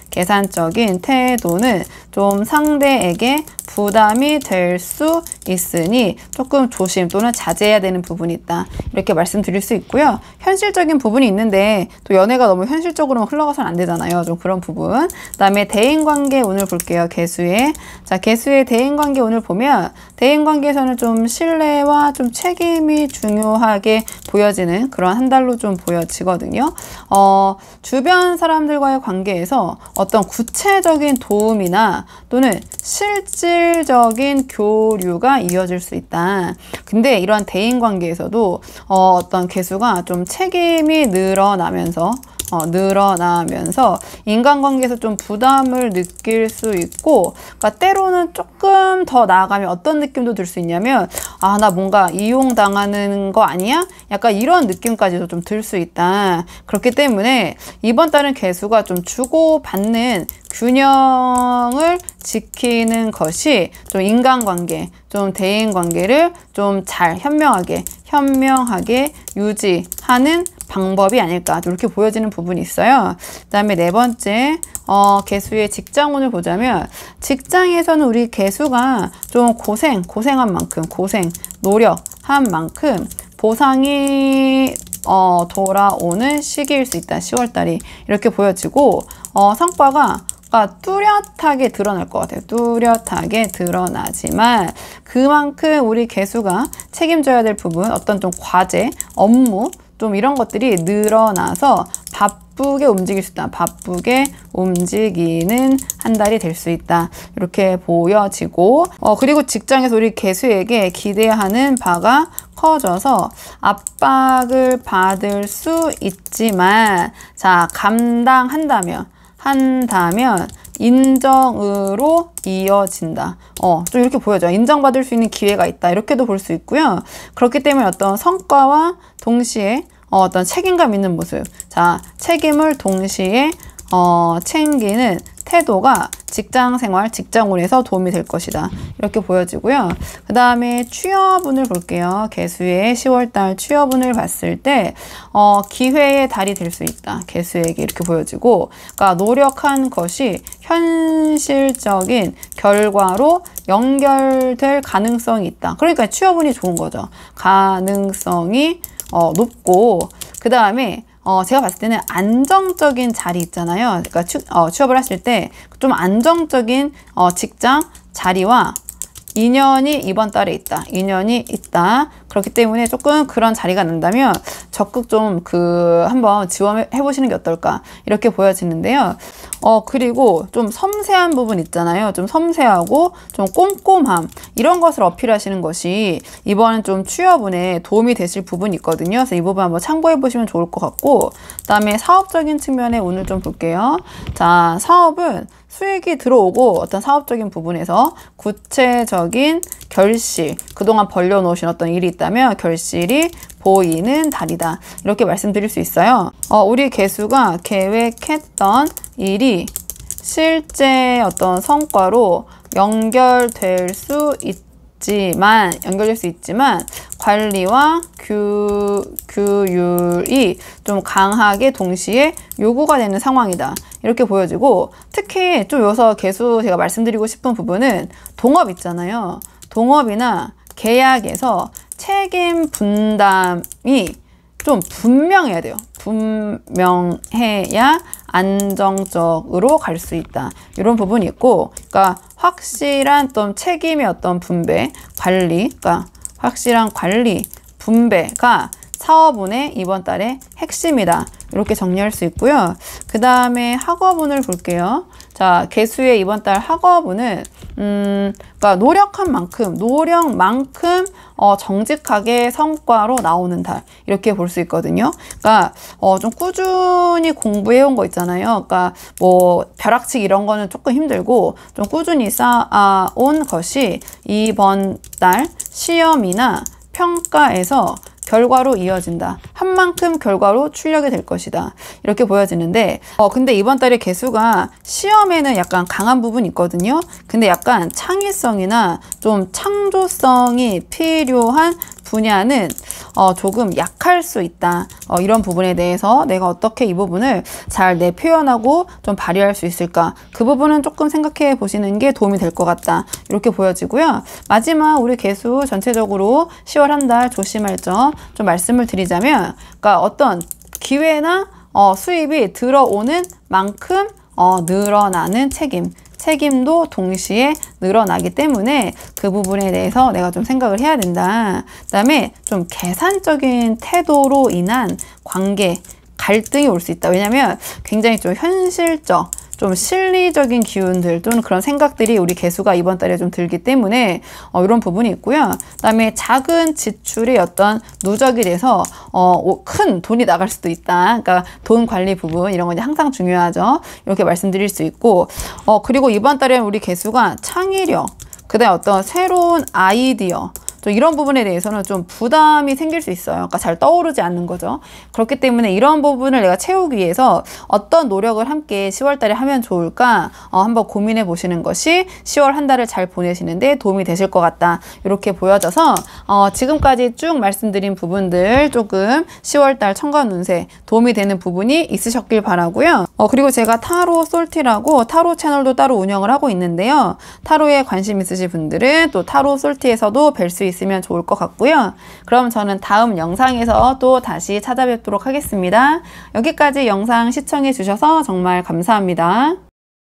계산적인 태도는 좀 상대에게 부담이 될 수 있으니 조금 조심 또는 자제해야 되는 부분이 있다. 이렇게 말씀드릴 수 있고요. 현실적인 부분이 있는데 또 연애가 너무 현실적으로만 흘러가서는 안 되잖아요. 좀 그런 부분. 그다음에 대인관계 운을 볼게요. 개수의. 자, 개수의 대인관계 운을 보면 대인관계에서는 좀 신뢰와 좀 책임이 중요하게 보여지는 그런 한 달로 좀 보여지거든요. 주변 사람들과의 관계에서 어떤 구체적인 도움이나 또는 실질적인 교류가 이어질 수 있다. 근데 이런 대인관계에서도 어떤 개수가 좀 책임이 늘어나면서 인간관계에서 좀 부담을 느낄 수 있고, 그러니까 때로는 조금 더 나아가면 어떤 느낌도 들 수 있냐면, 아, 나 뭔가 이용당하는 거 아니야? 약간 이런 느낌까지도 좀 들 수 있다. 그렇기 때문에 이번 달은 개수가 좀 주고받는 균형을 지키는 것이 좀 인간관계, 좀 대인관계를 좀 잘 현명하게 유지하는 방법이 아닐까 이렇게 보여지는 부분이 있어요. 그 다음에 네 번째 개수의 직장운을 보자면 직장에서는 우리 개수가 좀 고생한 만큼 노력한 만큼 보상이 돌아오는 시기일 수 있다. 10월달이 이렇게 보여지고 성과가 뚜렷하게 드러날 것 같아요. 뚜렷하게 드러나지만 그만큼 우리 개수가 책임져야 될 부분, 어떤 좀 과제, 업무 좀 이런 것들이 늘어나서 바쁘게 움직일 수 있다. 바쁘게 움직이는 한 달이 될 수 있다. 이렇게 보여지고 그리고 직장에서 우리 개수에게 기대하는 바가 커져서 압박을 받을 수 있지만 자, 감당한다면 인정으로 이어진다. 좀 이렇게 보여져요. 인정받을 수 있는 기회가 있다. 이렇게도 볼 수 있고요. 그렇기 때문에 어떤 성과와 동시에 어떤 책임감 있는 모습. 자, 책임을 동시에 챙기는 태도가 직장생활, 직장운에서 도움이 될 것이다. 이렇게 보여지고요. 그 다음에 취업운을 볼게요. 개수의 10월달 취업운을 봤을 때 기회의 달이 될 수 있다. 개수에게 이렇게 보여지고, 그러니까 노력한 것이 현실적인 결과로 연결될 가능성이 있다. 그러니까 취업운이 좋은 거죠. 가능성이 높고, 그 다음에 제가 봤을 때는 안정적인 자리 있잖아요. 그러니까 취업을 하실 때 좀 안정적인 직장 자리와 인연이 이번 달에 있다. 인연이 있다. 그렇기 때문에 조금 그런 자리가 난다면 적극 좀 한번 지원해 보시는 게 어떨까 이렇게 보여지는데요. 그리고 좀 섬세한 부분 있잖아요. 좀 섬세하고 좀 꼼꼼함 이런 것을 어필하시는 것이 이번엔 좀 취업운에 도움이 되실 부분이 있거든요. 그래서 이 부분 한번 참고해 보시면 좋을 것 같고, 그다음에 사업적인 측면의 운을 좀 볼게요. 자, 사업은 수익이 들어오고 어떤 사업적인 부분에서 구체적인 결실, 그동안 벌려놓으신 어떤 일이 있다면 결실이 보이는 달이다. 이렇게 말씀드릴 수 있어요. 우리 개수가 계획했던 일이 실제 어떤 성과로 연결될 수 있지만 관리와 규율이 좀 강하게 동시에 요구가 되는 상황이다. 이렇게 보여지고, 특히 좀 여기서 개수 제가 말씀드리고 싶은 부분은 동업 있잖아요. 동업이나 계약에서 책임 분담이 좀 분명해야 돼요. 분명해야 안정적으로 갈 수 있다. 이런 부분이 있고, 그러니까 확실한 어떤 책임의 어떤 분배, 확실한 관리, 분배가 사업운의 이번 달의 핵심이다. 이렇게 정리할 수 있고요. 그 다음에 학업운을 볼게요. 자, 개수의 이번 달 학업운은 그러니까 노력한 만큼 정직하게 성과로 나오는 달 이렇게 볼 수 있거든요. 그러니까 좀 꾸준히 공부해온 거 있잖아요. 그러니까 뭐 벼락치기 이런 거는 조금 힘들고 좀 꾸준히 쌓아온 것이 이번 달 시험이나 평가에서 결과로 이어진다. 한 만큼 결과로 출력이 될 것이다. 이렇게 보여지는데 근데 이번 달에 개수가 시험에는 약간 강한 부분이 있거든요. 근데 약간 창의성이나 좀 창조성이 필요한 분야는 조금 약할 수 있다. 이런 부분에 대해서 내가 어떻게 이 부분을 잘 내 표현하고 좀 발휘할 수 있을까? 그 부분은 조금 생각해 보시는 게 도움이 될 것 같다. 이렇게 보여지고요. 마지막 우리 개수 전체적으로 10월 한 달 조심할 점 좀 말씀을 드리자면, 그러니까 어떤 기회나 수입이 들어오는 만큼 늘어나는 책임도 동시에 늘어나기 때문에 그 부분에 대해서 내가 좀 생각을 해야 된다. 그다음에 좀 계산적인 태도로 인한 관계, 갈등이 올 수 있다. 왜냐면 굉장히 좀 현실적, 좀 실리적인 기운들 또는 그런 생각들이 우리 개수가 이번 달에 좀 들기 때문에 이런 부분이 있고요. 그다음에 작은 지출이 어떤 누적이 돼서 큰 돈이 나갈 수도 있다. 그러니까 돈 관리 부분 이런 건 이제 항상 중요하죠. 이렇게 말씀드릴 수 있고, 그리고 이번 달에는 우리 개수가 창의력, 그다음에 어떤 새로운 아이디어, 또 이런 부분에 대해서는 좀 부담이 생길 수 있어요. 그러니까 잘 떠오르지 않는 거죠. 그렇기 때문에 이런 부분을 내가 채우기 위해서 어떤 노력을 함께 10월 달에 하면 좋을까 한번 고민해 보시는 것이 10월 한 달을 잘 보내시는데 도움이 되실 것 같다. 이렇게 보여져서 지금까지 쭉 말씀드린 부분들 조금 10월 달 천간 운세 도움이 되는 부분이 있으셨길 바라고요. 그리고 제가 타로 솔티라고 타로 채널도 따로 운영을 하고 있는데요. 타로에 관심 있으신 분들은 또 타로 솔티에서도 뵐 수 있으면 좋을 것 같고요. 그럼 저는 다음 영상에서 또 다시 찾아뵙도록 하겠습니다. 여기까지 영상 시청해 주셔서 정말 감사합니다.